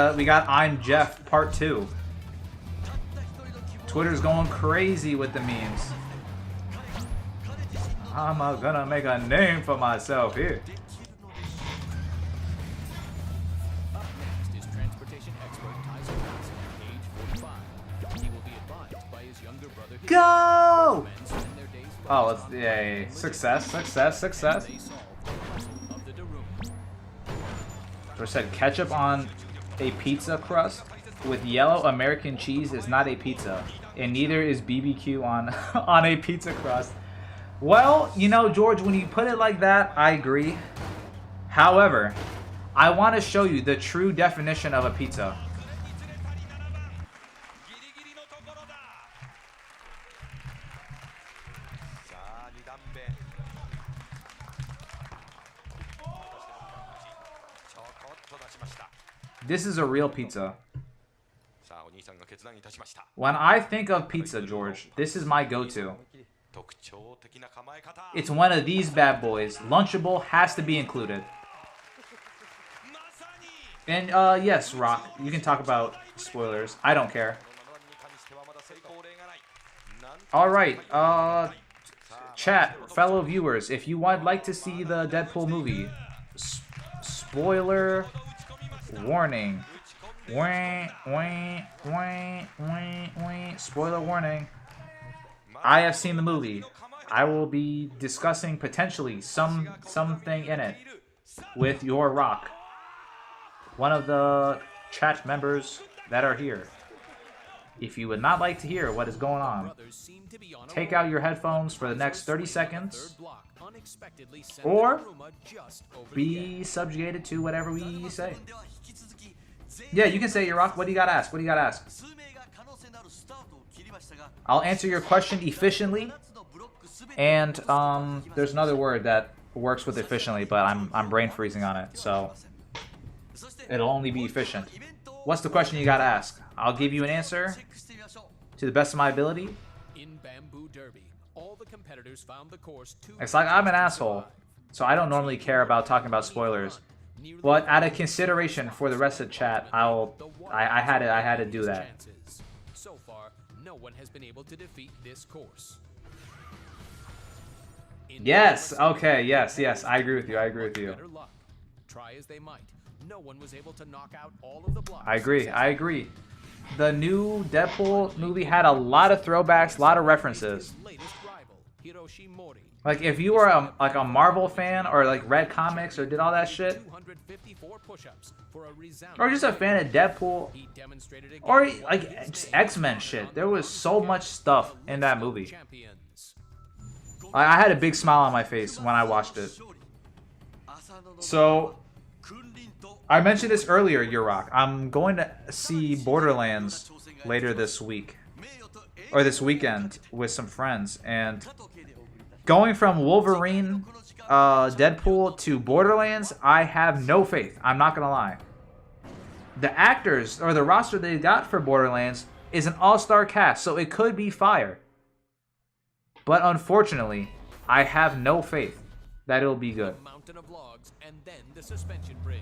I'm Jeff Part 2. Twitter's going crazy with the memes. I'm gonna make a name for myself here.
Up next is transportation expert Tyson Johnson, age 45. He will be advised by his younger brother.
Go!
Oh,
Oh, it's yay! Success! Success! Success! Or said ketchup on a pizza crust with yellow American cheese is not a pizza, and neither is BBQ on on a pizza crust. Well, you know, George, when you put it like that, I agree. However, I want to show you the true definition of a pizza. This is a real pizza. When I think of pizza, George, this is my go-to. It's one of these bad boys. Lunchable has to be included. And yes, Rock, you can talk about spoilers. I don't care. Alright, chat, fellow viewers, if you would like to see the Deadpool movie, spoiler warning. Spoiler warning. I have seen the movie. I will be discussing potentially something in it with your Rock, one of the chat members that are here. If you would not like to hear what is going on, take out your headphones for the next 30 seconds, or be subjugated to whatever we say. Yeah, you can say, your Rock. What do you gotta ask? What do you gotta ask? I'll answer your question efficiently, and there's another word that works with efficiently, but I'm brain freezing on it, so it'll only be efficient. What's the question you gotta ask? I'll give you an answer to the best of my ability.
In Bamboo Derby, all the competitors found the course too.
It's like I'm an asshole, so I don't normally care about talking about spoilers. But out of consideration for the rest of the chat, I had to do that.
So far, no one has been able to defeat this course.
Yes. Okay. Yes. I agree with you.
Better luck. Try as they might, no one was able to knock out all of the blocks.
I agree. The new Deadpool movie had a lot of throwbacks, a lot of references. Like if you were a Marvel fan or like read comics or did all that shit, or just a fan of Deadpool, or like just X-Men shit, there was so much stuff in that movie. I had a big smile on my face when I watched it. So I mentioned this earlier, Yurok. I'm going to see Borderlands later this week, or this weekend, with some friends, and going from Wolverine, Deadpool to Borderlands, I have no faith. I'm not gonna lie. The actors or the roster they got for Borderlands is an all-star cast, so it could be fire. But unfortunately, I have no faith that it'll be good.
Mountain of logs and then the suspension bridge.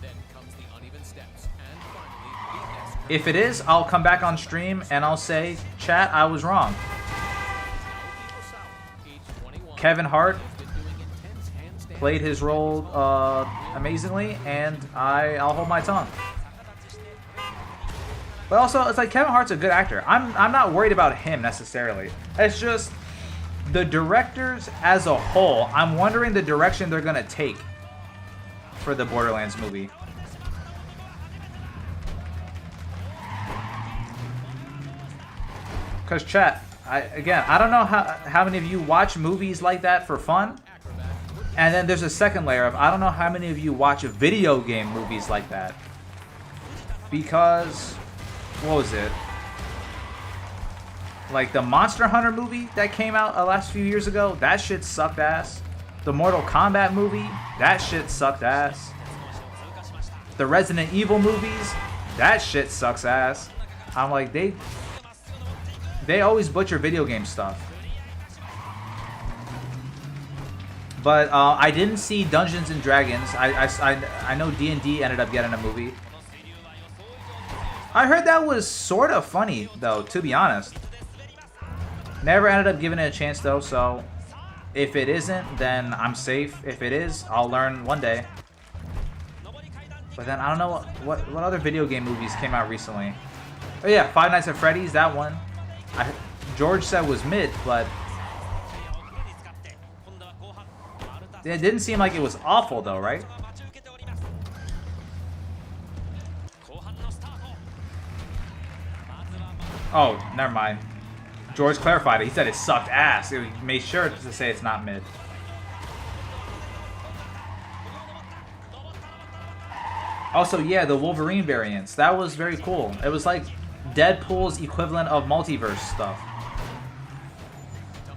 Then comes the uneven steps and finally the
If it is, I'll come back on stream and I'll say, chat, I was wrong. Kevin Hart played his role amazingly, and I'll hold my tongue. But also, it's like Kevin Hart's a good actor. I'm not worried about him necessarily. It's just the directors as a whole. I'm wondering the direction they're gonna take for the Borderlands movie. Cause chat, I don't know how many of you watch movies like that for fun. And then there's a second layer of I don't know how many of you watch video game movies like that. Because what was it? Like the Monster Hunter movie that came out the last few years ago, that shit sucked ass. The Mortal Kombat movie, that shit sucked ass. The Resident Evil movies, that shit sucks ass. I'm like, they always butcher video game stuff. But I didn't see Dungeons and Dragons. I know D&D ended up getting a movie. I heard that was sort of funny, though, to be honest. Never ended up giving it a chance, though, so if it isn't, then I'm safe. If it is, I'll learn one day. But then I don't know what other video game movies came out recently. Oh yeah, Five Nights at Freddy's, that one. George said was mid, but it didn't seem like it was awful, though, right? Oh, never mind. George clarified it. He said it sucked ass. He made sure to say it's not mid. Also, yeah, the Wolverine variants. That was very cool. It was like Deadpool's equivalent of multiverse stuff.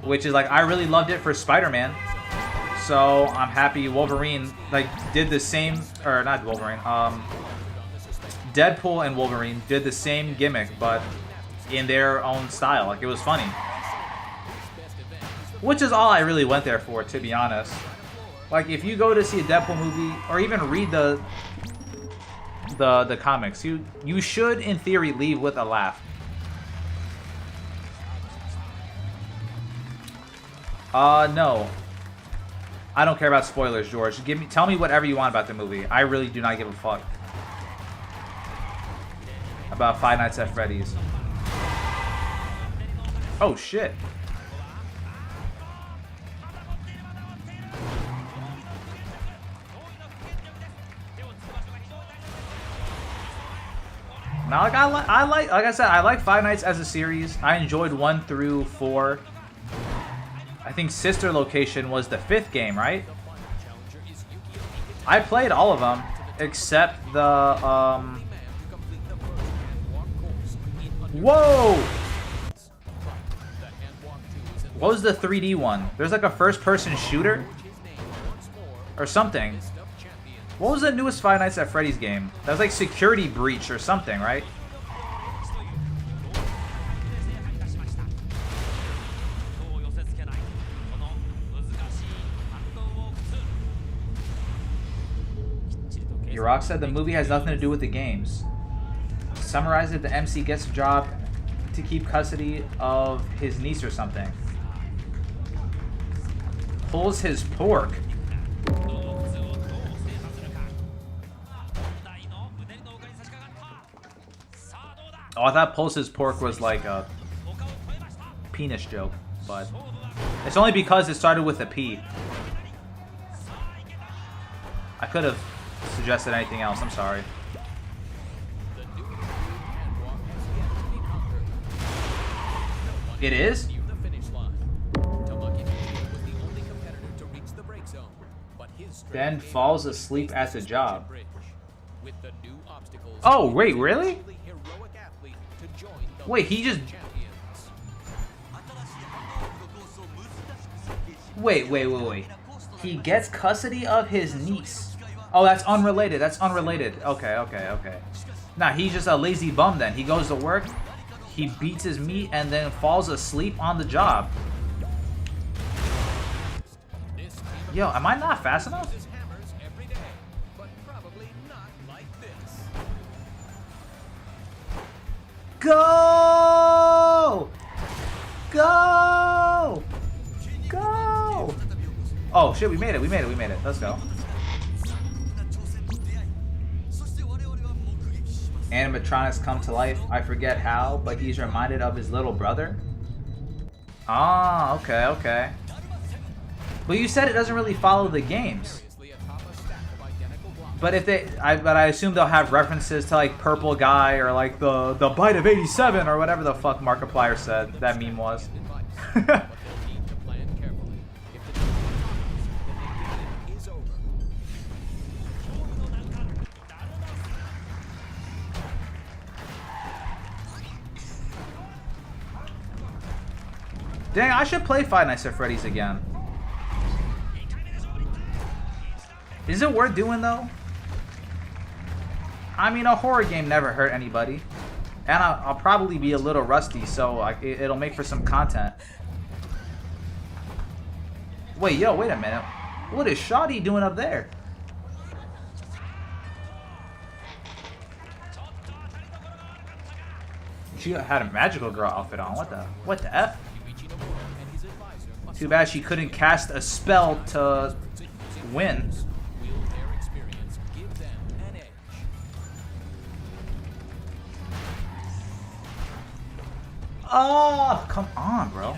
Which is like, I really loved it for Spider-Man. So, I'm happy Wolverine, like, did the same, or not Wolverine, Deadpool and Wolverine did the same gimmick, but in their own style. Like, it was funny. Which is all I really went there for, to be honest. Like, if you go to see a Deadpool movie, or even read the comics, you should, in theory, leave with a laugh. No. I don't care about spoilers, George. Tell me whatever you want about the movie. I really do not give a fuck about Five Nights at Freddy's. Oh shit. Now, like I said, I like Five Nights as a series. I enjoyed 1 through 4. I think Sister Location was the 5th game, right? I played all of them except the Whoa! What was the 3D one? There's like a first-person shooter or something. What was the newest Five Nights at Freddy's game? That was like Security Breach or something, right? Yurok said the movie has nothing to do with the games. Summarize it, the MC gets a job to keep custody of his niece or something. Pulls his pork. Oh, I thought pulls his pork was like a penis joke, but it's only because it started with a P. I could have suggested anything else, I'm sorry. It is? Then falls asleep at the job. Oh, wait, really? Wait, he just... Wait. He gets custody of his niece. Oh, that's unrelated. That's unrelated. Okay. Nah, he's just a lazy bum then. He goes to work, he beats his meat, and then falls asleep on the job. Yo, am I not fast enough? Go! Go! Go! Oh shit, we made it. Let's go. Animatronics come to life. I forget how, but he's reminded of his little brother. Ah, okay. But you said it doesn't really follow the games. But if I assume they'll have references to like Purple Guy or like the Bite of 87 or whatever the fuck Markiplier said that meme was. Dang, I should play Five Nights at Freddy's again. Is it worth doing though? I mean, a horror game never hurt anybody. And I'll probably be a little rusty, so it'll make for some content. Wait a minute. What is Shoddy doing up there? She had a magical girl outfit on. What the F? Too bad she couldn't cast a spell to win. Oh, come on, bro.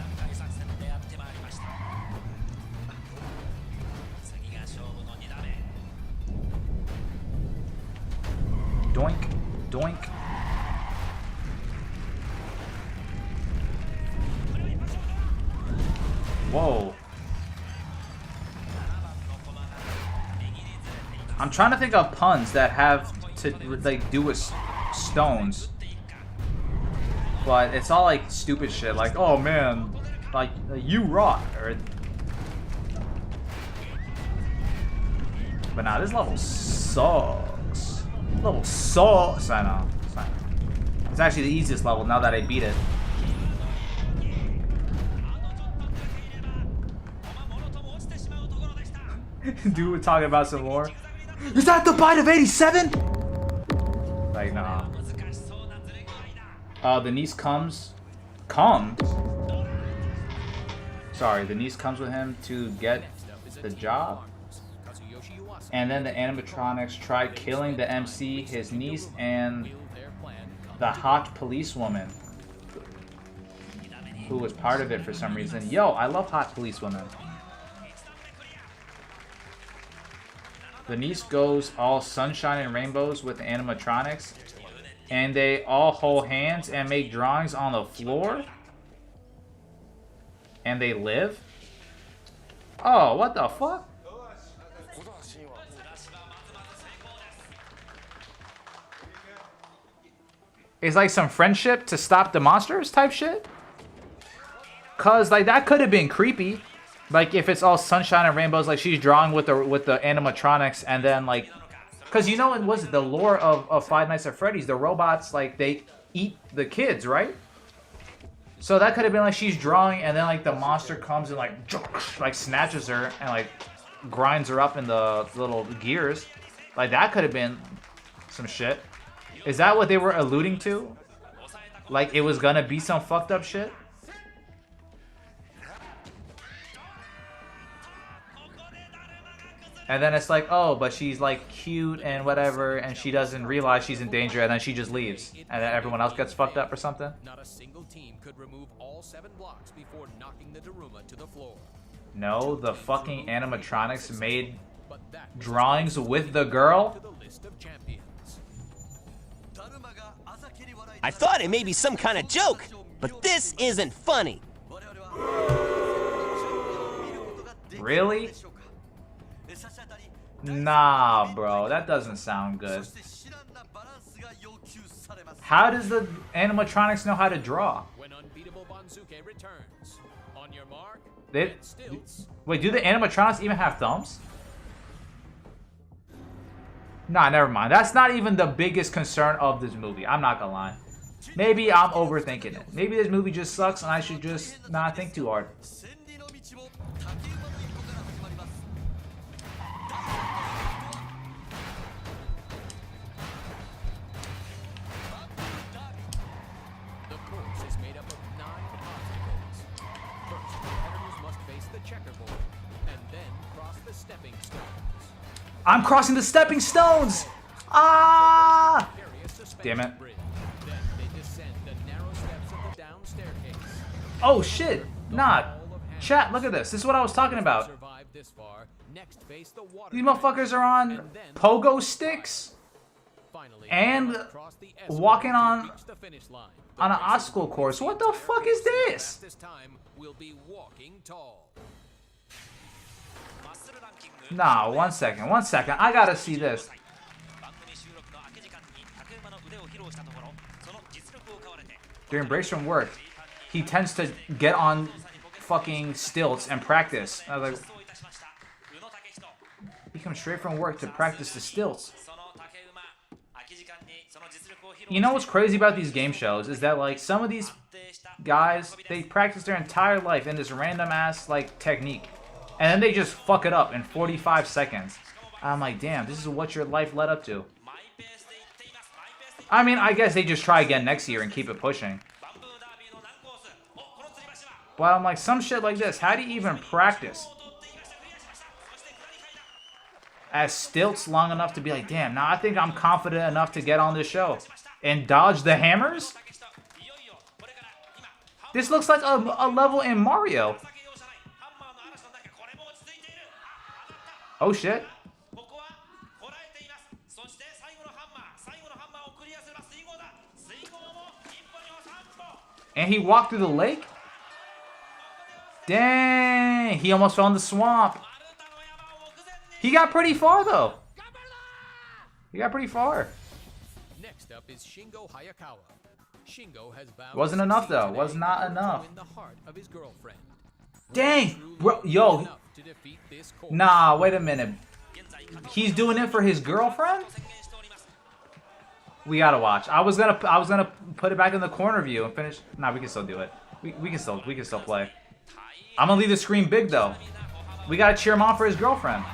Doink, doink. Whoa. I'm trying to think of puns that have to like do with stones. But it's all like stupid shit, like, oh man, like, you rot, or... But nah, this level sucks. Level sucks. I know. It's actually the easiest level now that I beat it. Dude, we're talking about some more. Is that the Bite of 87? Like, nah. The niece comes. Sorry, the niece comes with him to get the job. And then the animatronics try killing the MC, his niece, and the hot policewoman who was part of it for some reason. Yo, I love hot policewomen. The niece goes all sunshine and rainbows with the animatronics, and they all hold hands and make drawings on the floor. And they live? Oh, what the fuck? It's like some friendship to stop the monsters type shit? Cause like that could have been creepy. Like if it's all sunshine and rainbows, like she's drawing with the animatronics, and then like Because you know, it was the lore of Five Nights at Freddy's. The robots, like, they eat the kids, right? So that could have been like she's drawing, and then like the monster comes and like snatches her and like grinds her up in the little gears. Like that could have been some shit. Is that what they were alluding to? Like it was gonna be some fucked up shit? And then it's like, oh, but she's like cute and whatever, and she doesn't realize she's in danger, and then she just leaves, and then everyone else gets fucked up or something.
Not a single team could remove all 7 blocks before knocking the Daruma to the floor.
No, the fucking animatronics made drawings with the girl.
I thought it may be some kind of joke, but this isn't funny.
Really? Nah, bro, that doesn't sound good. How does the animatronics know how to draw?
When Unbeatable Banzuke returns. On your mark,
Wait, do the animatronics even have thumbs? Nah, never mind. That's not even the biggest concern of this movie. I'm not gonna lie. Maybe I'm overthinking it. Maybe this movie just sucks and I should just not think too hard.
the course is made up of 9 obstacles. First, competitors must face the checkerboard and then cross the stepping stones.
I'm crossing the stepping stones! Ah! Damn it.
Then they descend the narrow steps of the down staircase.
Oh shit! Nah. Chat, look at this. This is what I was talking about.
Survive this far. Next, face the water.
These motherfuckers are on pogo sticks
Finally,
and walking on an obstacle course. What the fuck is this?
This time we'll be walking tall.
Nah, one second. I gotta see this. During breaks from work, he tends to get on fucking stilts and practice. I was like, he comes straight from work to practice the stilts. You know what's crazy about these game shows is that like some of these guys, they practice their entire life in this random ass like technique, and then they just fuck it up in 45 seconds. I'm like, damn, this is what your life led up to. I mean, I guess they just try again next year and keep it pushing. But I'm like, some shit like this, how do you even practice? As stilts long enough to be like, damn, now I think I'm confident enough to get on this show. And dodge the hammers? This looks like a level in Mario. Oh shit. And he walked through the lake? Dang, he almost fell in the swamp. He got pretty far though. He got pretty far.
Next up is Shingo Hayakawa. Shingo has vowed
Wasn't enough though. Was not enough.
in the heart of his girlfriend.
Dang, bro, yo. Nah, wait a minute. He's doing it for his girlfriend? We gotta watch. I was gonna put it back in the corner view and finish. Nah, we can still do it. We can still play. I'm gonna leave the screen big though. We gotta cheer him on for his girlfriend.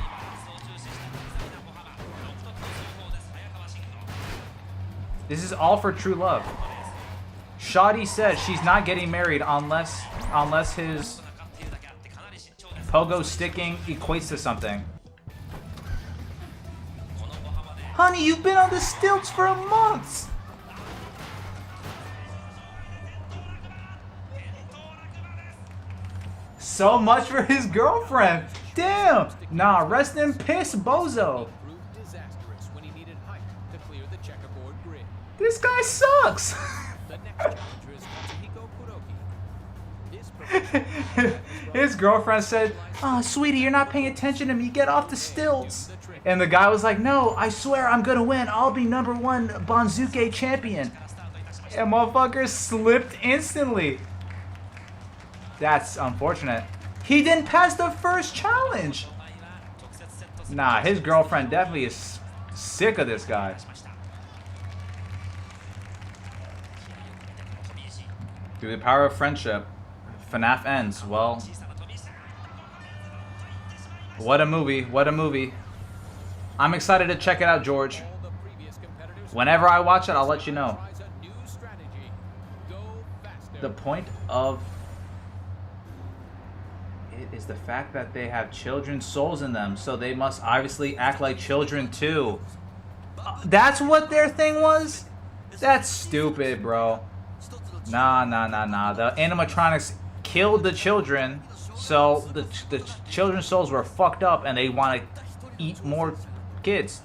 This is all for true love. Shawty says she's not getting married unless his pogo sticking equates to something. Honey, you've been on the stilts for a month. So much for his girlfriend. Damn. Nah, rest in piss, bozo. This guy sucks. His girlfriend said, "Oh, sweetie, you're not paying attention to me. Get off the stilts." And the guy was like, "No, I swear I'm gonna win. I'll be #1 Banzuke champion." And motherfucker slipped instantly. That's unfortunate. He didn't pass the first challenge. Nah, his girlfriend definitely is Sick of this guy. Through the power of friendship, FNAF ends. Well, what a movie. What a movie. I'm excited to check it out, George. Whenever I watch it, I'll let you know. The point of it is the fact that they have children's souls in them, so they must obviously act like children too. That's what their thing was? That's stupid, bro. Nah. The animatronics killed the children, so the children's souls were fucked up and they want to eat more kids.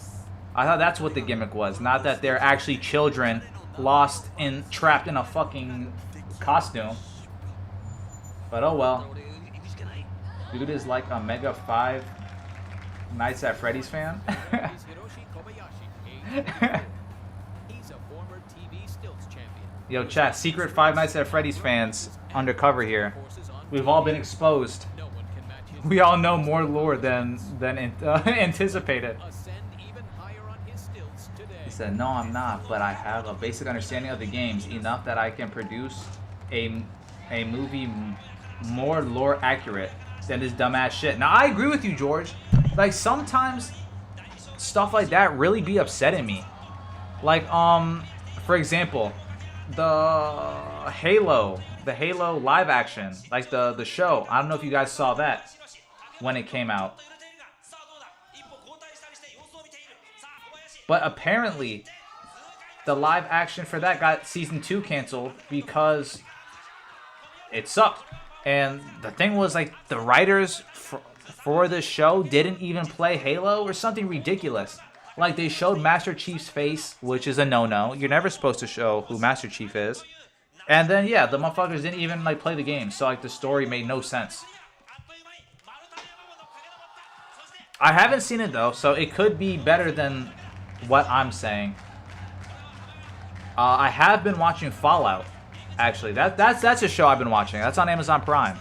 I thought that's what the gimmick was, not that they're actually children lost in trapped in a fucking costume. But oh well. Dude is like a Mega 5 Nights at Freddy's fan. Yo, chat, secret Five Nights at Freddy's fans undercover here. We've all been exposed. We all know more lore than anticipated. He said, no, I'm not, but I have a basic understanding of the games, enough that I can produce a movie more lore accurate than this dumbass shit. Now, I agree with you, George. Like, sometimes stuff like that really be upsetting me. Like, for example, the Halo live action, like the show. I don't know if you guys saw that when it came out. But apparently, the live action for that got season 2 canceled because it sucked. And the thing was, like, the writers for the show didn't even play Halo or something ridiculous. Like, they showed Master Chief's face, which is a no-no. You're never supposed to show who Master Chief is. And then, yeah, the motherfuckers didn't even, like, play the game. So, like, the story made no sense. I haven't seen it, though, so it could be better than what I'm saying. I have been watching Fallout, actually. That's a show I've been watching. That's on Amazon Prime.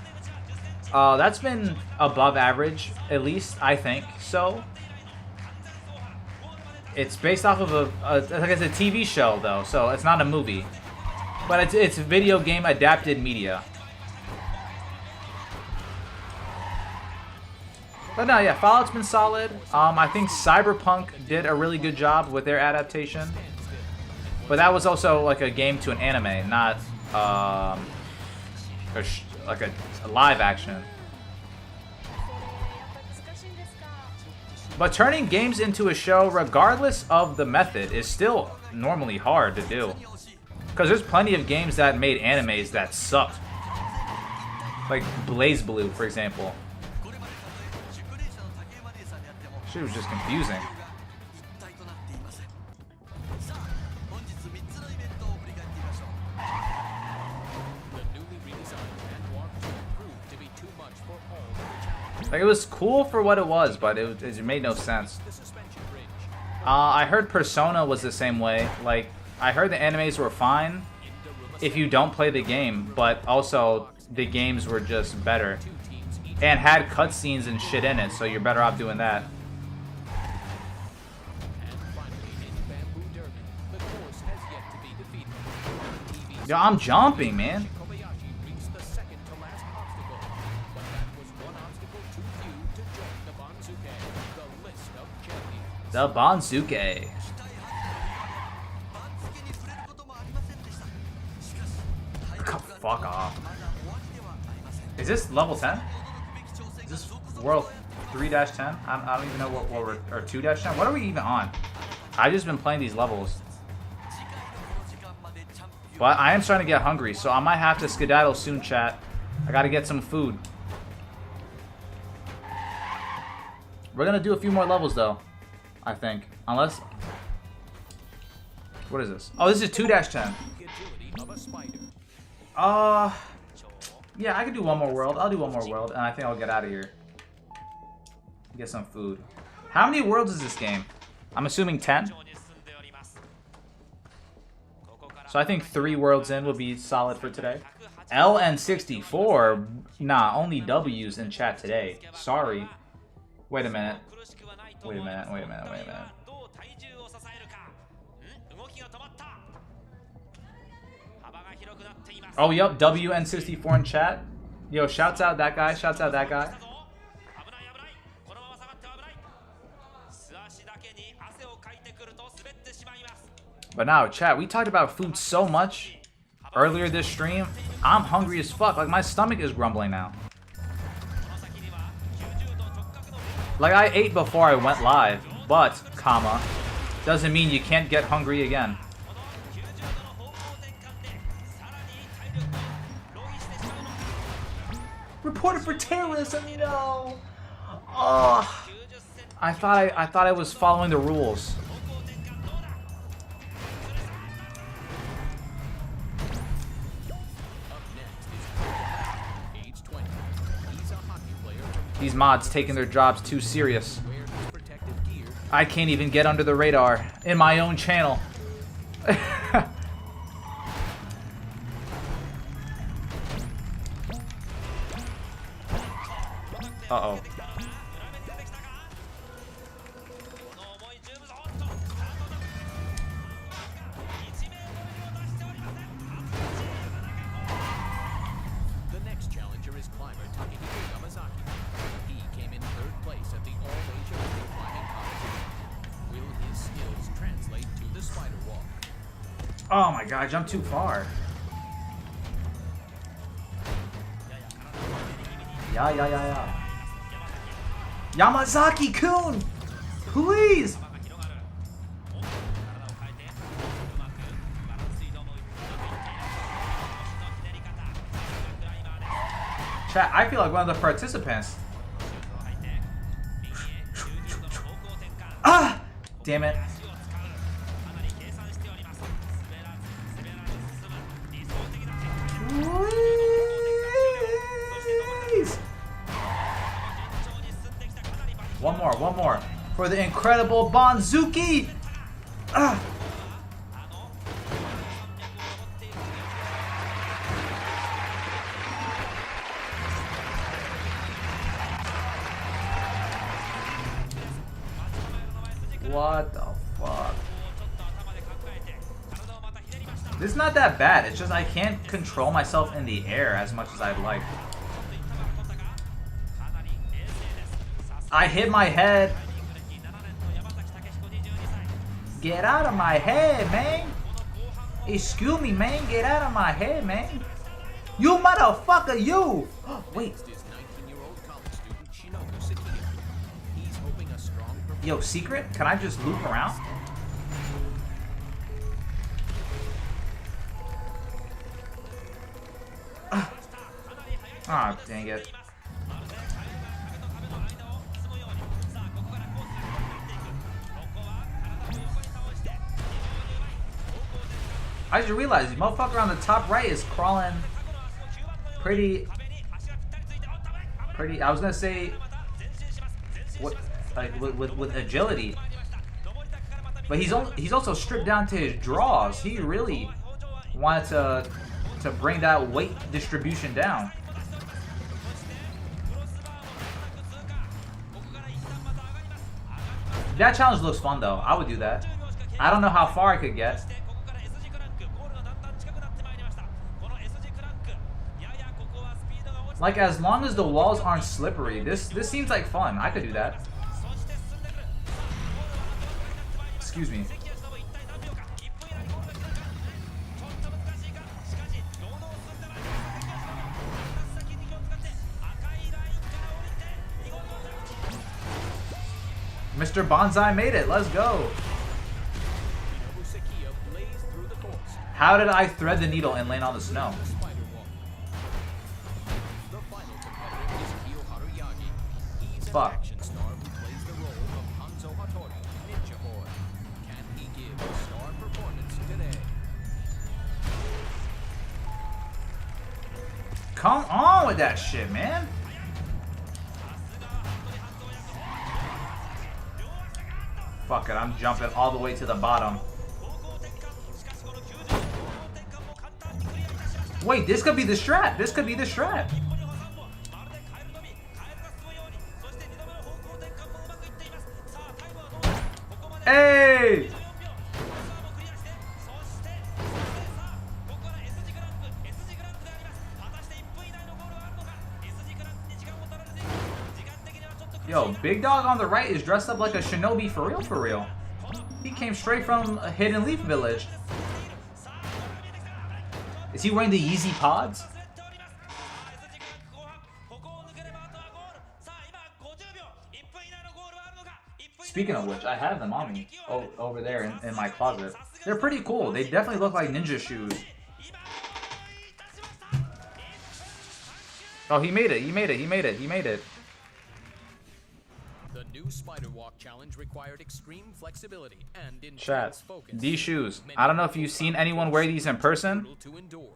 That's been above average, at least, I think so. It's based off of it's a TV show, though, so it's not a movie. But it's video game adapted media. But no, yeah, Fallout's been solid. I think Cyberpunk did a really good job with their adaptation. But that was also like a game to an anime, not like a live action. But turning games into a show, regardless of the method, is still normally hard to do. Because there's plenty of games that made animes that sucked. Like BlazBlue, for example. Shit was just confusing. Like, it was cool for what it was, but it made no sense. I heard Persona was the same way. Like, I heard the animes were fine if you don't play the game, but also the games were just better. And had cutscenes and shit in it, so you're better off doing that. Yo, I'm jumping, man. The Banzuke. Fuck off. Is this level 10? Is this world 3-10? I don't even know what we're... Or 2-10? What are we even on? I've just been playing these levels. But I am starting to get hungry, so I might have to skedaddle soon, chat. I gotta get some food. We're gonna do a few more levels, though. I think. Unless... What is this? Oh, this is 2-10. Yeah, I can do one more world. I'll do one more world, and I think I'll get out of here. Get some food. How many worlds is this game? I'm assuming 10? So I think 3 worlds in will be solid for today. LN64? Nah, only W's in chat today. Sorry. Wait a minute. Wait a minute.
重を支えるか。動きが止まった。幅が広くなっています。
Oh, yup, WN64 in chat. Yo, shouts out that guy. Shouts out that guy. But now, chat, we talked about food so much earlier this stream. I'm hungry as fuck. Like, my stomach is grumbling now. Like, I ate before I went live, but, comma, doesn't mean you can't get hungry again. Reported for terrorism, no. Oh, I thought I was following the rules. These mods taking their jobs too serious. I can't even get under the radar in my own channel. Uh-oh.
The next challenger is climber Takehiko Yamazaki. He came in 3rd place at the All-Asia Road Climbing Competition. Will his skills translate to the spider walk?
Oh my god, I jumped too far. Yeah. Yamazaki-kun! Please! Chat, I feel like one of the participants. Ah! Damn it. Please! One more. For the incredible Bonzuki! Ah! What the fuck? This is not that bad. It's just I can't control myself in the air as much as I'd like. I hit my head. Get out of my head, man. Excuse me, man. Get out of my head, man. You motherfucker, you. Wait. Yo, secret? Can I just loop around? Ah, dang it. I just realized the motherfucker on the top right is crawling pretty, I was gonna say, what, like with agility, but he's also stripped down to his draws. He really wanted to bring that weight distribution down. That challenge looks fun though. I would do that. I don't know how far I could get. Like, as long as the walls aren't slippery, this seems like fun. I could do that. Excuse me. Mr. Bonsai made it. Let's go. How did I thread the needle and land on the snow? Fuck. Come on with that shit, man. Fuck it, I'm jumping all the way to the bottom. Wait, this could be the strat. This could be the strat. Hey! Yo, Big Dog on the right is dressed up like a shinobi for real, for real. He came straight from a Hidden Leaf Village. Is he wearing the Yeezy pods? Speaking of which, I have them on me over there in my closet. They're pretty cool. They definitely look like ninja shoes. Oh, he made it. He made it. He made it. He made it.
The new Spider Walk challenge required extreme flexibility and intense
Chat,
focus.
these shoes. I don't know if you've seen anyone wear these in person.
To endure,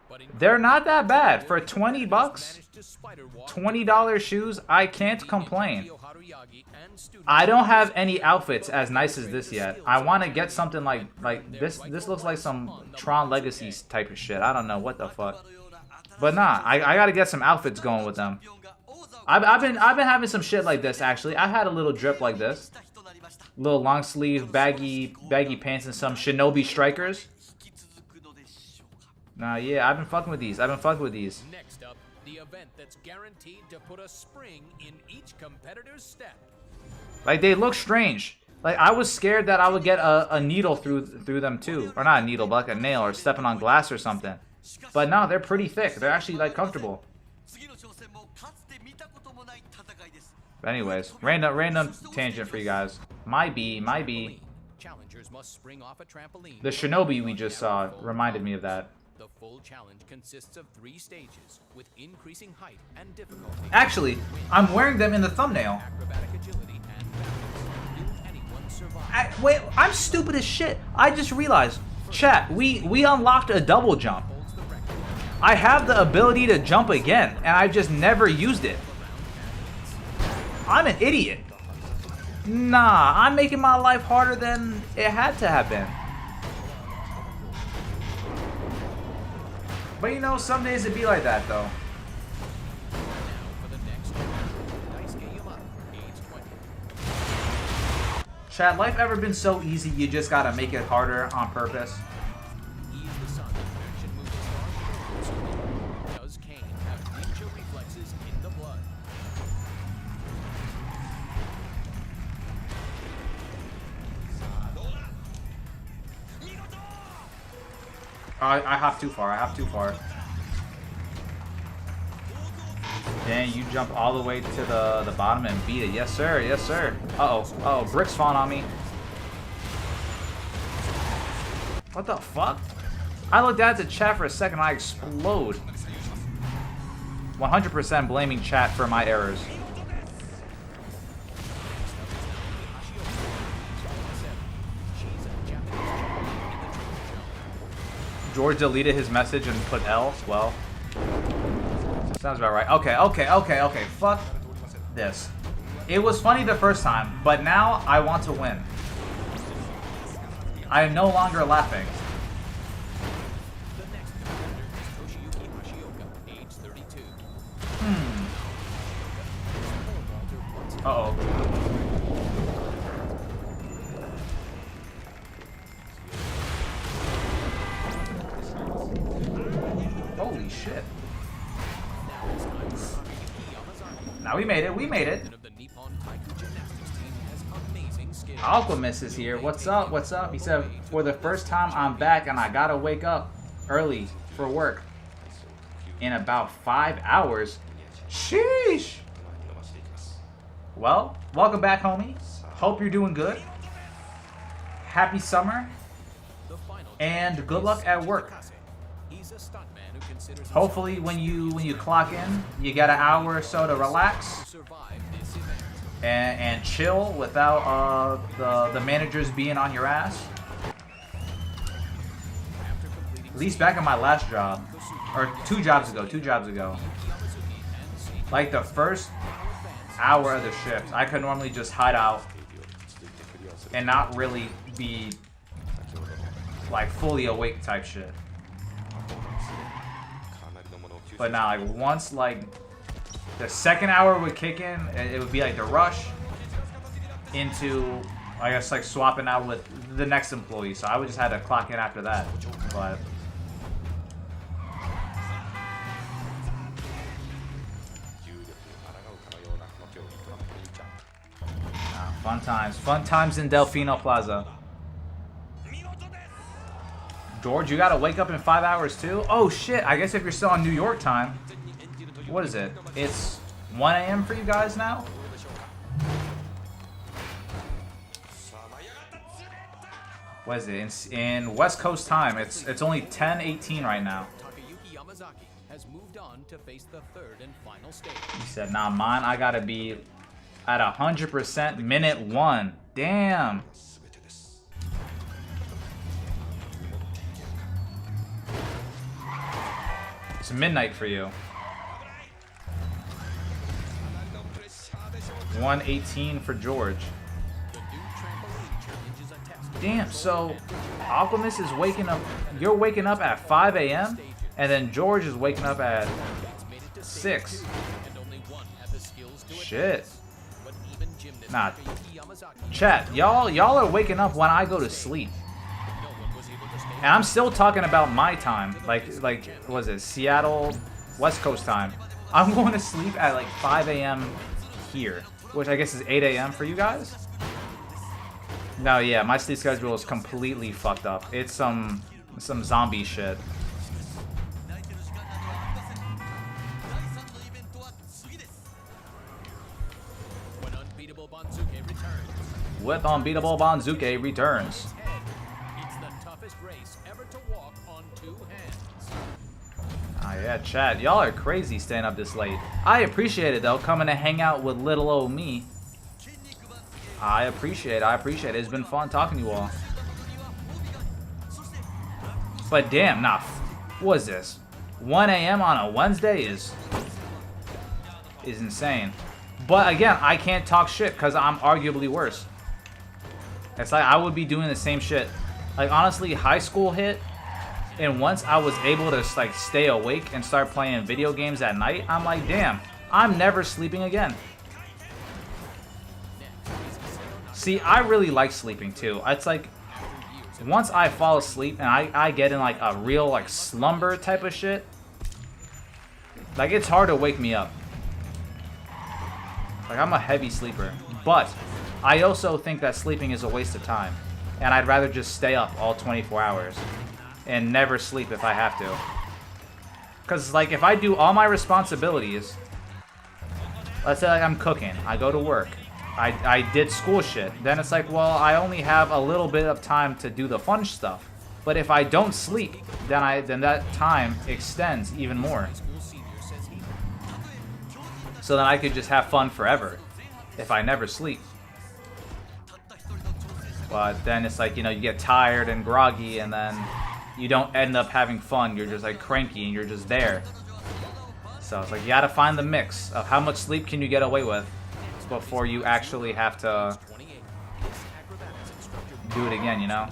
but in
They're not that bad. For 20 bucks, $20 shoes, I can't complain. I don't have any outfits as nice as this yet. I want to get something like this. This looks like some Tron Legacy type of shit. I don't know what the fuck. But nah, I gotta get some outfits going with them. I've been having some shit like this actually. I had a little drip like this, little long sleeve baggy pants and some Shinobi strikers. Nah, yeah, I've been fucking with these.
Next up, the event that's guaranteed to put a spring in each competitor's step.
Like they look strange. Like I was scared that I would get a needle through them too, or not a needle, but like a nail or stepping on glass or something. But no, they're pretty thick. They're actually like comfortable. But anyways, random tangent for you guys. My B.
Challengers must spring off a trampoline.
The Shinobi we just saw reminded me of that.
The full challenge consists of 3 stages with increasing height and difficulty.
Actually, I'm wearing them in the thumbnail.
Acrobatic agility and balance. Will anyone survive?
Wait, I'm stupid as shit. I just realized, chat, we unlocked a double jump. I have the ability to jump again, and I've just never used it. I'm an idiot. Nah, I'm making my life harder than it had to have been. But you know, some days it be like that though. Chat, life ever been so easy you just gotta make it harder on purpose?
Does Kane have ninja reflexes in the blood?
I hop too far. Dang, you jump all the way to the bottom and beat it. Yes, sir. Uh-oh, bricks falling on me. What the fuck? I looked at the chat for a second and I explode. 100% blaming chat for my errors. George deleted his message and put L. Well, sounds about right. Okay. Fuck this. It was funny the first time, but now I want to win. I am no longer laughing. Uh-oh. Holy shit. Now we made it. Alchemist is here. What's up? He said, for the first time I'm back and I gotta wake up early for work in about 5 hours. Sheesh. Well, welcome back, homie. Hope you're doing good. Happy summer. And good luck at work. Hopefully when you clock in, you get an hour or so to relax and chill without the managers being on your ass. At least back in my last job, or 2 jobs ago. Like the first hour of the shift, I could normally just hide out and not really be like fully awake type shit. But now, like once like the second hour would kick in, it would be like the rush into I guess like swapping out with the next employee, so I would just had to clock in after that. But fun times in Delfino Plaza. George, you gotta wake up in 5 hours too? Oh shit, I guess if you're still on New York time. What is it? It's 1 a.m. for you guys now? What is it? In West Coast time, it's only 10:18 right now.
Takayuki Yamazaki has moved on to face the third and final stage.
He said, nah, mine, I gotta be at 100% minute 1. Damn. It's midnight for you. 1:18 for George. Damn, so Alchemist is waking up. You're waking up at 5 a.m. and then George is waking up at 6. Shit. Nah. Chat, y'all are waking up when I go to sleep. And I'm still talking about my time. Like what was it? Seattle, West Coast time. I'm going to sleep at like 5 a.m. here, which I guess is 8 a.m. for you guys. No, yeah, my sleep schedule is completely fucked up. It's some zombie shit. When Unbeatable Banzuke returns.
It's the toughest race ever to walk on 2 hands.
Ah, yeah, chat. Y'all are crazy staying up this late. I appreciate it, though, coming to hang out with little old me. I appreciate it. It's been fun talking to you all. But damn, nah, what is this? 1 a.m. on a Wednesday is insane. But again, I can't talk shit because I'm arguably worse. It's like I would be doing the same shit. Like honestly, high school hit, and once I was able to like stay awake and start playing video games at night, I'm like, damn, I'm never sleeping again. See, I really like sleeping too. It's like once I fall asleep and I get in like a real like slumber type of shit, like it's hard to wake me up. Like I'm a heavy sleeper, but I also think that sleeping is a waste of time, and I'd rather just stay up all 24 hours and never sleep if I have to. Because like if I do all my responsibilities, let's say like I'm cooking, I go to work, I did school shit, then it's like, well, I only have a little bit of time to do the fun stuff. But if I don't sleep, then that time extends even more. So then I could just have fun forever if I never sleep. But then it's like, you know, you get tired and groggy and then you don't end up having fun. You're just like cranky and you're just there. So it's like you gotta find the mix of how much sleep can you get away with before you actually have to do it again, you know?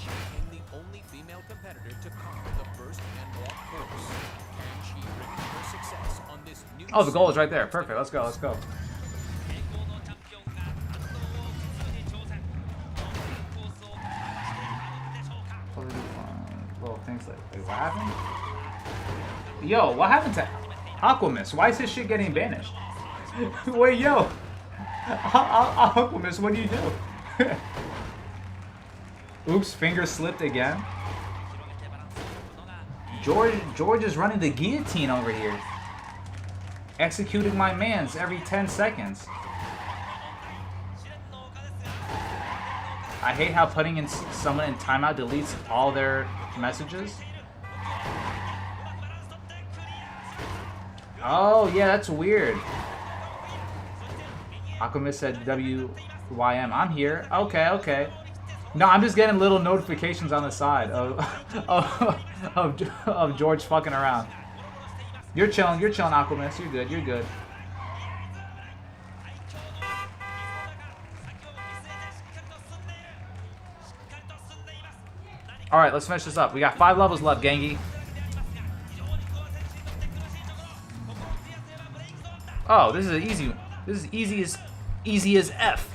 Oh, the goal is right there. Perfect. Let's go. Let's go. Little things like, wait, what happened? Yo, what happened to Aquamis? Why is his shit getting banished? Wait, yo. Aquamis, what do you do? Oops, finger slipped again. George is running the guillotine over here. Executing my mans every 10 seconds. I hate how putting in someone in timeout deletes all their messages. Oh, yeah, that's weird. Aquamis said WYM. I'm here. Okay, okay. No, I'm just getting little notifications on the side of George fucking around. You're chilling, Aquamis. You're good, you're good. Alright, let's finish this up. We got 5 levels left, Gengi. Oh, this is an easy one. This is easy as F.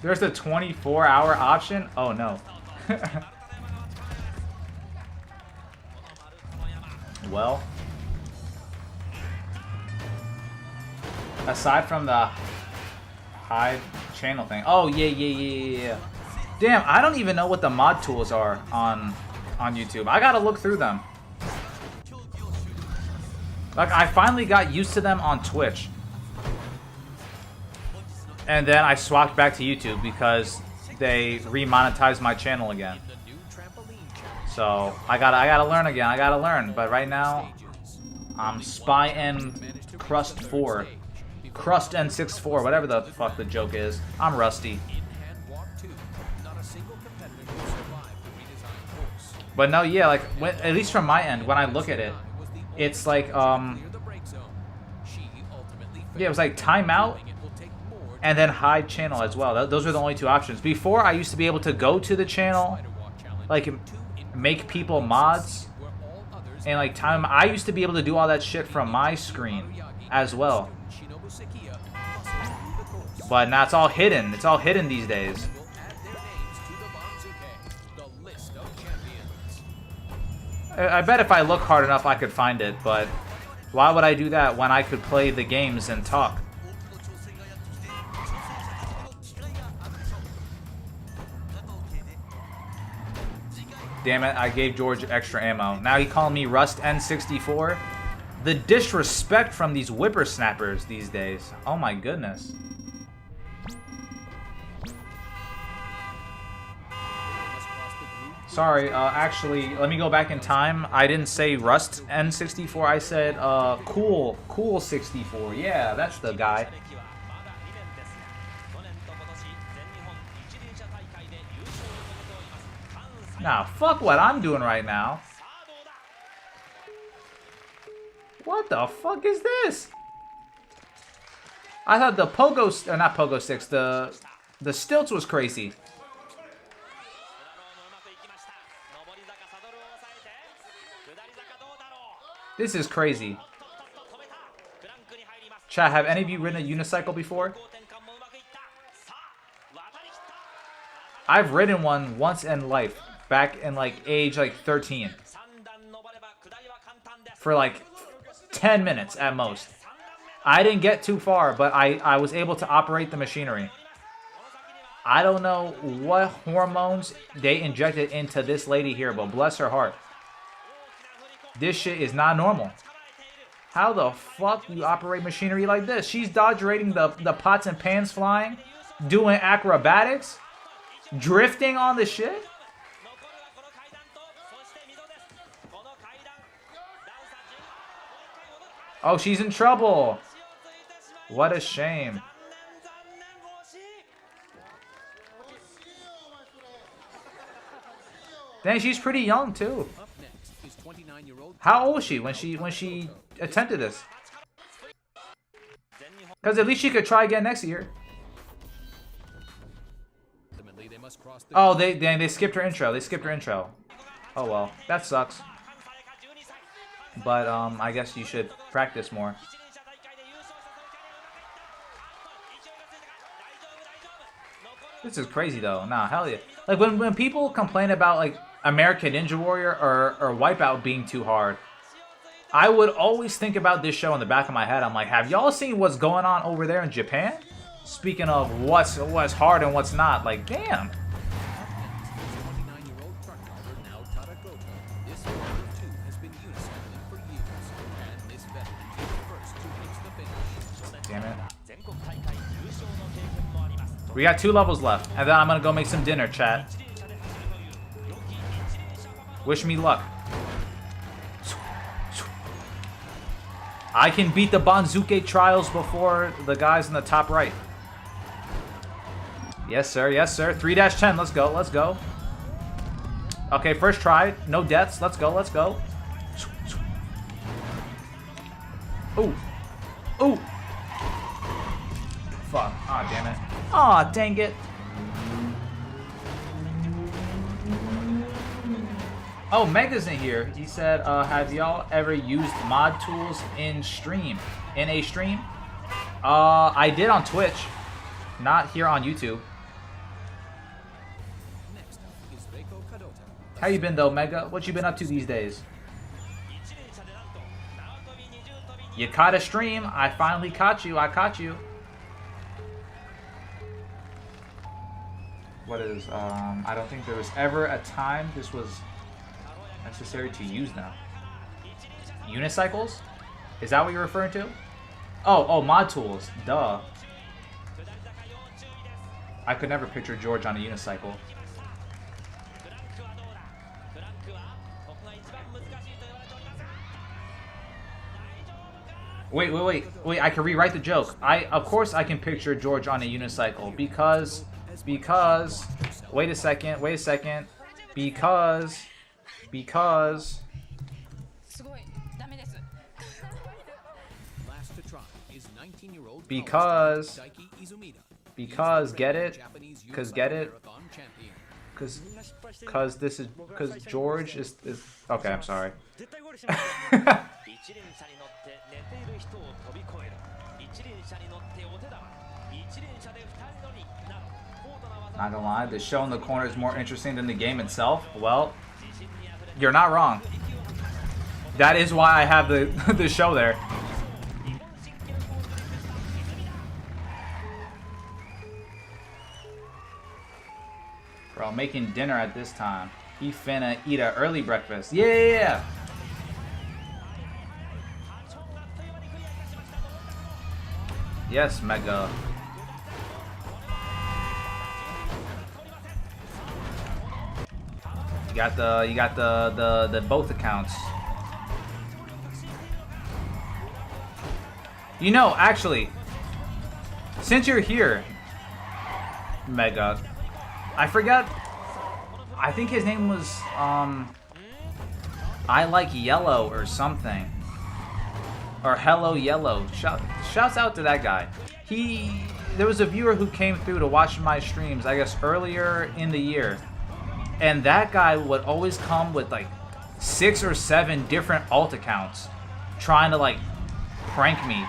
There's a 24-hour option? Oh, no. Well. Aside from the high channel thing. Oh, yeah. Damn, I don't even know what the mod tools are on YouTube. I gotta look through them. Like, I finally got used to them on Twitch. And then I swapped back to YouTube because they remonetized my channel again. So, I gotta learn again. I gotta learn. But right now, I'm Spy N Crust 4. Crust N64, whatever the fuck the joke is. I'm rusty. But no, yeah, like, at least from my end, when I look at it, it's like, yeah, it was like timeout and then hide channel as well. Those are the only two options. Before, I used to be able to go to the channel, like, make people mods, and like I used to be able to do all that shit from my screen as well. But now it's all hidden. It's all hidden these days. I bet if I look hard enough I could find it, but why would I do that when I could play the games and talk? Damn it, I gave George extra ammo. Now he calling me Rust N64? The disrespect from these whippersnappers these days. Oh my goodness. Sorry, actually, let me go back in time. I didn't say Rust N64, I said, Cool 64. Yeah, that's the guy. Nah, fuck what I'm doing right now. What the fuck is this? I thought the not pogo sticks, the stilts was crazy. This is crazy. Chat, have any of you ridden a unicycle before? I've ridden one once in life, back in like age like 13. For like 10 minutes at most. I didn't get too far, but I was able to operate the machinery. I don't know what hormones they injected into this lady here, but bless her heart. This shit is not normal. How the fuck you operate machinery like this? She's dodge rating the pots and pans flying, doing acrobatics, drifting on the shit. Oh, she's in trouble. What a shame. Dang, she's pretty young too. How old was she when she attempted this? Because at least she could try again next year. Oh, they skipped her intro. They skipped her intro. Oh well, that sucks. But I guess you should practice more. This is crazy though. Nah, hell yeah. Like when people complain about like American Ninja Warrior or Wipeout being too hard, I would always think about this show in the back of my head. I'm like, have y'all seen what's going on over there in Japan? Speaking of what's hard and what's not, like damn. Damn it. We got 2 levels left, and then I'm gonna go make some dinner, chat. Wish me luck. I can beat the Banzuke trials before the guys in the top right. Yes, sir. Yes, sir. 3-10. Let's go. Let's go. Okay, first try. No deaths. Let's go. Let's go. Ooh. Ooh. Fuck. Aw, damn it. Aw, dang it. Oh, Mega's in here. He said, have y'all ever used mod tools in a stream? I did on Twitch. Not here on YouTube. How you been though, Mega? What you been up to these days? You caught a stream. I finally caught you. I caught you. What is, I don't think there was ever a time this was necessary to use now. Unicycles? Is that what you're referring to? Oh, mod tools. Duh. I could never picture George on a unicycle. Wait, I can rewrite the joke. Of course I can picture George on a unicycle because, wait a second, because, get it? Cause this is, cause George is okay, I'm sorry. Not gonna lie, the show in the corner is more interesting than the game itself. Well, you're not wrong. That is why I have the the show there. Bro, making dinner at this time. He finna eat an early breakfast. Yeah. Yes, Mega. You got the both accounts. You know, actually, since you're here, Mega, I forgot. I think his name was I Like Yellow or something. Or Hello Yellow. Shouts out to that guy. There was a viewer who came through to watch my streams, I guess earlier in the year. And that guy would always come with like 6 or 7 different alt accounts trying to like prank me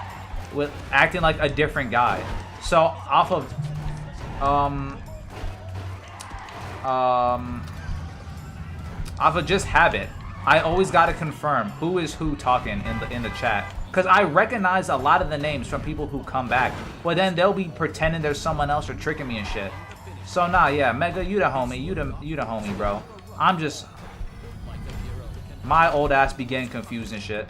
with acting like a different guy. So off of just habit, I always gotta confirm who is who talking in the chat, because I recognize a lot of the names from people who come back, but then they'll be pretending there's someone else or tricking me and shit. So nah, yeah, Mega, you the homie, you the homie, bro. I'm just, my old ass be getting confused and shit.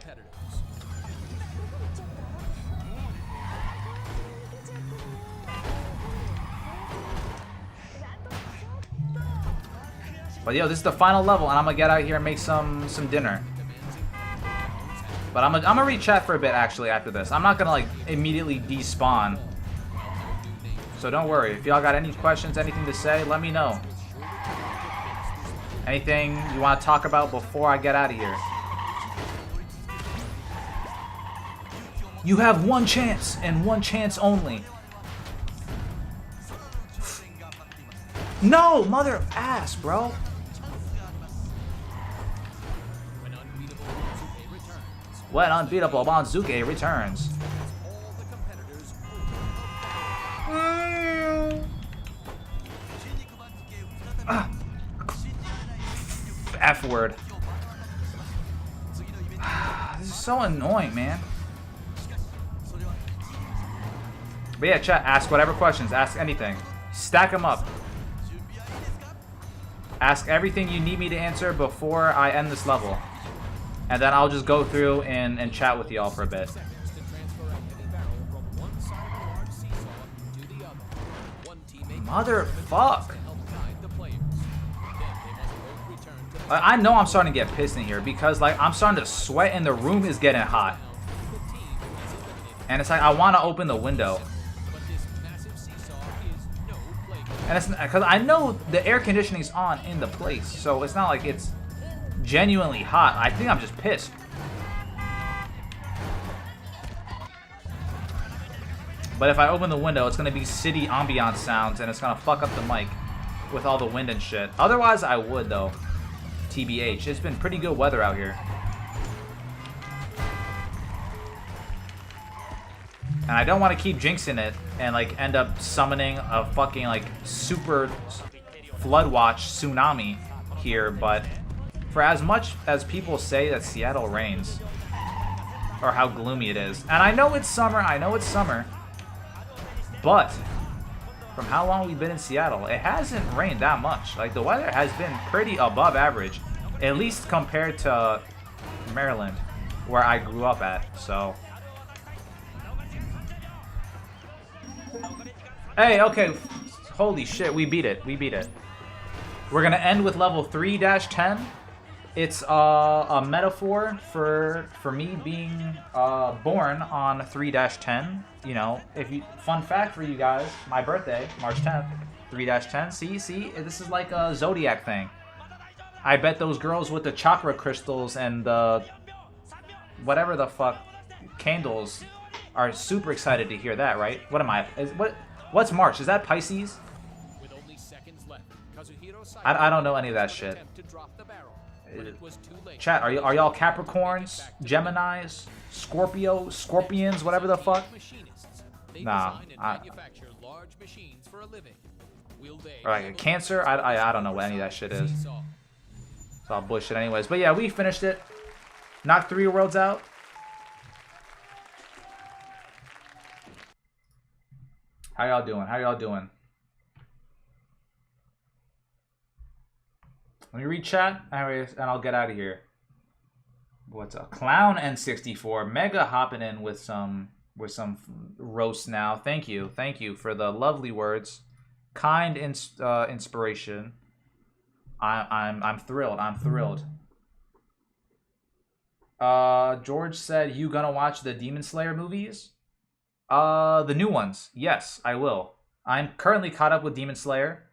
But yo, this is the final level, and I'm gonna get out here and make some dinner. But I'm gonna read chat for a bit actually after this. I'm not gonna like immediately despawn. So don't worry. If y'all got any questions, anything to say, let me know. Anything you want to talk about before I get out of here? You have one chance and one chance only. No, mother of ass, bro. When Unbeatable Banzuke returns. F word. This is so annoying, man. But yeah, chat, ask whatever questions, ask anything. Stack them up. Ask everything you need me to answer before I end this level. And then I'll just go through and chat with y'all for a bit. Motherfuck. I know I'm starting to get pissed in here because like I'm starting to sweat and the room is getting hot. And it's like I want to open the window. And it's because I know the air conditioning's on in the place, so it's not like it's genuinely hot. I think I'm just pissed. But if I open the window, it's gonna be city ambiance sounds and it's gonna fuck up the mic with all the wind and shit. Otherwise, I would though. TBH, it's been pretty good weather out here. And I don't want to keep jinxing it and like end up summoning a fucking like super flood watch tsunami here, but for as much as people say that Seattle rains, or how gloomy it is, and I know it's summer, but from how long we've been in Seattle, it hasn't rained that much. Like, the weather has been pretty above average, at least compared to Maryland, where I grew up at, so. Hey, okay, holy shit, we beat it, We're gonna end with level 3-10. It's a metaphor for me being born on 3-10. You know, fun fact for you guys, my birthday, March 10th, 3-10. See, this is like a zodiac thing. I bet those girls with the chakra crystals and the whatever the fuck candles are super excited to hear that, right? What am I? What's March? Is that Pisces? I don't know any of that shit. Chat, are y'all Capricorns, Geminis, Scorpions, whatever the fuck? Nah. Or like a Cancer? I don't know what any of that shit is. It's all bullshit anyways. But yeah, we finished it. Knocked 3 worlds out. How y'all doing? Let me read chat, anyways, and I'll get out of here. What's up? Clown N64, Mega hopping in with some roast now. Thank you for the lovely words, kind inspiration. I'm thrilled. George said, "You gonna watch the Demon Slayer movies?" The new ones. Yes, I will. I'm currently caught up with Demon Slayer.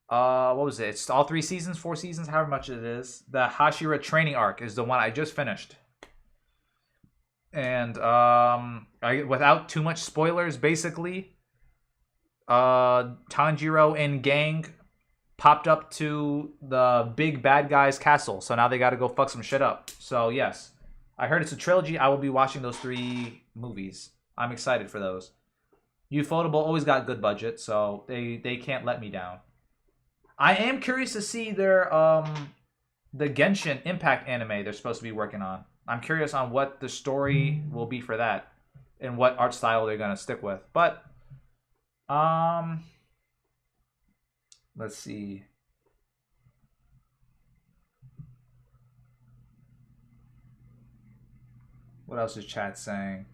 What was it? It's all 3 seasons, 4 seasons, however much it is. The Hashira training arc is the one I just finished. And without too much spoilers, basically, Tanjiro and gang popped up to the big bad guy's castle, so now they got to go fuck some shit up. So yes, I heard it's a trilogy. I will be watching those 3 movies. I'm excited for those. Ufotable always got good budget, so they can't let me down. I am curious to see their the Genshin Impact anime they're supposed to be working on. I'm curious on what the story will be for that and what art style they're gonna stick with. But let's see. What else is chat saying?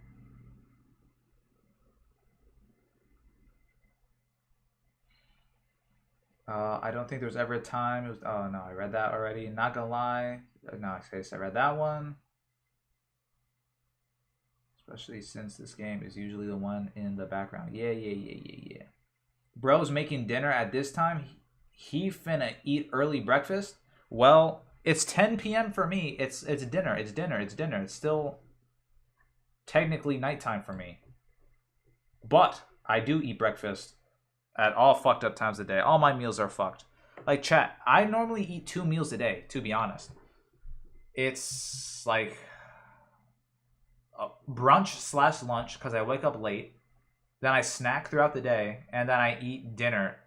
I don't think there's ever a time. Oh no, I read that already. Not gonna lie. No, I read that one. Especially since this game is usually the one in the background. Yeah. Bro's making dinner at this time. He finna eat early breakfast. Well, it's 10 p.m. for me. It's dinner. It's still technically nighttime for me. But I do eat breakfast at all fucked up times of the day. All my meals are fucked. Like, chat, I normally eat 2 meals a day, to be honest. It's like a brunch/lunch because I wake up late. Then I snack throughout the day, and then I eat dinner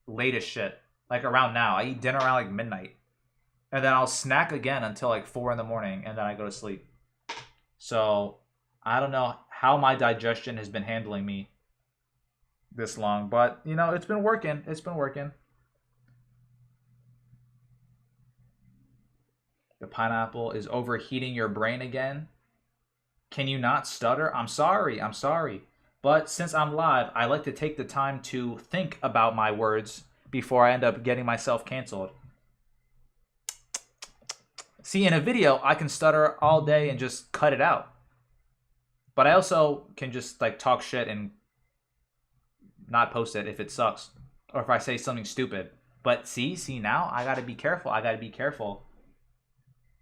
late as shit. Like around now. I eat dinner around like midnight. And then I'll snack again until like 4 in the morning, and then I go to sleep. So, I don't know how my digestion has been handling me this long, but you know, it's been working. The pineapple is overheating your brain again. Can you not stutter? I'm sorry. But since I'm live, I like to take the time to think about my words before I end up getting myself canceled. See, in a video, I can stutter all day and just cut it out. But I also can just like talk shit and not post it if it sucks or if I say something stupid. But see now, I gotta be careful.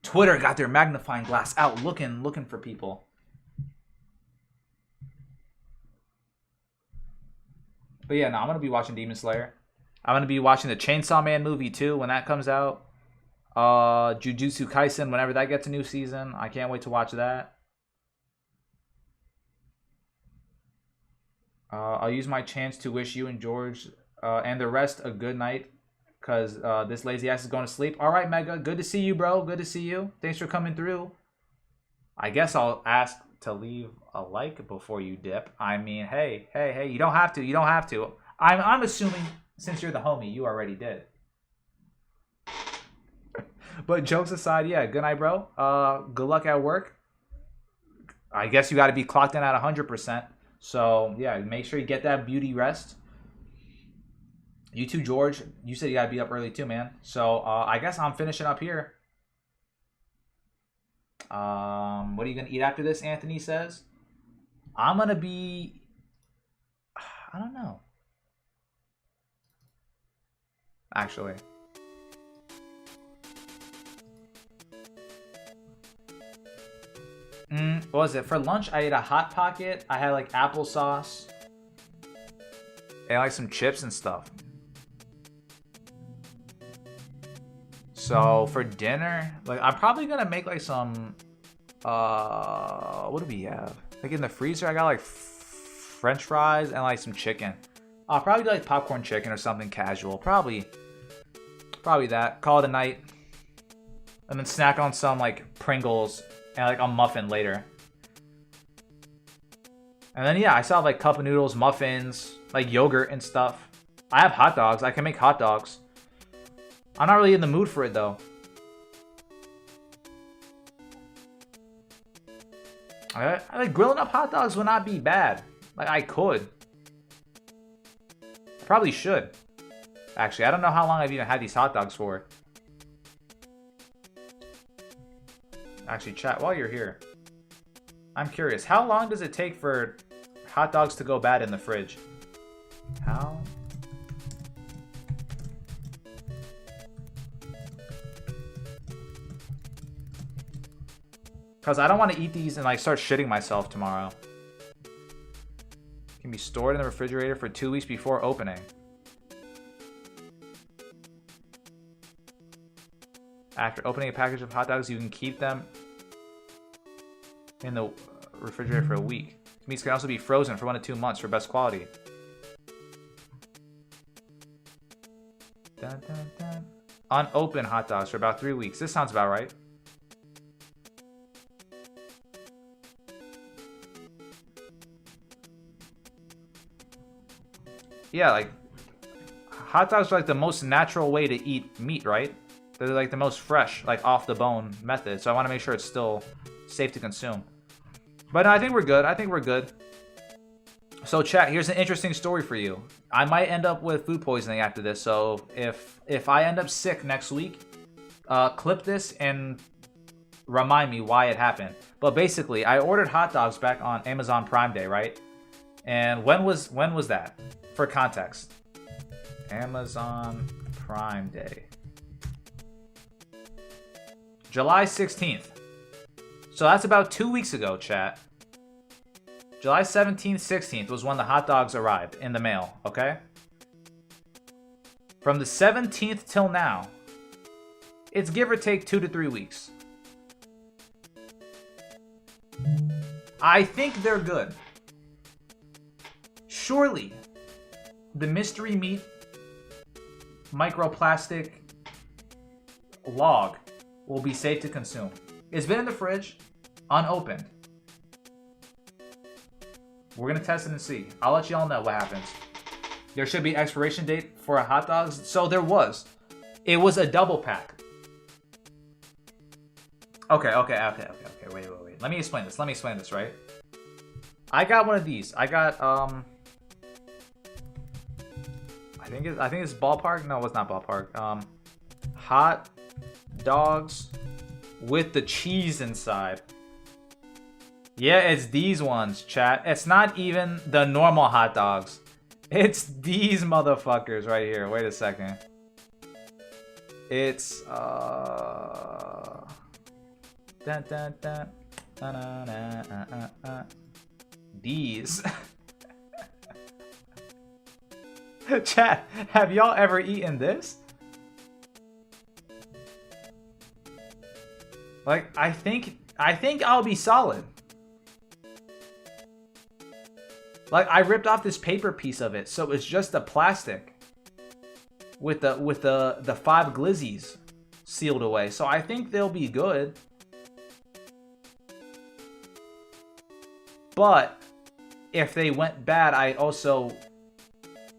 Twitter got their magnifying glass out, looking for people. But yeah, no, I'm gonna be watching Demon Slayer. I'm gonna be watching the Chainsaw Man movie too when that comes out. Jujutsu Kaisen whenever that gets a new season. I can't wait to watch that. I'll use my chance to wish you and George and the rest a good night, because this lazy ass is going to sleep. All right, Mega. Good to see you, bro. Good to see you. Thanks for coming through. I guess I'll ask to leave a like before you dip. I mean, hey. You don't have to. You don't have to. I'm assuming since you're the homie, you already did. But jokes aside, yeah. Good night, bro. Good luck at work. I guess you got to be clocked in at 100%. So, yeah, make sure you get that beauty rest. You too, George. You said you got to be up early too, man. So, I guess I'm finishing up here. What are you going to eat after this, Anthony says? I'm going to be... I don't know. Actually... what was it? For lunch, I ate a Hot Pocket. I had like applesauce. And like some chips and stuff. So for dinner, like I'm probably gonna make like some what do we have? Like in the freezer, I got like French fries and like some chicken. I'll probably do like popcorn chicken or something casual. Probably that. Call it a night. And then snack on some like Pringles and like a muffin later. And then yeah, I still have like cup of noodles, muffins, like yogurt and stuff. I have hot dogs. I can make hot dogs. I'm not really in the mood for it though. I like grilling up hot dogs would not be bad. Like I could. I probably should. Actually, I don't know how long I've even had these hot dogs for. Actually, chat, while you're here, I'm curious. How long does it take for hot dogs to go bad in the fridge? How? Because I don't want to eat these and like start shitting myself tomorrow. Can be stored in the refrigerator for 2 weeks before opening. After opening a package of hot dogs, you can keep them in the refrigerator for a week. Meats can also be frozen for 1 to 2 months for best quality. Dun, dun, dun. Unopened hot dogs for about 3 weeks. This sounds about right. Yeah, like hot dogs are like the most natural way to eat meat, right? They're like the most fresh, like off the bone method. So I want to make sure it's still safe to consume. But no, I think we're good. I think we're good. So chat, here's an interesting story for you. I might end up with food poisoning after this. So if I end up sick next week, clip this and remind me why it happened. But basically, I ordered hot dogs back on Amazon Prime Day, right? And when was that? For context, Amazon Prime Day. July 16th. So that's about 2 weeks ago, chat. July 17th, 16th was when the hot dogs arrived in the mail, okay? From the 17th till now, it's give or take 2 to 3 weeks. I think they're good. Surely, the mystery meat microplastic log will be safe to consume. It's been in the fridge, unopened. We're gonna test it and see. I'll let y'all know what happens. There should be expiration date for hot dogs. So there was. It was a double pack. Okay. Wait. Let me explain this, right? I got one of these. I got I think it's Ballpark. No, it's not Ballpark. Hot dogs with the cheese inside. Yeah, it's these ones, chat. It's not even the normal hot dogs. It's these motherfuckers right here. Wait a second. It's these. Chat, have y'all ever eaten this? Like, I think I'll be solid. Like, I ripped off this paper piece of it, so it's just the plastic. with the 5 glizzies sealed away. So I think they'll be good. But if they went bad, I also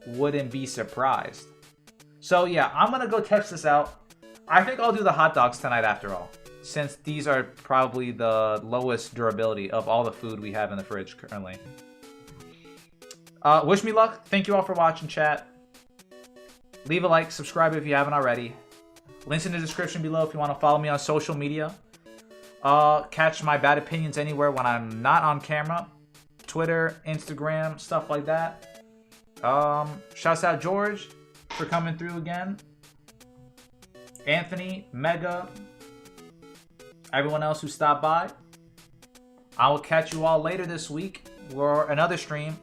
wouldn't be surprised. So yeah, I'm gonna go test this out. I think I'll do the hot dogs tonight after all, since these are probably the lowest durability of all the food we have in the fridge currently. Wish me luck. Thank you all for watching, chat. Leave a like, subscribe if you haven't already. Links in the description below if you want to follow me on social media. Catch my bad opinions anywhere when I'm not on camera. Twitter, Instagram, stuff like that. Shouts out George for coming through again. Anthony, Mega, everyone else who stopped by. I will catch you all later this week for another stream.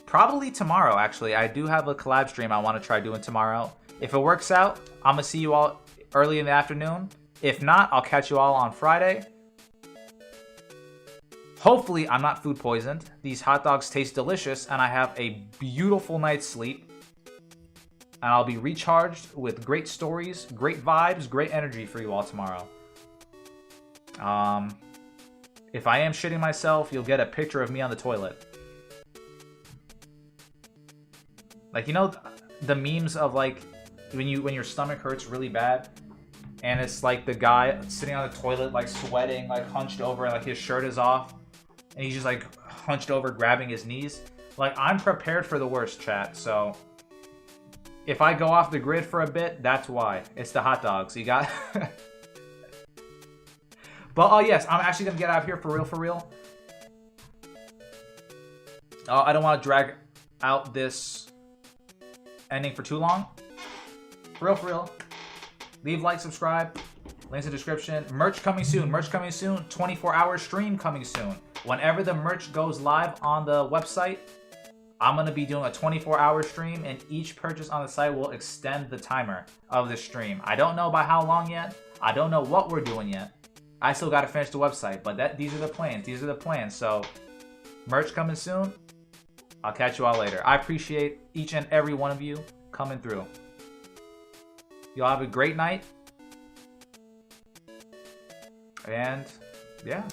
Probably tomorrow, actually. I do have a collab stream I want to try doing tomorrow. If it works out, I'm going to see you all early in the afternoon. If not, I'll catch you all on Friday. Hopefully, I'm not food poisoned. These hot dogs taste delicious, and I have a beautiful night's sleep. And I'll be recharged with great stories, great vibes, great energy for you all tomorrow. If I am shitting myself, you'll get a picture of me on the toilet. Like, you know the memes of like when your stomach hurts really bad, and it's like the guy sitting on the toilet like sweating, like hunched over, and like his shirt is off, and he's just like hunched over grabbing his knees. Like, I'm prepared for the worst, chat. So if I go off the grid for a bit, that's why. It's the hot dogs. You got. But yes, I'm actually gonna get out of here for real. I don't want to drag out this ending for too long. For real. Leave, like, subscribe. Links in the description. Merch coming soon. 24-hour stream coming soon. Whenever the merch goes live on the website, I'm going to be doing a 24-hour stream, and each purchase on the site will extend the timer of the stream. I don't know by how long yet. I don't know what we're doing yet. I still got to finish the website, but these are the plans. So, merch coming soon. I'll catch you all later. I appreciate each and every one of you coming through. Y'all have a great night. And, yeah.